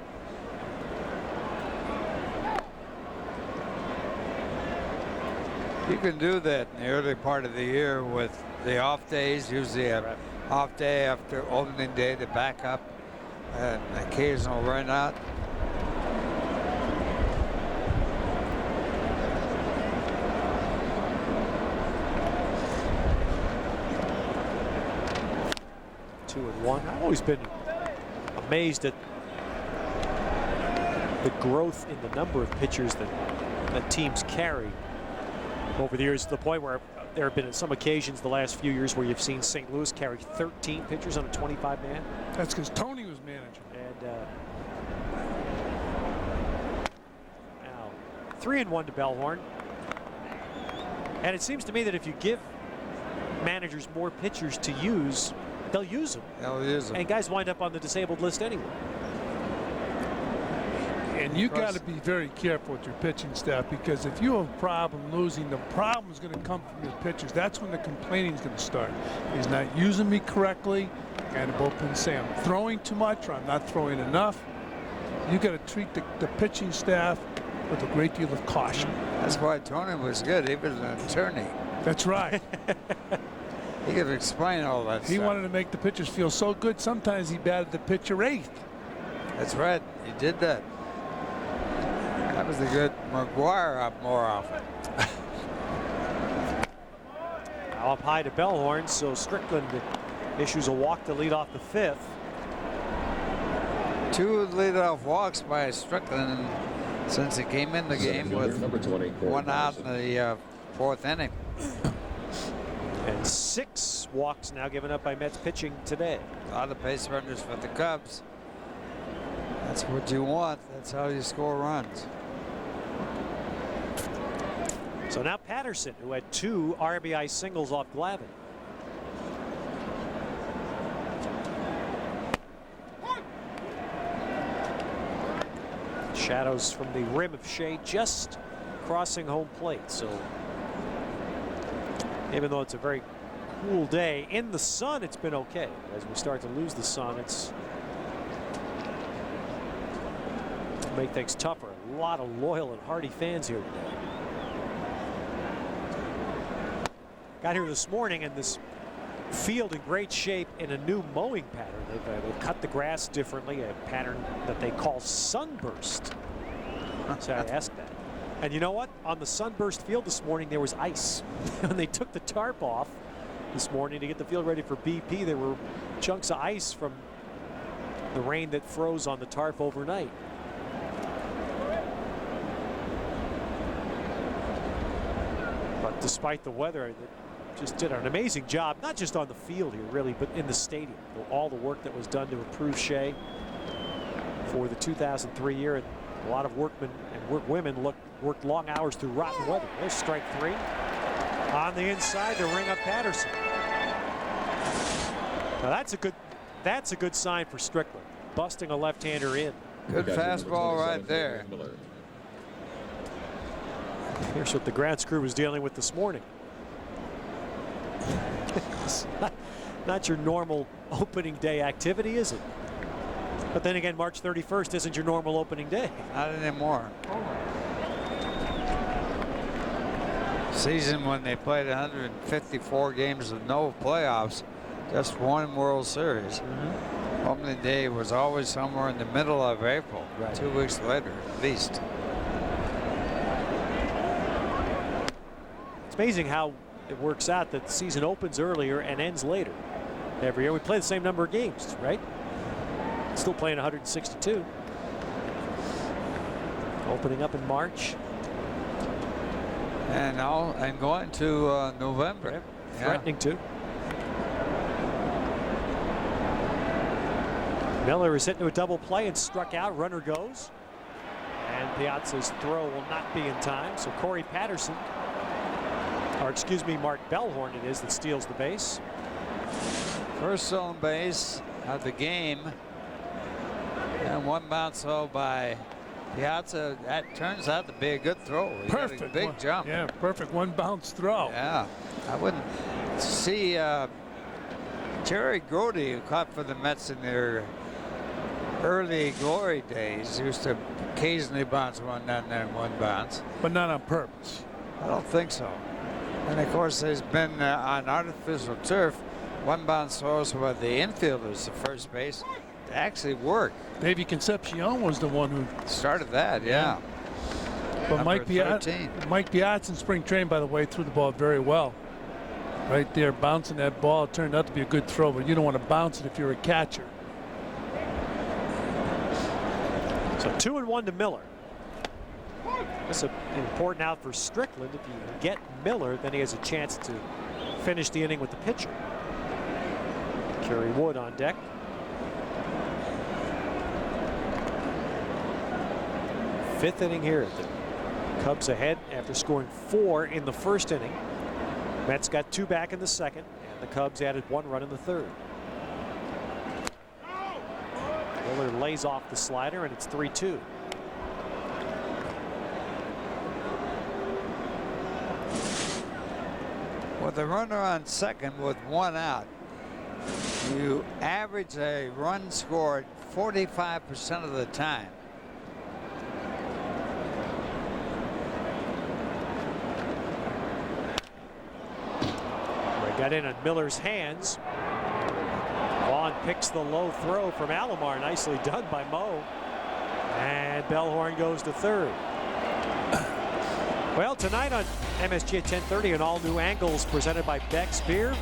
S17: You can do that in the early part of the year with the off days, usually an off day after opening day to back up, and an occasional run out.
S12: I've always been amazed at the growth in the number of pitchers that teams carry over the years, to the point where there have been some occasions the last few years where you've seen St. Louis carry 13 pitchers on a 25-man.
S18: That's because Tony was manager.
S12: And now 3-1 to Bellhorn. And it seems to me that if you give managers more pitchers to use, they'll use them.
S17: They'll use them.
S12: And guys wind up on the disabled list anyway.
S18: And you got to be very careful with your pitching staff, because if you have a problem losing, the problem is going to come from your pitchers. That's when the complaining is going to start. He's not using me correctly, and the bullpen say I'm throwing too much or I'm not throwing enough. You got to treat the pitching staff with a great deal of caution.
S17: That's why Tony was good. He was an attorney.
S18: That's right.
S17: He could explain all that stuff.
S18: He wanted to make the pitchers feel so good. Sometimes he batted the pitcher eighth.
S17: That's right. He did that. That was the good McGuire up more often.
S12: Now up high to Bellhorn, so Strickland issues a walk to lead off the fifth.
S17: 2 leadoff walks by Strickland since he came in the game with 1 out in the 4th inning.
S12: And 6 walks now given up by Mets pitching today.
S17: A lot of base runners for the Cubs. That's what you want. That's how you score runs.
S12: So now Patterson, who had 2 RBI singles off Glavine. Shadows from the rim of Shea just crossing home plate. So even though it's a very cool day in the sun, it's been okay. As we start to lose the sun, it's make things tougher. A lot of loyal and hardy fans here today. Got here this morning, and this field in great shape in a new mowing pattern. They've cut the grass differently, a pattern that they call sunburst. So I asked that. And you know what? On the Sunburst field this morning, there was ice. When they took the tarp off this morning to get the field ready for BP, there were chunks of ice from the rain that froze on the tarp overnight. But despite the weather, they just did an amazing job, not just on the field here, really, but in the stadium. All the work that was done to improve Shea for the 2003 year. And a lot of workmen and women worked long hours through rotten weather. There's strike 3. On the inside to ring up Patterson. Now that's a good sign for Strickland. Busting a left-hander in.
S17: Good fastball right there.
S12: Here's what the grounds crew was dealing with this morning. Not your normal opening day activity, is it? But then again, March 31st isn't your normal opening day.
S17: Not anymore. Season when they played 154 games with no playoffs, just one World Series. Opening day was always somewhere in the middle of April, 2 weeks later at least.
S12: It's amazing how it works out that the season opens earlier and ends later every year. We play the same number of games, right? Still playing 162. Opening up in March.
S17: And going to November.
S12: Yep. Threatening to. Miller is hit to a double play and struck out. Runner goes. And Piazza's throw will not be in time. So Corey Patterson, or excuse me, Mark Bellhorn it is that steals the base.
S17: First stolen base of the game. And one bounce throw by Piazza. That turns out to be a good throw. He
S18: Perfect.
S17: got a big jump.
S18: Yeah, perfect one bounce throw.
S17: Yeah. I wouldn't see Jerry Grody, who caught for the Mets in their early glory days, used to occasionally bounce one down there in one bounce.
S18: But not on purpose.
S17: I don't think so. And of course, there's been on artificial turf, one bounce throws by the infielders to first base. They actually work.
S18: Davey Concepcion was the one who
S17: started that, yeah.
S18: But Mike Piazza in spring training, by the way, threw the ball very well. Right there, bouncing that ball. It turned out to be a good throw, but you don't want to bounce it if you're a catcher.
S12: So 2-1 to Miller. This is an important out for Strickland. If you get Miller, then he has a chance to finish the inning with the pitcher. Kerry Wood on deck. Fifth inning here. The Cubs ahead after scoring 4 in the first inning. Mets got 2 back in the second, and the Cubs added 1 run in the third. Miller lays off the slider, and it's 3-2.
S17: With a runner on second with 1 out, you average a run scored 45% of the time.
S12: Got in on Miller's hands. Vaughn picks the low throw from Alomar. Nicely done by Mo. And Bellhorn goes to third. Well, tonight on MSG at 10:30, an all-new Angles presented by Beck's Beer.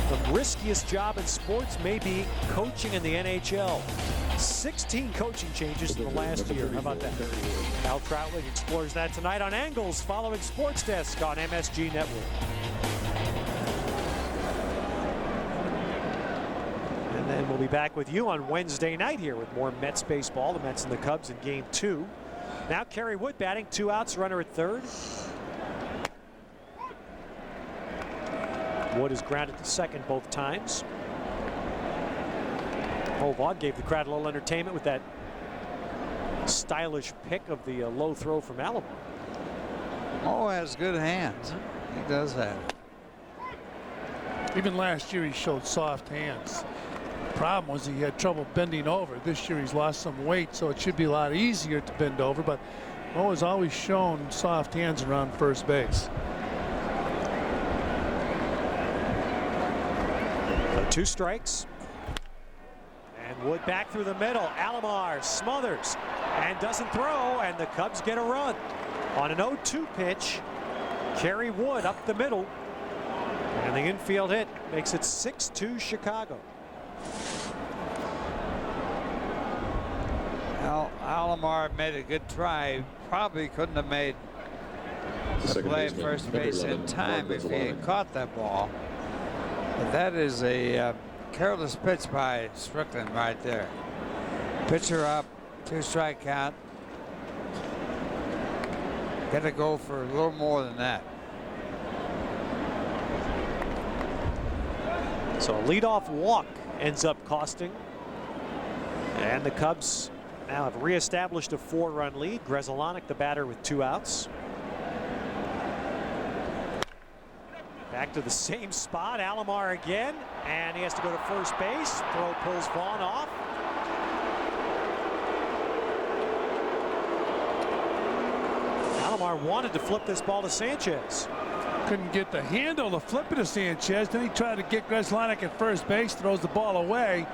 S12: The riskiest job in sports may be coaching in the NHL. 16 coaching changes in the last year. How about that? Al Troutwig explores that tonight on Angles following Sports Desk on MSG Network. And then we'll be back with you on Wednesday night here with more Mets baseball. The Mets and the Cubs in game 2. Now Kerry Wood batting, 2 outs, runner at third. Wood is grounded to second both times. Vaughn gave the crowd a little entertainment with that stylish pick of the low throw from Alomar.
S17: Oh, has good hands. He does have.
S18: Even last year he showed soft hands. The problem was he had trouble bending over. This year he's lost some weight, so it should be a lot easier to bend over, but Mo has always shown soft hands around first base.
S12: So 2 strikes. And Wood back through the middle. Alomar smothers and doesn't throw, and the Cubs get a run. On an 0-2 pitch, Kerry Wood up the middle. And the infield hit makes it 6-2 Chicago.
S17: Alomar made a good try. Probably couldn't have made the play at first base in time if he had caught that ball. But that is a careless pitch by Strickland right there. Pitcher up, 2-strike count. Got to go for a little more than that.
S12: So a leadoff walk ends up costing. And the Cubs now have reestablished a 4-run lead. Grzelcyk, the batter, with 2 outs. Back to the same spot. Alomar again. And he has to go to first base. Throw pulls Vaughn off. Alomar wanted to flip this ball to Sanchez.
S18: Couldn't get the handle to flip it to Sanchez. Then he tried to get Grzelcyk at first base, throws the ball away.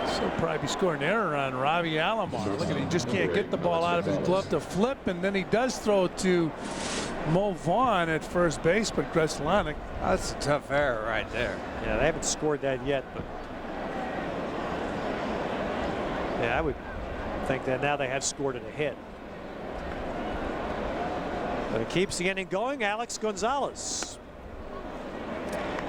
S18: So probably scoring an error on Robbie Alomar. Look at him, he just can't get the ball out of his glove to flip, and then he does throw to Mo Vaughn at first base, but Grzelcyk.
S17: That's a tough error right there.
S12: Yeah, they haven't scored that yet, but yeah, I would think that now they have scored it a hit. But it keeps the inning going. Alex Gonzalez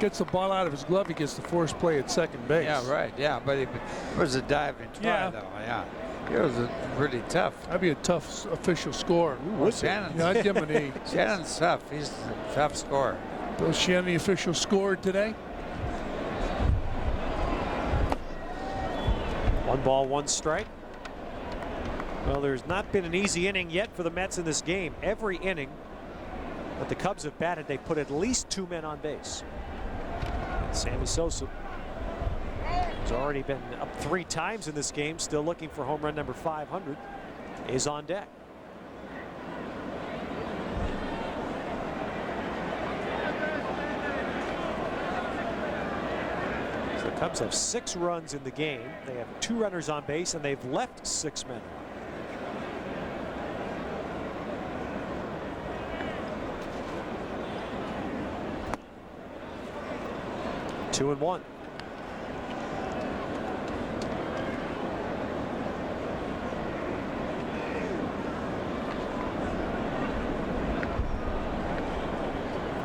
S18: Gets the ball out of his glove, he gets the force play at second base.
S17: Yeah, right. Yeah, but it was a diving try, though. Yeah, it was pretty tough.
S18: That'd be a tough official score.
S17: Well, Shannon's,
S18: yeah, I'd give him an 8.
S17: Shannon's tough. He's a tough scorer.
S18: Bill Shannon, the official scored today.
S12: 1 ball, 1 strike. Well, there's not been an easy inning yet for the Mets in this game. Every inning that the Cubs have batted, they put at least 2 men on base. Sammy Sosa has already been up 3 times in this game, still looking for home run number 500, is on deck. So the Cubs have 6 runs in the game. They have 2 runners on base, and they've left 6 men. Two and 1.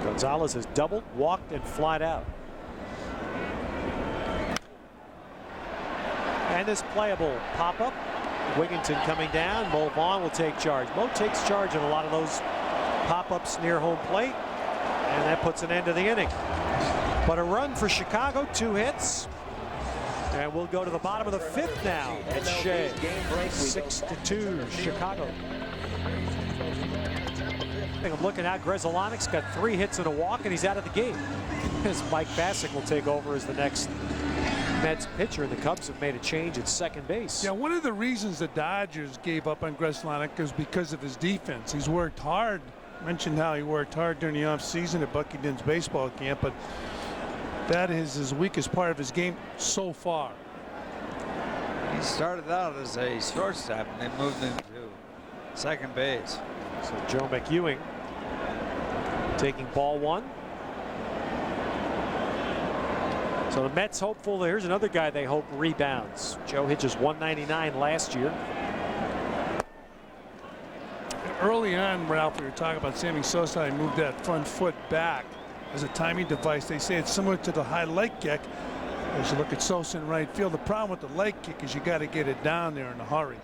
S12: Gonzalez has doubled, walked, and flied out. And this playable pop-up. Wigginton coming down. Mo Vaughn will take charge. Mo takes charge in a lot of those pop-ups near home plate, and that puts an end to the inning. But a run for Chicago, 2 hits. And we'll go to the bottom of the 5th now at Shea. 6-2 Chicago. I'm looking out. Grzelcyk's got 3 hits and a walk, and he's out of the game. As Mike Bassick will take over as the next Mets pitcher. The Cubs have made a change at second base.
S18: Yeah, one of the reasons the Dodgers gave up on Grzelcyk is because of his defense. He's worked hard. Mentioned how he worked hard during the offseason at Buckington's baseball camp, but that is his weakest part of his game so far.
S17: He started out as a shortstop and they moved him to second base.
S12: So Joe McEwing taking ball 1. So the Mets hopeful. Here's another guy they hope rebounds. Joe Hitch's 199 last year.
S18: Early on, Ralph, we were talking about Sammy Sosa. He moved that front foot back as a timing device. They say it's similar to the high leg kick. As you look at Sosa in right field, the problem with the leg kick is you got to get it down there in a hurry.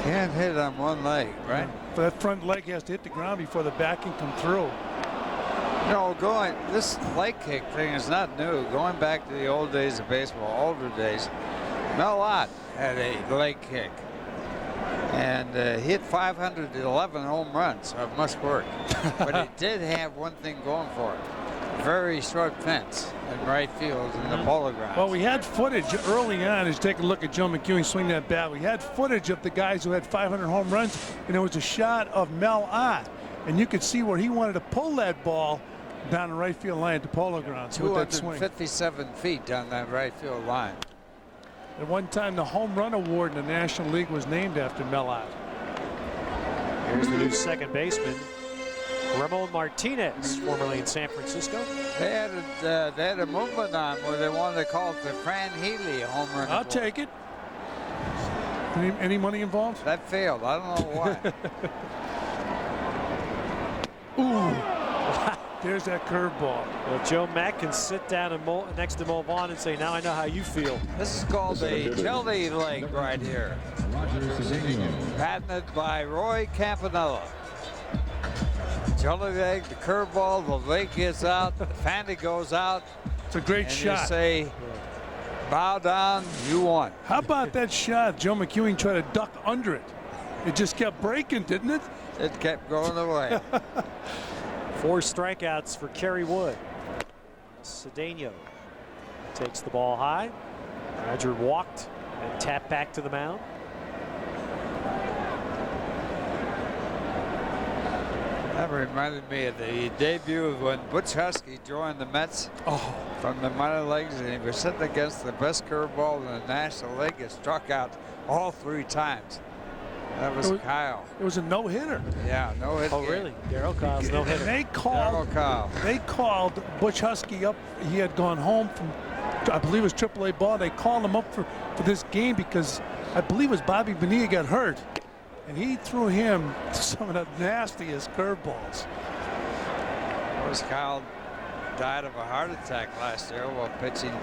S17: Can't hit on one leg, right?
S18: But that front leg has to hit the ground before the back can come through.
S17: No, this leg kick thing is not new. Going back to the old days of baseball, older days, Mel Ott had a leg kick. And he hit 511 home runs, so it must work. But it did have one thing going for it. Very short fence in right field in the Polo Grounds.
S18: Well, we had footage early on. As you take a look at Joe McEwing swing that bat, we had footage of the guys who had 500 home runs, and it was a shot of Mel Ott. And you could see where he wanted to pull that ball down the right field line at the Polo Grounds with that swing.
S17: 257 feet down that right field line.
S18: At one time, the home run award in the National League was named after Mel Ott.
S12: Here's the new second baseman, Ramon Martinez, formerly in San Francisco.
S17: They had a movement on where they wanted to call it the Fran Healy home run.
S18: I'll take it. Any money involved?
S17: That failed. I don't know why.
S18: Ooh. There's that curveball.
S12: Well, Joe Mack can sit down and next to Mo Vaughn and say, now I know how you feel.
S17: This is called a jelly leg right here. Patented by Roy Campanella. Jelly leg, the curveball, the leg gets out, the fanny goes out.
S18: It's a great shot.
S17: You say, bow down, you won.
S18: How about that shot? Joe McEwing tried to duck under it. It just kept breaking, didn't it?
S17: It kept going away.
S12: 4 strikeouts for Kerry Wood. Cedeno takes the ball high. Roger walked and tapped back to the mound.
S17: That reminded me of the debut of when Butch Husky joined the Mets from the minor leagues, and he was sitting against the best curveball in the National League. He struck out all 3 times. That was Kyle.
S18: It was a no-hitter.
S17: Yeah, no-hit.
S12: Oh, really? Darryl Kyle's no-hitter.
S18: They called Butch Husky up. He had gone home from, I believe it was AAA ball. They called him up for this game because I believe it was Bobby Bonilla got hurt. And he threw him some of the nastiest curveballs.
S17: Of course, Kyle died of a heart attack last year while pitching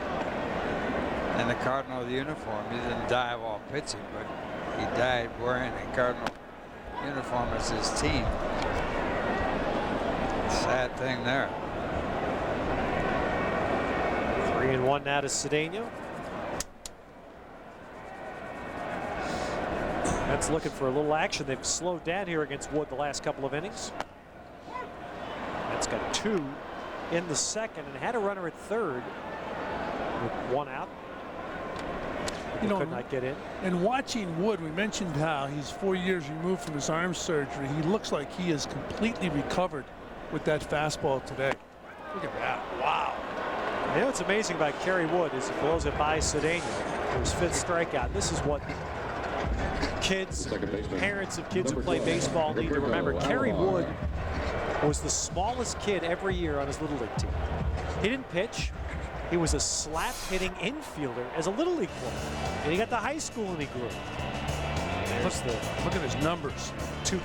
S17: in the Cardinal uniform. He didn't die while pitching, but he died wearing a Cardinal uniform as his team. Sad thing there.
S12: 3-1 now to Cedeno. That's looking for a little action. They've slowed down here against Wood the last couple of innings. That's got 2 in the second and had a runner at third with 1 out.
S18: You know,
S12: could not get in.
S18: And watching Wood, we mentioned how he's 4 years removed from his arm surgery. He looks like he is completely recovered with that fastball today. Look at that. Wow.
S12: You know what's amazing about Kerry Wood is he blows it by Cedeno for his 5th strikeout. This is what kids, parents of kids who play baseball need to remember. Kerry Wood was the smallest kid every year on his Little League team. He didn't pitch. He was a slap-hitting infielder as a Little League player. And he got to high school and he grew.
S18: Look at his numbers.
S12: The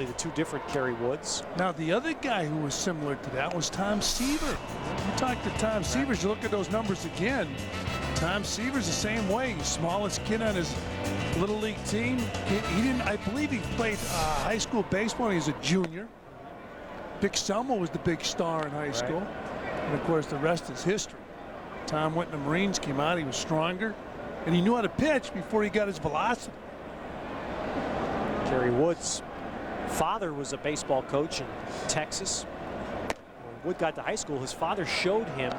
S12: 2 different Kerry Woods.
S18: Now, the other guy who was similar to that was Tom Seaver. You talk to Tom Seaver, you look at those numbers again. Tom Seaver's the same way. He's smallest kid on his Little League team. He didn't, I believe he played high school baseball when he was a junior. Dick Selma was the big star in high school. And of course, the rest is history. Tom went in the Marines, came out, he was stronger, and he knew how to pitch before he got his velocity.
S12: Kerry Wood's father was a baseball coach in Texas. When Wood got to high school, his father showed him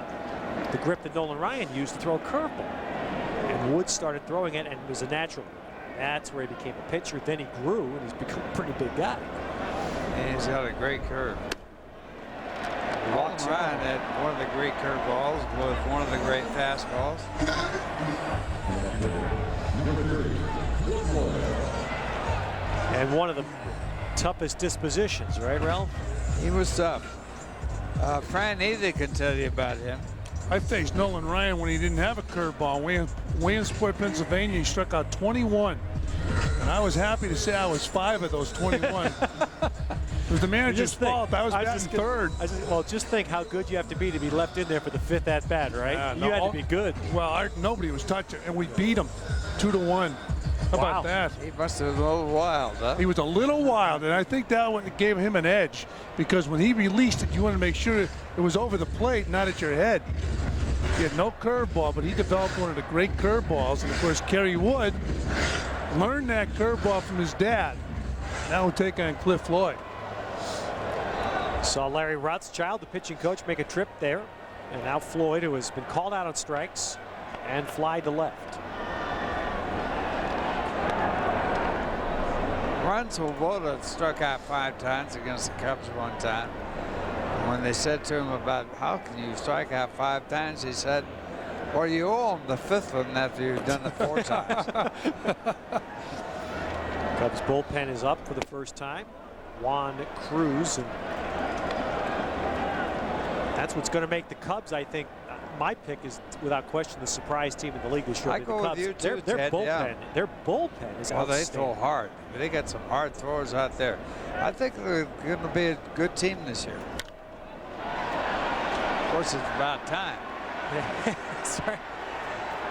S12: the grip that Nolan Ryan used to throw a curveball. And Wood started throwing it and was a natural. That's where he became a pitcher. Then he grew and he's become a pretty big guy.
S17: And he's got a great curve. Nolan Ryan had one of the great curveballs with one of the great fastballs.
S12: And one of the toughest dispositions, right, Ralph?
S17: He was tough. Fran Healy can tell you about him.
S18: I faced Nolan Ryan when he didn't have a curveball. Williamsport, Pennsylvania, he struck out 21. And I was happy to say I was 5 of those 21. It was the manager's fault. I was batting third.
S12: Well, just think how good you have to be left in there for the 5th at bat, right? You had to be good.
S18: Well, nobody was touching, and we beat him 2-1. How about that?
S17: He must have been a little wild, huh?
S18: He was a little wild, and I think that gave him an edge because when he released it, you wanted to make sure it was over the plate, not at your head. He had no curveball, but he developed one of the great curveballs. And of course, Kerry Wood learned that curveball from his dad. Now we'll take on Cliff Floyd.
S12: Saw Larry Rothschild, the pitching coach, make a trip there. And now Floyd, who has been called out on strikes, and fly to left.
S17: Ron Swoboda struck out 5 times against the Cubs one time. When they said to him about how can you strike out 5 times, he said, well, you owe him the 5th one after you've done it 4 times.
S12: Cubs bullpen is up for the first time. Juan Cruz. And that's what's going to make the Cubs, I think. My pick is without question the surprise team in the league this year.
S17: I go
S12: the Cubs.
S17: with you too,
S12: their
S17: Ted,
S12: bullpen,
S17: yeah.
S12: their bullpen is
S17: Well, they
S12: outstanding.
S17: throw hard. They got some hard throwers out there. I think they're going to be a good team this year. Of course, it's about time.
S12: That's right.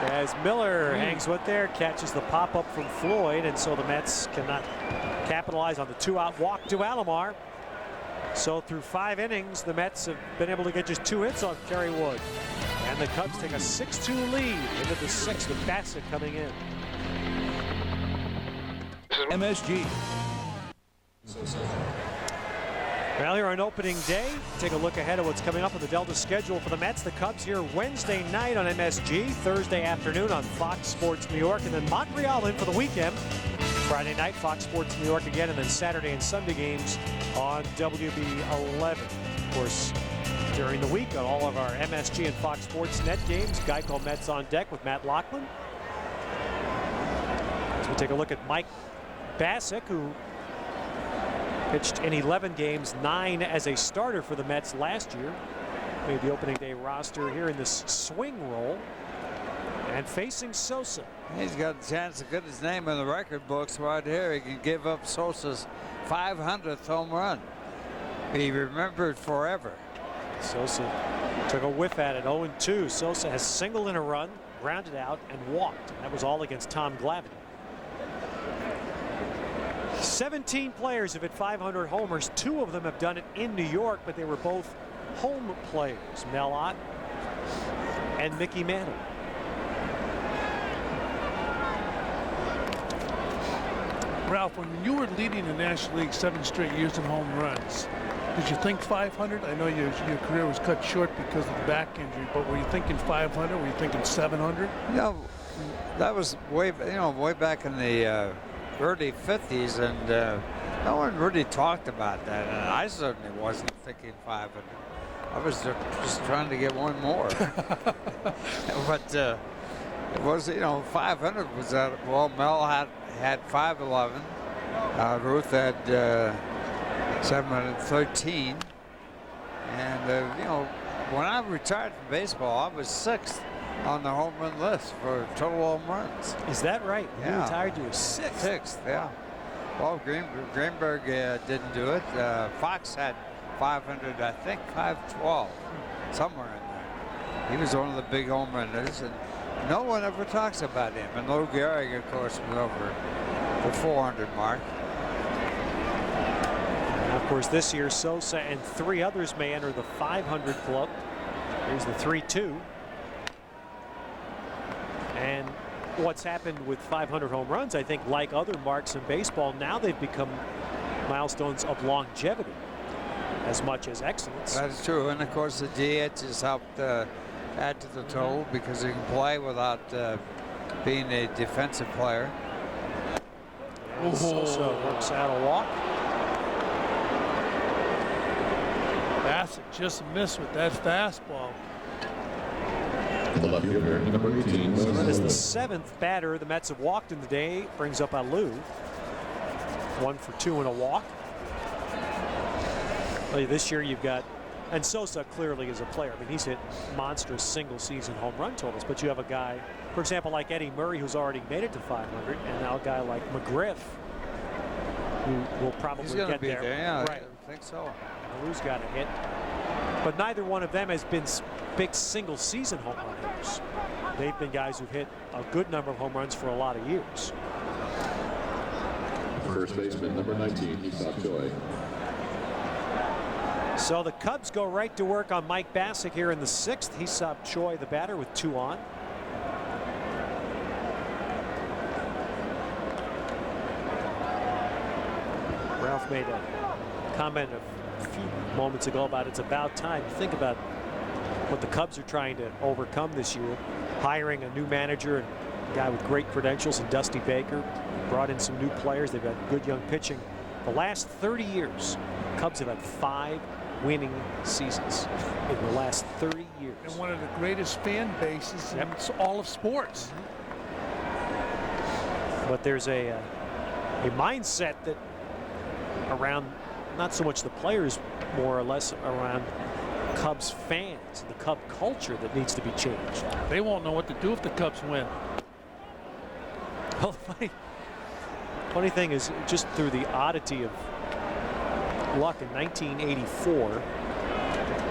S12: As Miller hangs with there, catches the pop-up from Floyd, and so the Mets cannot capitalize on the 2-out walk to Alomar. So through 5 innings, the Mets have been able to get just 2 hits on Kerry Wood. And the Cubs take a 6-2 lead into the 6th with Bassett coming in.
S16: MSG.
S12: Well, here on opening day, take a look ahead at what's coming up on the Delta schedule for the Mets. The Cubs here Wednesday night on MSG, Thursday afternoon on Fox Sports New York, and then Montreal in for the weekend. Friday night, Fox Sports New York again, and then Saturday and Sunday games on WB 11. Of course, during the week on all of our MSG and Fox Sports Net games, Geico Mets on deck with Matt Loughlin. As we take a look at Mike Bassick, who pitched in 11 games, 9 as a starter for the Mets last year. Made the opening day roster here in this swing role. And facing Sosa.
S17: He's got a chance to get his name in the record books right here. He can give up Sosa's 500th home run. Be remembered forever.
S12: Sosa took a whiff at it, 0-2. Sosa has singled in a run, grounded out, and walked. And that was all against Tom Glavine. 17 players have hit 500 homers. 2 of them have done it in New York, but they were both home players. Mel Ott and Mickey Mantle.
S18: Ralph, when you were leading the National League 7 straight years in home runs, did you think 500? I know your career was cut short because of the back injury, but were you thinking 500? Were you thinking 700?
S17: You know, that was way back in the early 50s, and no one really talked about that, and I certainly wasn't thinking 500. I was just trying to get one more. But it was, 500 was that. Well, Mel had 511. Ruth had 713. And, when I retired from baseball, I was 6th on the home run list for total home runs.
S12: Is that right?
S17: Yeah.
S12: You retired, you were 6th.
S17: 6th, yeah. Well, Greenberg didn't do it. Fox had 500, I think 512, somewhere in there. He was one of the big home runners, and no one ever talks about him. And Lou Gehrig, of course, was over the 400 mark.
S12: And of course, this year, Sosa and 3 others may enter the 500 club. Here's the 3-2. And what's happened with 500 home runs, I think, like other marks in baseball, now they've become milestones of longevity as much as excellence.
S17: That is true. And of course, the DH has helped add to the total because he can play without being a defensive player.
S12: And Sosa works out a walk.
S18: Bassett just missed with that fastball.
S19: The left fielder, number 18.
S12: So that is the 7th batter the Mets have walked in the day. Brings up Alou. 1 for 2 and a walk. Well, this year you've got, and Sosa clearly is a player. I mean, he's hit monstrous single season home run totals, but you have a guy, for example, like Eddie Murray, who's already made it to 500, and now a guy like McGriff, who will probably get
S17: be
S12: there.
S17: Yeah,
S12: right.
S17: I think so.
S12: Alou's got a hit, but neither one of them has been big single season home run hitters. They've been guys who've hit a good number of home runs for a lot of years.
S19: First baseman, number 19, Bob Joy.
S12: So the Cubs go right to work on Mike Bassick here in the 6th. He saw Choi, the batter, with 2 on. Ralph made a comment a few moments ago about it's about time. Think about what the Cubs are trying to overcome this year. Hiring a new manager and a guy with great credentials in Dusty Baker. Brought in some new players. They've got good young pitching. The last 30 years, Cubs have had 5 winning seasons in the last 30 years.
S18: And one of the greatest fan bases in all of sports.
S12: But there's a a mindset that around not so much the players, more or less around Cubs fans, the Cub culture that needs to be changed.
S18: They won't know what to do if the Cubs win.
S12: Well, funny thing is, just through the oddity of luck, in 1984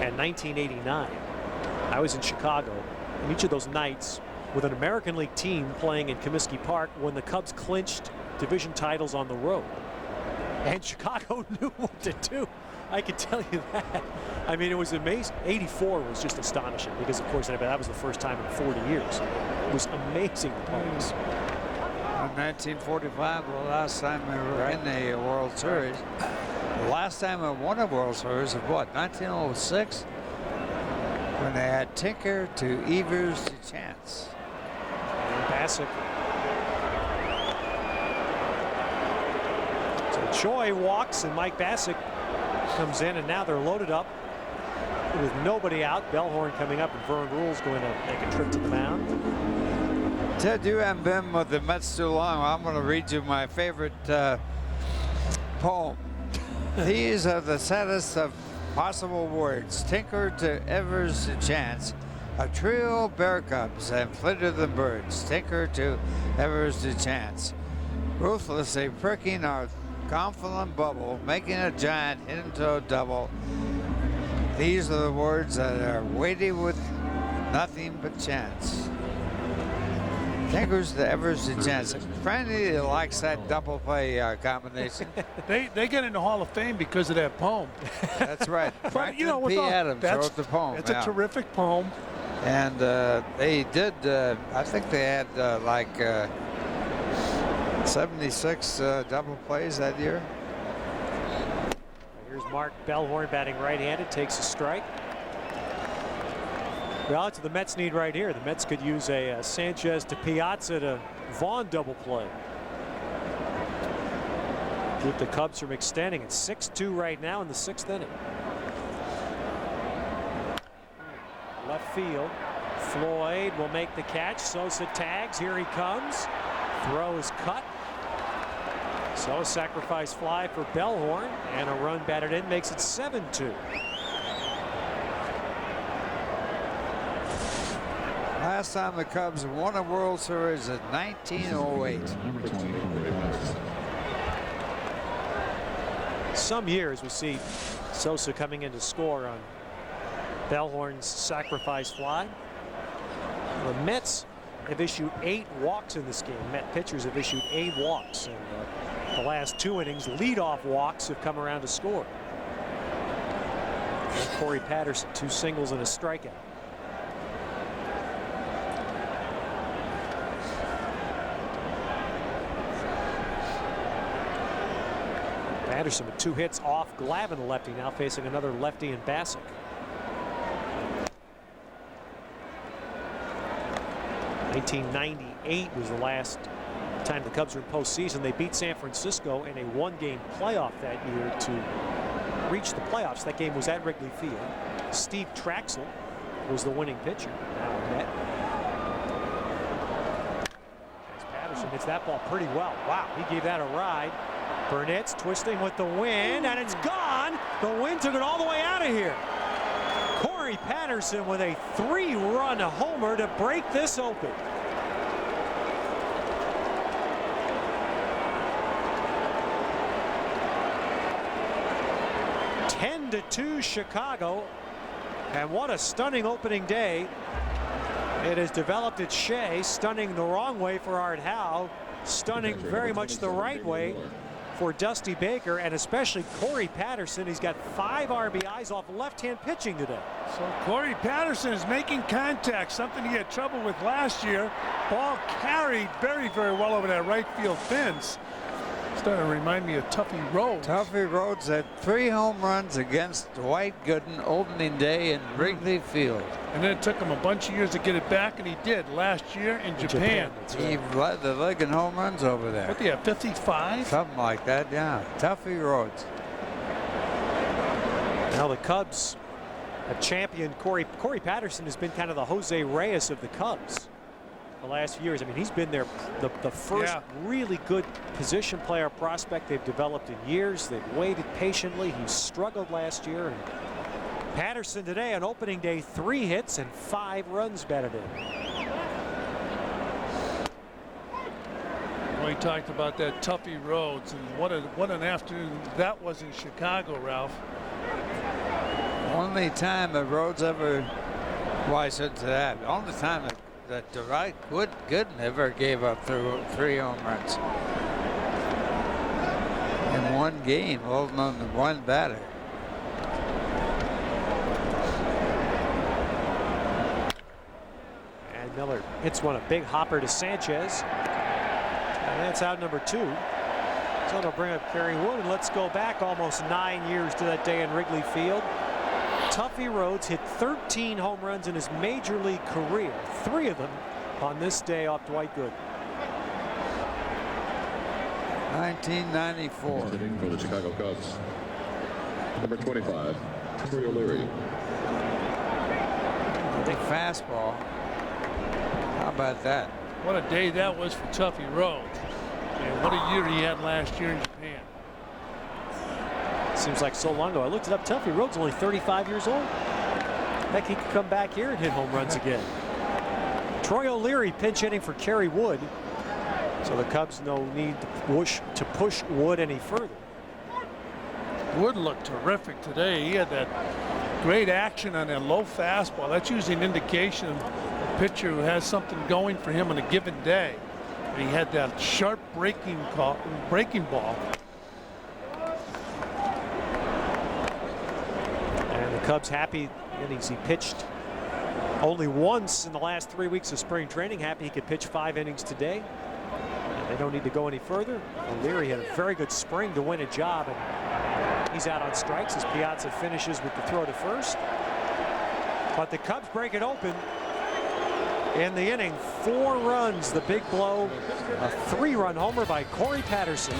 S12: and 1989, I was in Chicago, and each of those nights with an American League team playing in Comiskey Park when the Cubs clinched division titles on the road. And Chicago knew what to do. I can tell you that. I mean, it was amazing. 84 was just astonishing because, of course, that was the first time in 40 years. It was amazing, the players.
S17: In 1945, the last time we were in the World Series. The last time we won a World Series of what, 1906? When they had Tinker to Evers to Chance.
S12: And Bassick. So Choi walks and Mike Bassick comes in, and now they're loaded up with nobody out. Bellhorn coming up, and Vern Rule's going to make a trip to the mound.
S17: Ted, you haven't been with the Mets too long. I'm going to read you my favorite poem. These are the saddest of possible words. Tinker to Evers to Chance, a trio of bear cubs and flitter the birds. Tinker to Evers to Chance, ruthlessly pricking our confident bubble, making a giant hit into a double. These are the words that are weighty with nothing but chance. Tinkers to Evers to Chance. Franny likes that double play combination.
S18: They get in the Hall of Fame because of that poem.
S17: That's right.
S18: But you know,
S17: P. Adams wrote the poem.
S18: It's a terrific poem.
S17: And they did, I think they had like 76 double plays that year.
S12: Here's Mark Bellhorn batting right-handed, takes a strike. Well, it's the Mets need right here. The Mets could use a Sanchez to Piazza to Vaughn double play. Keep the Cubs from extending. It's 6-2 right now in the 6th inning. Left field. Floyd will make the catch. Sosa tags. Here he comes. Throw is cut. So a sacrifice fly for Bellhorn, and a run batted in makes it 7-2.
S17: Last time the Cubs won a World Series in 1908.
S12: Some years we see Sosa coming in to score on Bellhorn's sacrifice fly. The Mets have issued 8 walks in this game. Met pitchers have issued 8 walks. And the last 2 innings, leadoff walks have come around to score. And Corey Patterson, 2 singles and a strikeout. Patterson with 2 hits off Glavine, the lefty, now facing another lefty in Bassick. '98 was the last time the Cubs were in postseason. They beat San Francisco in a 1-game playoff that year to reach the playoffs. That game was at Wrigley Field. Steve Traxel was the winning pitcher. Now Met. As Patterson hits that ball pretty well. Wow, he gave that a ride. Burnett's twisting with the wind, and it's gone. The wind took it all the way out of here. Corey Patterson with a 3-run homer to break this open. (10-2) Chicago, and what a stunning opening day it has developed at Shea. Stunning the wrong way for Art Howe, stunning very much the right way for Dusty Baker, and especially Corey Patterson. He's got 5 RBIs off left-hand pitching today.
S18: So Corey Patterson is making contact, something he had trouble with last year. Ball carried very, very well over that right field fence. Starting to remind me of Tuffy Rhodes.
S17: Tuffy Rhodes had 3 home runs against Dwight Gooden opening day in Wrigley Field.
S18: And then it took him a bunch of years to get it back, and he did last year in Japan.
S17: He led the league in home runs over there.
S18: What, do you have 55?
S17: Something like that, yeah. Tuffy Rhodes.
S12: Now the Cubs have championed Corey Patterson has been kind of the Jose Reyes of the Cubs the last few years. I mean, he's been there, the first really good position player prospect they've developed in years. They've waited patiently. He struggled last year. And Patterson today on opening day, 3 hits and 5 runs batted in.
S18: We talked about that Tuffy Rhodes, and what an afternoon that was in Chicago, Ralph.
S17: Only time that Rhodes ever, well, I said to that, only time that Dwight Gooden ever gave up 3 home runs in one game, holding on to one batter.
S12: And Miller hits one, a big hopper to Sanchez. And that's out number 2. So they'll bring up Kerry Wood, and let's go back almost 9 years to that day in Wrigley Field. Tuffy Rhodes hit 13 home runs in his major league career, 3 of them on this day off Dwight Gooden.
S17: 1994.
S19: Hitting for the Chicago Cubs, number 25, Troy O'Leary.
S17: Big fastball. How about that?
S18: What a day that was for Tuffy Rhodes. And what a year he had last year in Japan.
S12: Seems like so long ago. I looked it up. Tuffy Rhodes only 35 years old. Heck, he could come back here and hit home runs again. Troy O'Leary pinch hitting for Kerry Wood. So the Cubs no need to push Wood any further.
S18: Wood looked terrific today. He had that great action on that low fastball. That's usually an indication of a pitcher who has something going for him on a given day. And he had that sharp breaking ball.
S12: And the Cubs happy innings he pitched only once in the last 3 weeks of spring training. Happy he could pitch 5 innings today. And they don't need to go any further. O'Leary had a very good spring to win a job, and he's out on strikes as Piazza finishes with the throw to first. But the Cubs break it open in the inning. 4 runs, the big blow, a 3-run homer by Corey Patterson.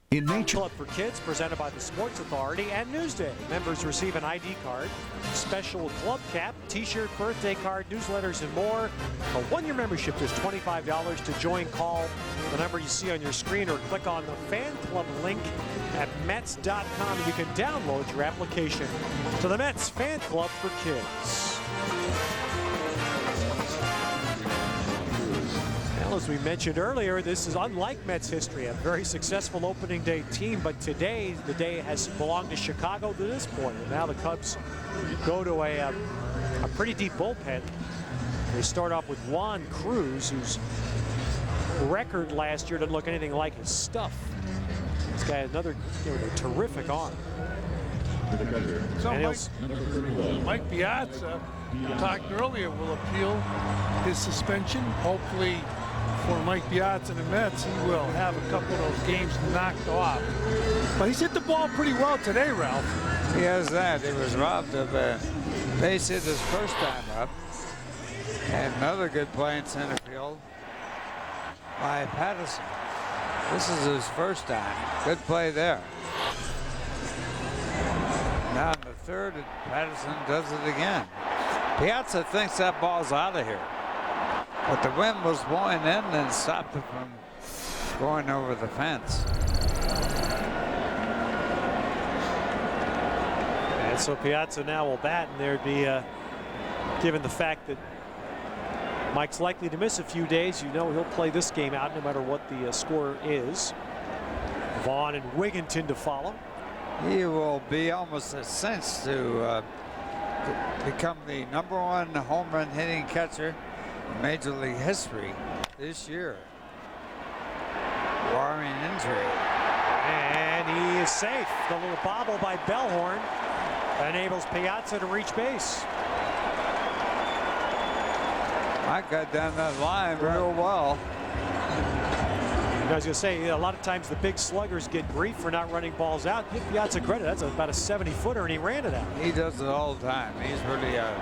S16: In nature.
S12: Club for Kids, presented by the Sports Authority and Newsday. Members receive an ID card, special club cap, t-shirt, birthday card, newsletters, and more. A 1-year membership is $25 to join. Call the number you see on your screen or click on the fan club link at Mets.com. You can download your application to the Mets Fan Club for Kids. As we mentioned earlier, this is unlike Mets history, a very successful opening day team, but today the day has belonged to Chicago to this point. And now the Cubs go to a pretty deep bullpen. They start off with Juan Cruz, whose record last year didn't look anything like his stuff. This guy had another a terrific arm.
S18: So Mike Piazza, we talked earlier, will appeal his suspension. Hopefully for Mike Piazza and the Mets, he will have a couple of those games knocked off. But he's hit the ball pretty well today, Ralph.
S17: He has that. He was robbed of a base hit his first time up. And another good play in center field by Patterson. This is his first time. Good play there. Now in the third, Patterson does it again. Piazza thinks that ball's out of here. But the wind was blowing in and stopped it from going over the fence.
S12: And so Piazza now will bat, and there'd be, given the fact that Mike's likely to miss a few days, you know he'll play this game out no matter what the score is. Vaughn and Wigginton to follow.
S17: He will be almost a cinch to become the #1 home run hitting catcher in Major League history this year, barring injury.
S12: And he is safe. The little bobble by Bellhorn enables Piazza to reach base.
S17: Mike got down that line real well.
S12: I was going to say, a lot of times the big sluggers get grief for not running balls out. Give Piazza credit. That's about a 70-footer, and he ran it out.
S17: He does it all the time. He's really a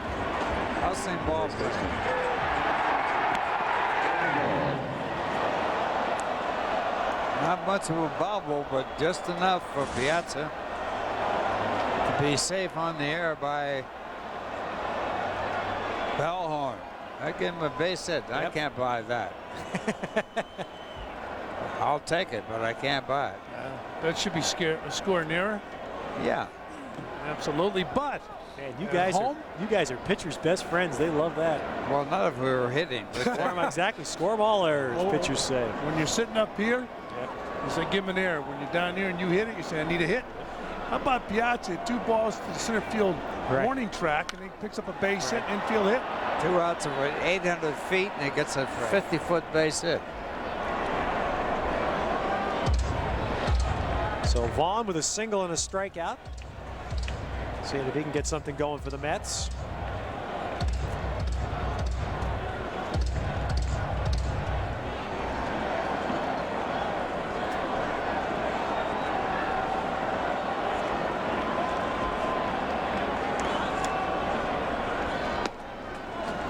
S17: hustling ball player. Not much of a bobble, but just enough for Piazza to be safe on the air by Bellhorn. I give him a base hit. I can't buy that. I'll take it, but I can't buy it.
S18: That should be a score nearer.
S17: Yeah.
S18: Absolutely. But
S12: man, you guys are pitchers' best friends. They love that.
S17: Well, not if we were hitting.
S12: Score them exactly. Score them all errors, pitchers say.
S18: When you're sitting up here, you say give him an error. When you're down here and you hit it, you say I need a hit. How about Piazza? 2 balls to the center field warning track, and he picks up a base hit, infield hit.
S17: 2 outs over 800 feet, and he gets a 50-foot base hit.
S12: So Vaughn with a single and a strikeout. Seeing if he can get something going for the Mets.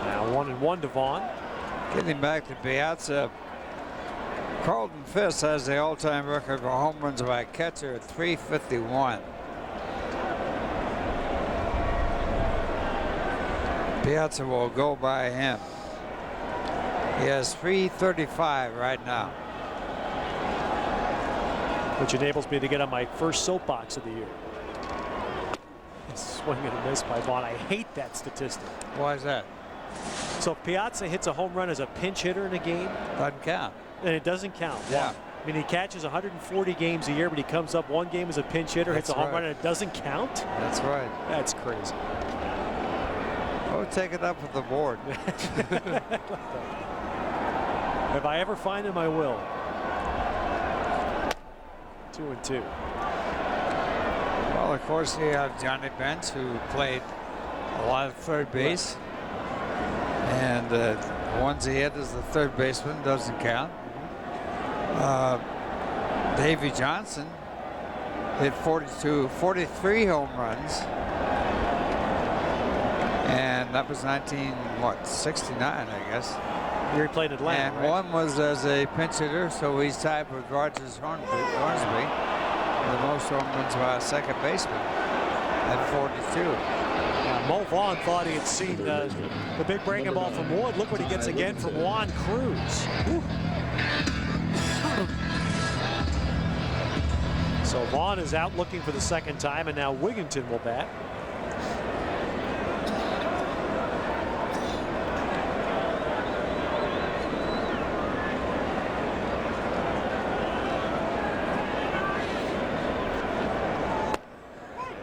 S12: Now 1-1 to Vaughn.
S17: Getting back to Piazza. Carlton Fisk has the all-time record for home runs by a catcher at 351. Piazza will go by him. He has 335 right now.
S12: Which enables me to get on my first soapbox of the year. Swing and a miss by Vaughn. I hate that statistic.
S17: Why is that?
S12: So if Piazza hits a home run as a pinch hitter in a game,
S17: doesn't count.
S12: And it doesn't count.
S17: Yeah.
S12: I mean, he catches 140 games a year, but he comes up one game as a pinch hitter, hits a home run, and it doesn't count?
S17: That's right.
S12: That's crazy.
S17: Oh, take it up with the board.
S12: If I ever find him, I will. 2-2.
S17: Well, of course, you have Johnny Bench, who played a lot of third base. And the ones he hit as the third baseman doesn't count. Davey Johnson hit 43 home runs. And that was 1969, I guess.
S12: Here he played Atlanta,
S17: and
S12: right?
S17: one was as a pinch hitter, so he's tied with Rogers Hornsby, the most home runs by a second baseman at 42.
S12: Mo Vaughn thought he had seen the big breaking ball from Wood. Look what he gets again from Juan Cruz. Whew. So Vaughn is out looking for the second time, and now Wigginton will bat.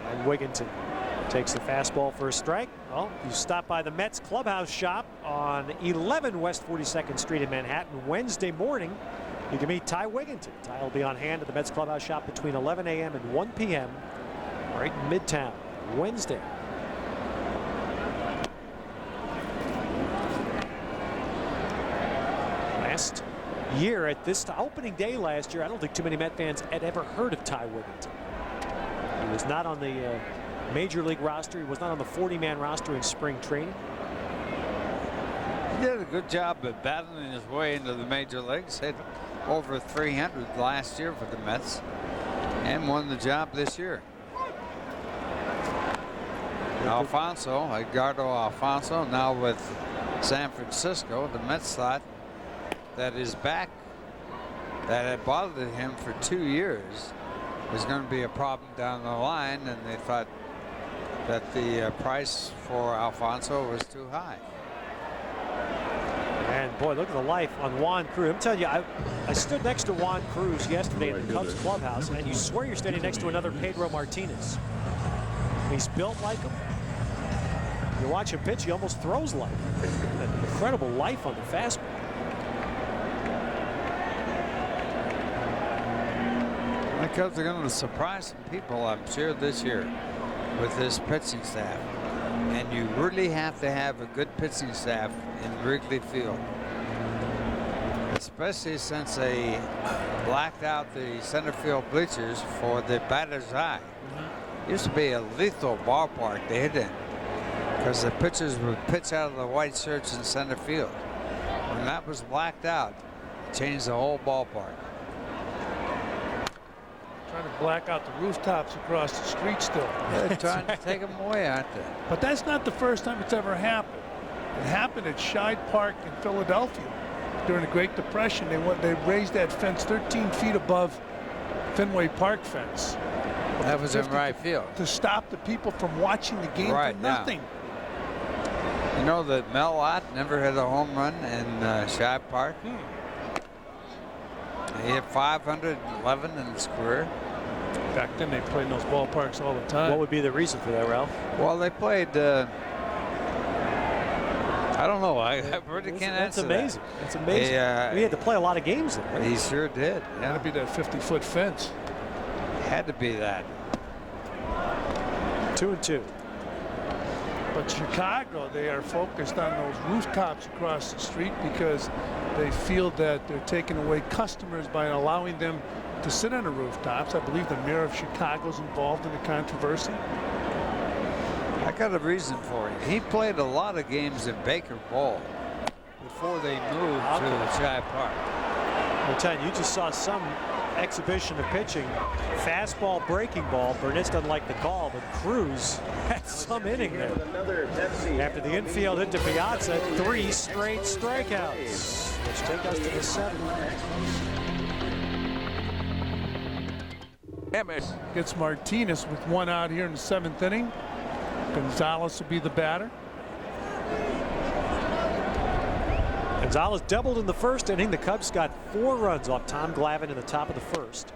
S12: And Wigginton takes the fastball for a strike. Well, you stop by the Mets clubhouse shop on 11 West 42nd Street in Manhattan Wednesday morning. You can meet Ty Wigginton. Ty will be on hand at the Mets clubhouse shop between 11 a.m. and 1 p.m. right in Midtown Wednesday. Last year at this opening day last year, I don't think too many Met fans had ever heard of Ty Wigginton. He was not on the Major League roster. He was not on the 40-man roster in spring training.
S17: He did a good job of battling his way into the major leagues. Hit over 300 last year for the Mets and won the job this year. Edgardo Alfonso, now with San Francisco. The Mets thought that his back that had bothered him for 2 years was going to be a problem down the line, and they thought that the price for Alfonso was too high.
S12: And boy, look at the life on Juan Cruz. I'm telling you, I stood next to Juan Cruz yesterday in the Cubs clubhouse, and you swear you're standing next to another Pedro Martinez. He's built like him. You watch him pitch, he almost throws like him. That incredible life on the fastball.
S17: The Cubs are going to surprise some people, I'm sure, this year with this pitching staff. And you really have to have a good pitching staff in Wrigley Field, especially since they blacked out the center field bleachers for the batter's eye. Used to be a lethal ballpark to hit in because the pitchers would pitch out of the white shirts in center field. When that was blacked out, it changed the whole ballpark.
S18: Trying to black out the rooftops across the street still.
S17: They're trying to take them away, aren't they?
S18: But that's not the first time it's ever happened. It happened at Scheid Park in Philadelphia during the Great Depression. They raised that fence 13 feet above Fenway Park fence.
S17: That was in right field.
S18: To stop the people from watching the game for nothing.
S17: You know that Mel Ott never hit a home run in Scheid Park? He hit 511 in his career.
S18: Back then they played in those ballparks all the time.
S12: What would be the reason for that, Ralph?
S17: Well, they played, I don't know. I really can't answer
S12: amazing. That's amazing. He had to play a lot of games there, right?
S17: He sure did.
S18: Had to be that 50-foot fence.
S17: Had to be that.
S12: 2-2.
S18: But Chicago, they are focused on those rooftops across the street because they feel that they're taking away customers by allowing them to sit on the rooftops. I believe the mayor of Chicago's involved in the controversy.
S17: I got a reason for you. He played a lot of games in Baker Bowl before they moved to Scheid Park.
S12: I'll tell you, you just saw some exhibition of pitching. Fastball, breaking ball. Burnett doesn't like the call, but Cruz had some inning there. After the infield hit to Piazza, 3 straight strikeouts, which take us to the 7th.
S18: Gets Martinez with 1 out here in the 7th inning. Gonzalez will be the batter.
S12: Gonzalez doubled in the 1st inning. The Cubs got 4 runs off Tom Glavine in the top of the 1st.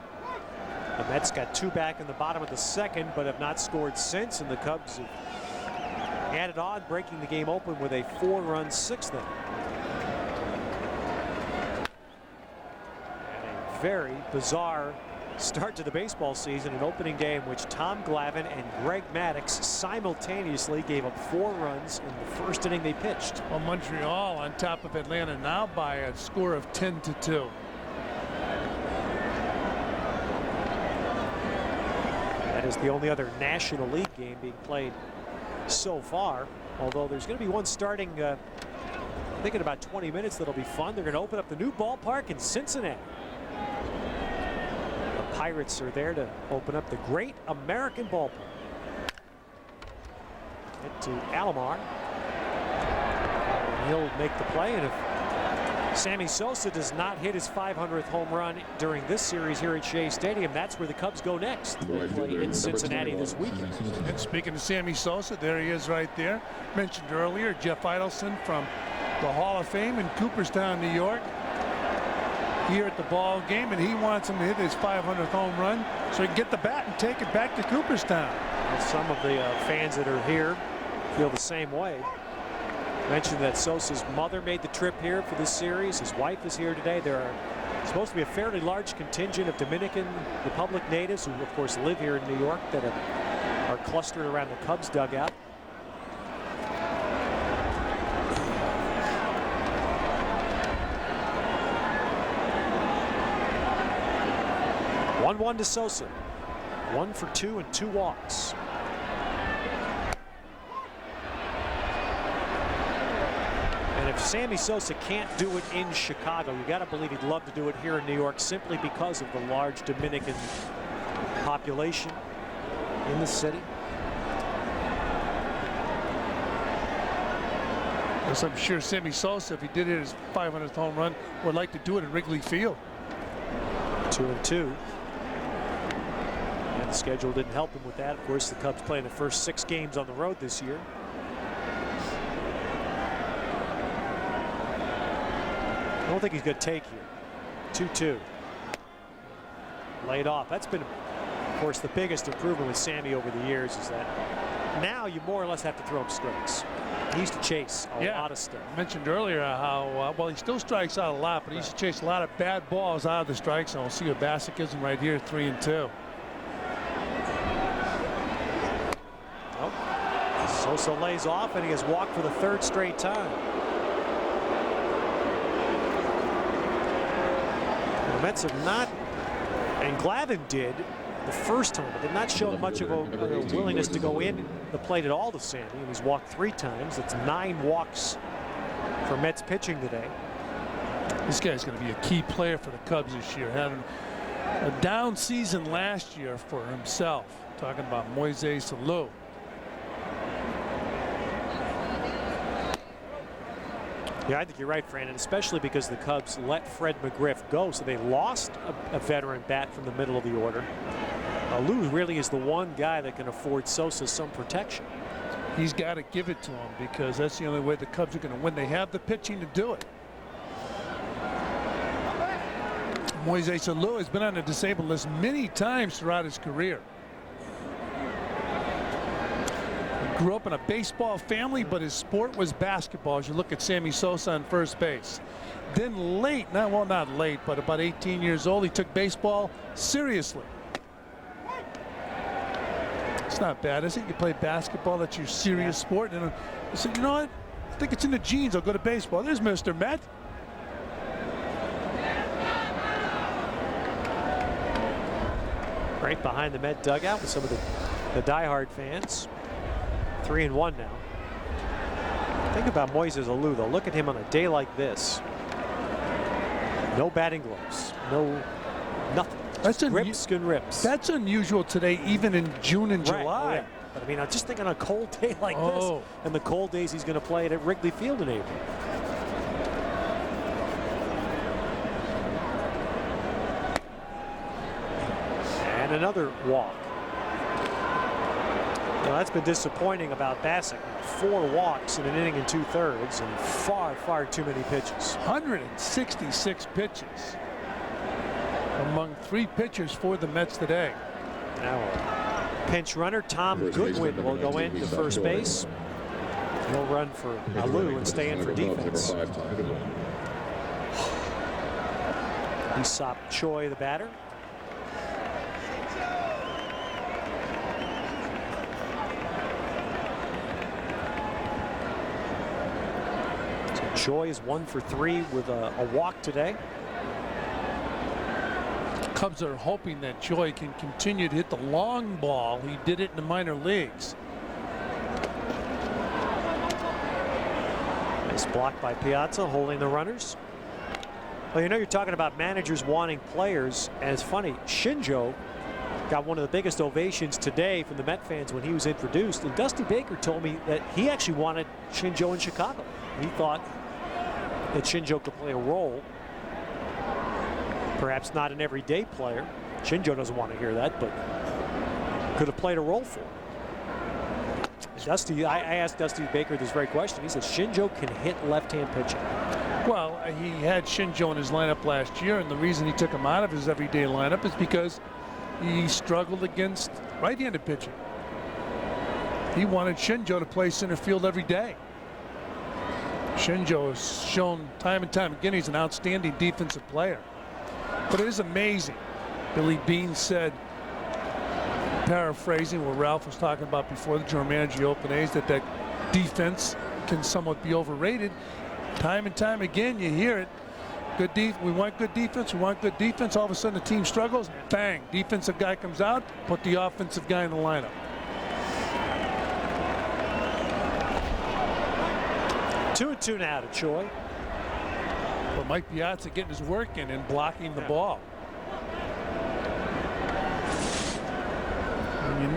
S12: The Mets got 2 back in the bottom of the 2nd, but have not scored since, and the Cubs have added on, breaking the game open with a 4-run 6th inning. And a very bizarre start to the baseball season, an opening day in which Tom Glavine and Greg Maddux simultaneously gave up 4 runs in the 1st inning they pitched.
S18: Well, Montreal on top of Atlanta now by a score of 10-2.
S12: That is the only other National League game being played so far, although there's going to be one starting I think in about 20 minutes that'll be fun. They're going to open up the new ballpark in Cincinnati. Pirates are there to open up the Great American Ballpark. Hit to Alomar. He'll make the play, and if Sammy Sosa does not hit his 500th home run during this series here at Shea Stadium, that's where the Cubs go next. They play in Cincinnati this weekend.
S18: And speaking of Sammy Sosa, there he is right there. Mentioned earlier, Jeff Idelson from the Hall of Fame in Cooperstown, New York, here at the ball game, and he wants him to hit his 500th home run so he can get the bat and take it back to Cooperstown.
S12: Well, some of the fans that are here feel the same way. Mentioned that Sosa's mother made the trip here for this series. His wife is here today. There are supposed to be a fairly large contingent of Dominican Republic natives who, of course, live here in New York that are clustered around the Cubs dugout. One to Sosa. 1 for 2 and 2 walks. And if Sammy Sosa can't do it in Chicago, you got to believe he'd love to do it here in New York simply because of the large Dominican population in the city.
S18: Yes, I'm sure Sammy Sosa, if he did hit his 500th home run, would like to do it at Wrigley Field.
S12: 2-2. And the schedule didn't help him with that. Of course, the Cubs playing the first 6 games on the road this year. I don't think he's going to take here. 2-2. Laid off. That's been, of course, the biggest improvement with Sammy over the years is that now you more or less have to throw him strikes. He used to chase a lot of stuff.
S18: I mentioned earlier how, well, he still strikes out a lot, but he used to chase a lot of bad balls out of the strike zone. We'll see what Bassick is right here, 3-2.
S12: Oh, Sosa lays off, and he has walked for the 3rd straight time. The Mets have not, and Glavine did the first time, but did not show much of a willingness to go in the plate at all to Sammy. And he's walked 3 times. That's 9 walks for Mets pitching today.
S18: This guy's going to be a key player for the Cubs this year. Having a down season last year for himself. Talking about Moises Alou.
S12: Yeah, I think you're right, Fran, and especially because the Cubs let Fred McGriff go, so they lost a veteran bat from the middle of the order. Lou really is the one guy that can afford Sosa some protection.
S18: He's got to give it to him because that's the only way the Cubs are going to win. They have the pitching to do it. Moises Alou has been on the disabled list many times throughout his career. Grew up in a baseball family, but his sport was basketball. As you look at Sammy Sosa on first base. Then late, not late, but about 18 years old, he took baseball seriously. It's not bad, is it? You play basketball, that's your serious sport. And I said, you know what? I think it's in the genes. I'll go to baseball. There's Mr. Met.
S12: Right behind the Met dugout with some of the diehard fans. 3-1 now. Think about Moises Alou, though. Look at him on a day like this. No batting gloves. Nothing.
S18: That's
S12: rips and rips.
S18: That's unusual today, even in June and
S12: Right.
S18: July.
S12: Oh, yeah. But I mean, I'm just thinking on a cold day like this, and the cold days he's going to play it at Wrigley Field in April. And another walk. Now, that's been disappointing about Bassick. 4 walks in an inning and 2/3, and far too many pitches.
S18: 166 pitches among 3 pitchers for the Mets today.
S12: Now a pinch runner, Tom Goodwin, will go into first base. He'll run for Alou and stay in for defense. Aesop Choi, the batter. Choi is 1 for 3 with a walk today.
S18: Cubs are hoping that Choi can continue to hit the long ball. He did it in the minor leagues.
S12: Nice block by Piazza, holding the runners. Well, you know, you're talking about managers wanting players, and it's funny, Shinjo got one of the biggest ovations today from the Met fans when he was introduced, and Dusty Baker told me that he actually wanted Shinjo in Chicago. He thought that Shinjo could play a role, perhaps not an everyday player. Shinjo doesn't want to hear that, but could have played a role for him. Dusty, I asked Dusty Baker this very question. He said Shinjo can hit left-hand pitching.
S18: Well, he had Shinjo in his lineup last year, and the reason he took him out of his everyday lineup is because he struggled against right-handed pitching. He wanted Shinjo to play center field every day. Shinjo has shown time and time again he's an outstanding defensive player. But it is amazing. Billy Beane said, paraphrasing what Ralph was talking about before the general manager of the Oakland A's, that defense can somewhat be overrated. Time and time again, you hear it. We want good defense. We want good defense. All of a sudden, the team struggles. Bang! Defensive guy comes out. Put the offensive guy in the lineup.
S12: 2-2 now to Choi.
S18: But Mike Piazza getting his work in and blocking the ball.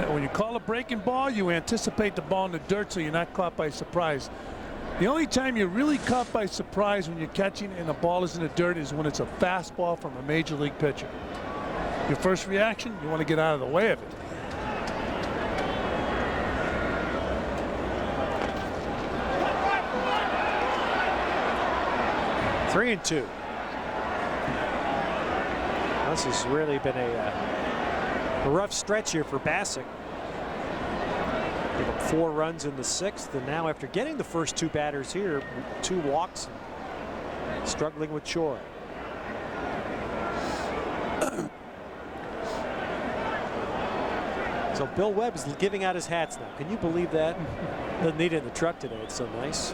S18: When you call a breaking ball, you anticipate the ball in the dirt so you're not caught by surprise. The only time you're really caught by surprise when you're catching and the ball is in the dirt is when it's a fastball from a major league pitcher. Your first reaction, you want to get out of the way of it.
S12: Three and 2. This has really been a rough stretch here for Bassick. Give up 4 runs in the 6th, and now after getting the first 2 batters here, 2 walks, struggling with Choi. So Bill Webb is giving out his hats now. Can you believe that? Doesn't need it in the truck today. It's so nice.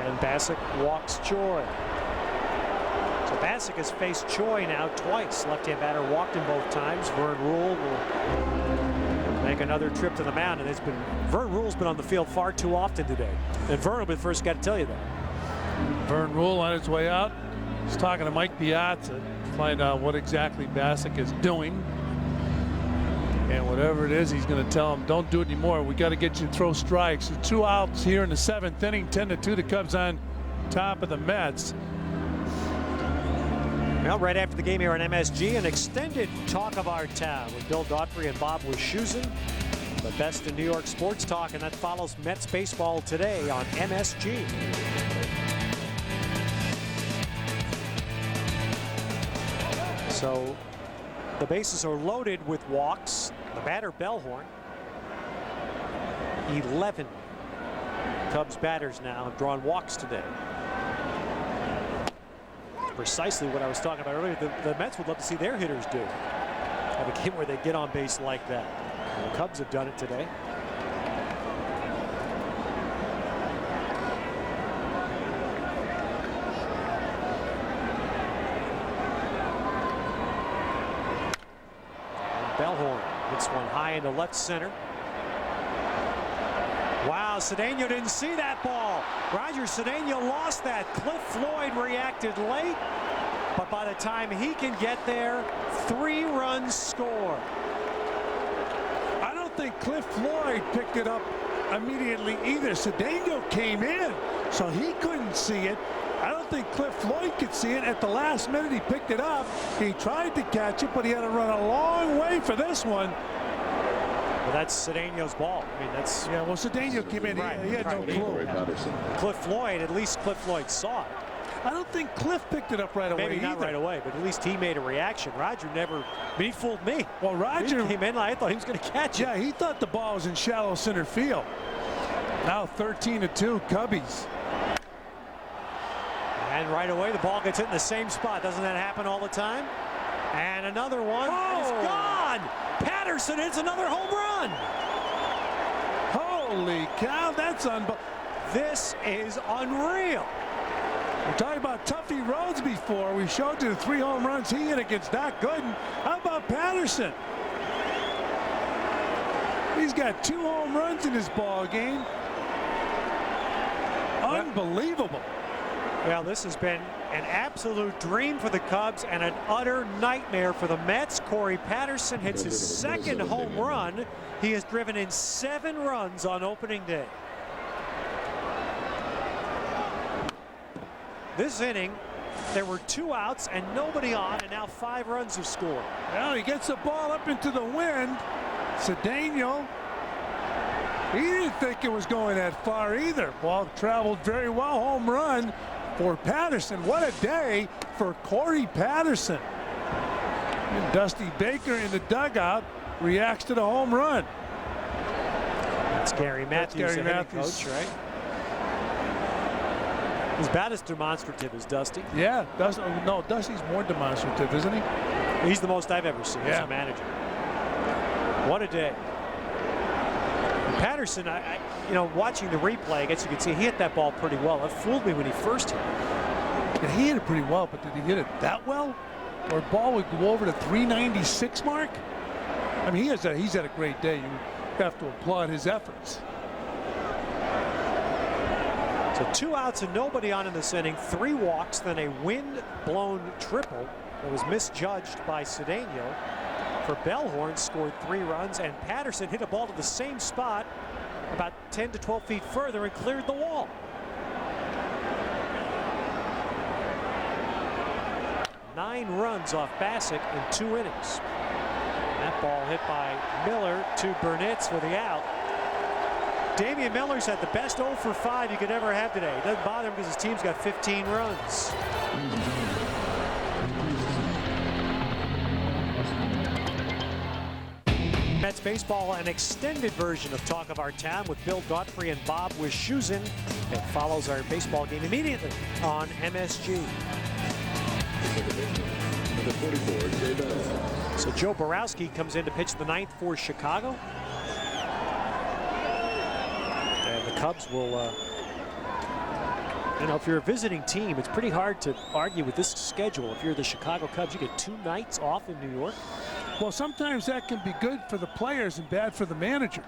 S12: And Bassick walks Choi. So Bassick has faced Choi now twice. Left-hand batter walked him both times. Vern Rule will make another trip to the mound, and Vern Rule's been on the field far too often today. And Vern will be the first guy to tell you that.
S18: Vern Rule on his way out. He's talking to Mike Piazza to find out what exactly Bassick is doing. And whatever it is, he's going to tell him, don't do it anymore. We got to get you to throw strikes. So 2 outs here in the 7th inning, 10-2. The Cubs on top of the Mets.
S12: Well, right after the game here on MSG, an extended talk of our town with Bill Daughtry and Bob Wischusen. The best in New York sports talk, and that follows Mets baseball today on MSG. So the bases are loaded with walks. The batter, Bellhorn. 11 Cubs batters now have drawn walks today. Precisely what I was talking about earlier. The Mets would love to see their hitters do. Have a game where they get on base like that. And the Cubs have done it today. Bellhorn hits one high into left center. Wow, Cedeno didn't see that ball. Roger Cedeno lost that. Cliff Floyd reacted late, but by the time he can get there, 3 runs score.
S18: I don't think Cliff Floyd picked it up immediately either. Cedeno came in, so he couldn't see it. I don't think Cliff Floyd could see it. At the last minute, he picked it up. He tried to catch it, but he had to run a long way for this one.
S12: Well, that's Cedeno's ball. I mean, that's...
S18: Yeah, well, Cedeno came in.
S12: Right.
S18: He had no clue.
S12: Cliff Floyd, at least Cliff Floyd saw it.
S18: I don't think Cliff picked it up right away.
S12: Maybe not
S18: either.
S12: right away, but at least he made a reaction. Roger never... He fooled me.
S18: Well, Roger...
S12: He came in, I thought he was going to catch it.
S18: Yeah, he thought the ball was in shallow center field. Now 13-2, Cubbies.
S12: And right away, the ball gets hit in the same spot. Doesn't that happen all the time? And another one is gone. Patterson hits another home run.
S18: Holy cow, that's unbelievable.
S12: This is unreal.
S18: We're talking about Tuffy Rhodes before. We showed you the 3 home runs he hit against Doc Gooden. How about Patterson? He's got 2 home runs in his ball game. Unbelievable.
S12: Well, this has been an absolute dream for the Cubs and an utter nightmare for the Mets. Corey Patterson hits his 2nd home run. He has driven in 7 runs on opening day. This inning, there were 2 outs and nobody on, and now 5 runs have scored.
S18: Well, he gets the ball up into the wind. Cedeno, he didn't think it was going that far either. Ball traveled very well. Home run for Patterson. What a day for Corey Patterson. And Dusty Baker in the dugout reacts to the home run.
S12: That's Gary Matthews, the hitting coach, right? He's about as demonstrative as Dusty.
S18: Yeah, no, Dusty's more demonstrative, isn't he?
S12: He's the most I've ever seen as a manager. What a day. Patterson, you know, watching the replay, I guess you can see he hit that ball pretty well. It fooled me when he first hit it.
S18: Yeah, he hit it pretty well, but did he hit it that well? Or a ball would go over the 396 mark? I mean, he's had a great day. You have to applaud his efforts.
S12: So 2 outs and nobody on in this inning, 3 walks, then a wind-blown triple that was misjudged by Cedeno. For Bellhorn, scored 3 runs, and Patterson hit a ball to the same spot about 10 to 12 feet further and cleared the wall. Nine runs off Bassick in 2 innings. That ball hit by Miller to Burnitz for the out. Damian Miller's had the best 0 for 5 you could ever have today. It doesn't bother him because his team's got 15 runs. Mets baseball, an extended version of Talk of Our Town with Bill Daughtry and Bob Wischusen. It follows our baseball game immediately on MSG. So Joe Borowski comes in to pitch the 9th for Chicago. And the Cubs will, you know, if you're a visiting team, it's pretty hard to argue with this schedule. If you're the Chicago Cubs, you get 2 nights off in New York.
S18: Well, sometimes that can be good for the players and bad for the manager.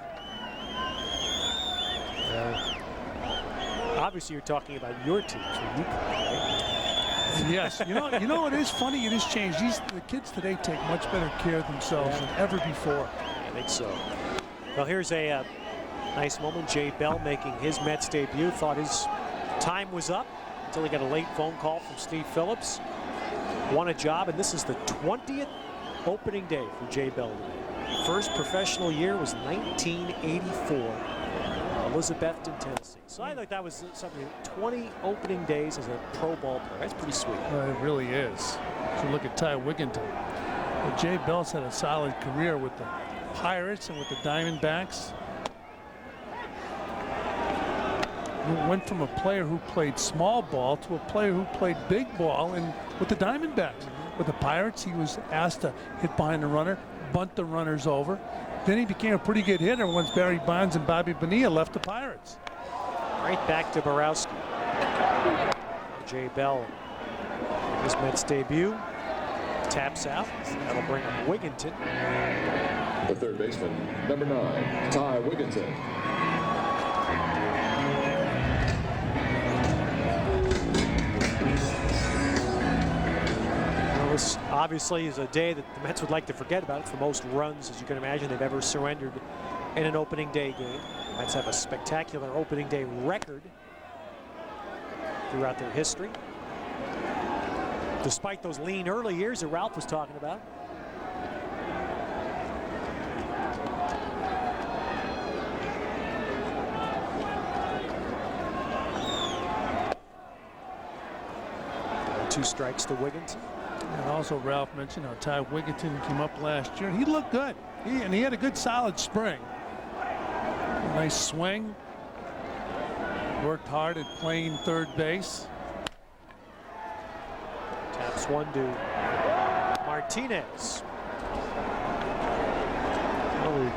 S12: Obviously, you're talking about your teams when you play, right?
S18: Yes, you know it is funny. It has changed. The kids today take much better care of themselves than ever before.
S12: think so. Well, here's a nice moment. Jay Bell making his Mets debut. Thought his time was up until he got a late phone call from Steve Phillips. Won a job, and this is the 20th opening day for Jay Bell today. First professional year was 1984, Elizabethton, Tennessee. So I thought that was something. 20 opening days as a pro ball player. That's pretty sweet.
S18: It really is. So look at Ty Wigginton. Well, Jay Bell's had a solid career with the Pirates and with the Diamondbacks. Went from a player who played small ball to a player who played big ball and with the Diamondbacks. With the Pirates, he was asked to hit behind the runner, bunt the runners over. Then he became a pretty good hitter once Barry Bonds and Bobby Bonilla left the Pirates.
S12: Right back to Borowski. Jay Bell, his Mets debut, taps out. That'll bring up Wigginton.
S19: The third baseman, number 9, Ty Wigginton.
S12: This obviously is a day that the Mets would like to forget about. It's the most runs, as you can imagine, they've ever surrendered in an opening day game. The Mets have a spectacular opening day record throughout their history, despite those lean early years that Ralph was talking about. Two strikes to Wigginton.
S18: And also Ralph mentioned how Ty Wigginton came up last year. He looked good. He had a good solid spring. A nice swing. Worked hard at playing third base.
S12: Taps one to Martinez. Well,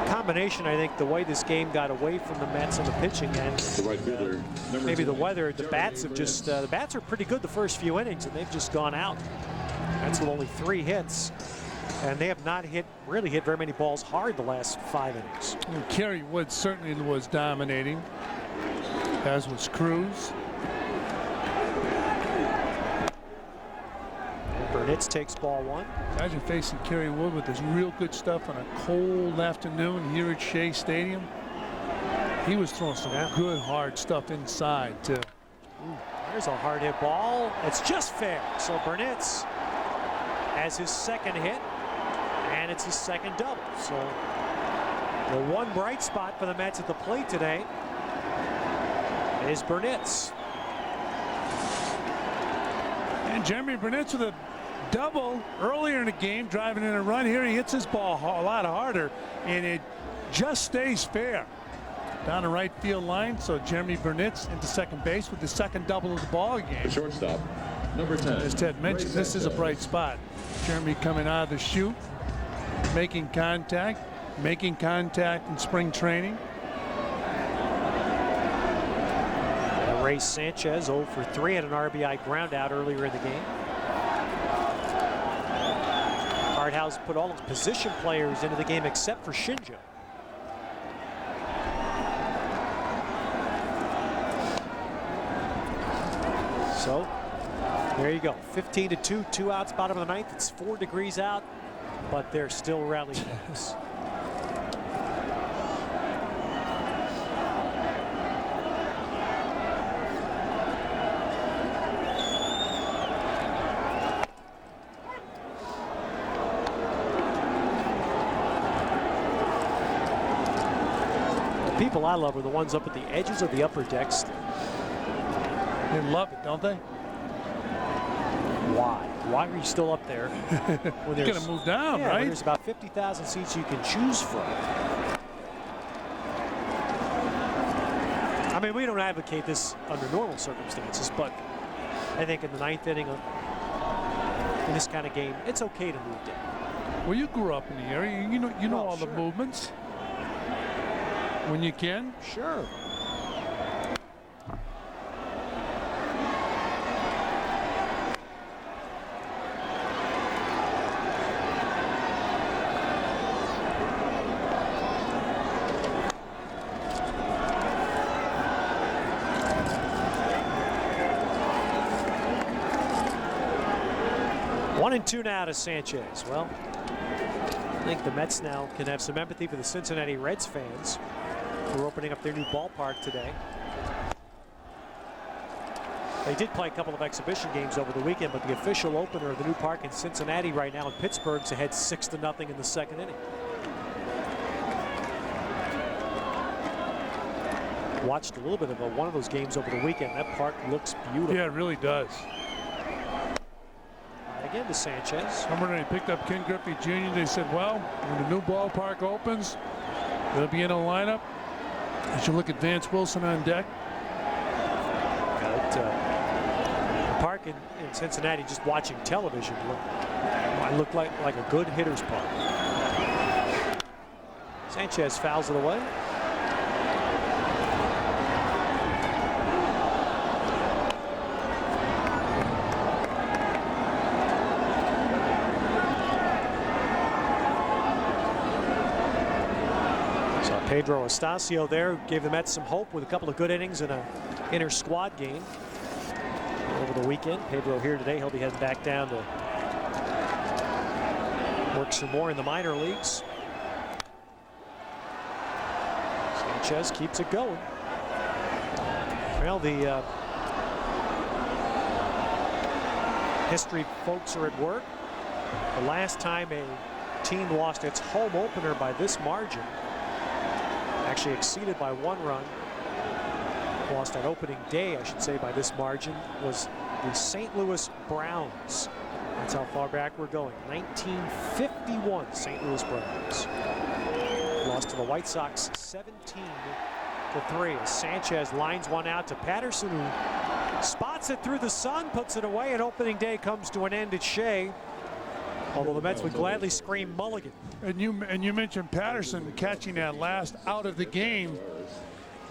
S12: combination, I think, the way this game got away from the Mets on the pitching end.
S19: The right fielder,
S12: Maybe the weather, the bats have just, the bats are pretty good the first few innings, and they've just gone out. That's with only 3 hits, and they have not really hit very many balls hard the last 5 innings.
S18: And Kerry Wood certainly was dominating, as was Cruz.
S12: Burnitz takes ball 1.
S18: Imagine facing Kerry Wood with this real good stuff on a cold afternoon here at Shea Stadium. He was throwing some good hard stuff inside too.
S12: There's a hard hit ball. It's just fair. So Burnitz has his second hit, and it's his second double. So the one bright spot for the Mets at the plate today is Burnitz.
S18: And Jeremy Burnitz with a double earlier in the game, driving in a run. Here he hits his ball a lot harder, and it just stays fair down the right field line. So Jeremy Burnitz into second base with the second double of the ball game.
S19: The shortstop, number 10.
S18: As Ted mentioned, this is a bright spot. Jeremy coming out of the chute, making contact in spring training.
S12: Ray Sanchez 0 for 3 had an RBI ground out earlier in the game. Hardhouse put all his position players into the game except for Shinjo. So there you go. 15-2, 2 outs, bottom of the 9th. It's 4 degrees out, but they're still rally games. People I love are the ones up at the edges of the upper decks.
S18: They love it, don't they?
S12: Why? Why are you still up there? When
S18: You're going to move down,
S12: yeah,
S18: right?
S12: when there's about 50,000 seats you can choose from. I mean, we don't advocate this under normal circumstances, but I think in the 9th inning in this kind of game, it's okay to move down.
S18: Well, you grew up in the area. You know all the movements. When you can?
S12: Sure. One and two now to Sanchez. Well, I think the Mets now can have some empathy for the Cincinnati Reds fans who are opening up their new ballpark today. They did play a couple of exhibition games over the weekend, but the official opener of the new park in Cincinnati right now in Pittsburgh's ahead 6-0 in the second inning. Watched a little bit of one of those games over the weekend. That park looks beautiful.
S18: Yeah, it really does.
S12: Again to Sanchez.
S18: Remember when they picked up Ken Griffey Jr., they said, well, when the new ballpark opens, they'll be in a lineup. You should look at Vance Wilson on deck.
S12: The park in Cincinnati, just watching television, looked like a good hitter's park. Sanchez fouls it away. Pedro Estacio there gave the Mets some hope with a couple of good innings in a inter-squad game over the weekend. Pedro here today. He'll be heading back down to work some more in the minor leagues. Sanchez keeps it going. Well, the history folks are at work. The last time a team lost its home opener by this margin, actually exceeded by 1 run, lost on opening day, I should say, by this margin, was the St. Louis Browns. That's how far back we're going. 1951 St. Louis Browns. Lost to the White Sox 17-3. Sanchez lines one out to Patterson, who spots it through the sun, puts it away, and opening day comes to an end at Shea. Although the Mets would gladly scream mulligan.
S18: And you mentioned Patterson catching that last out of the game,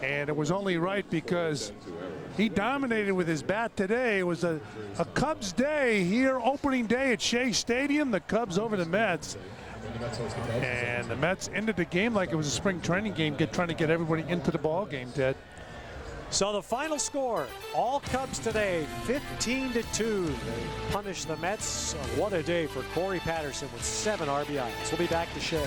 S18: and it was only right because he dominated with his bat today. It was a Cubs day here, opening day at Shea Stadium. The Cubs over the Mets, and the Mets ended the game like it was a spring training game, trying to get everybody into the ball game, Ted.
S12: So the final score, all Cubs today, 15-2. They punish the Mets. What a day for Corey Patterson with 7 RBIs. We'll be back to Shea.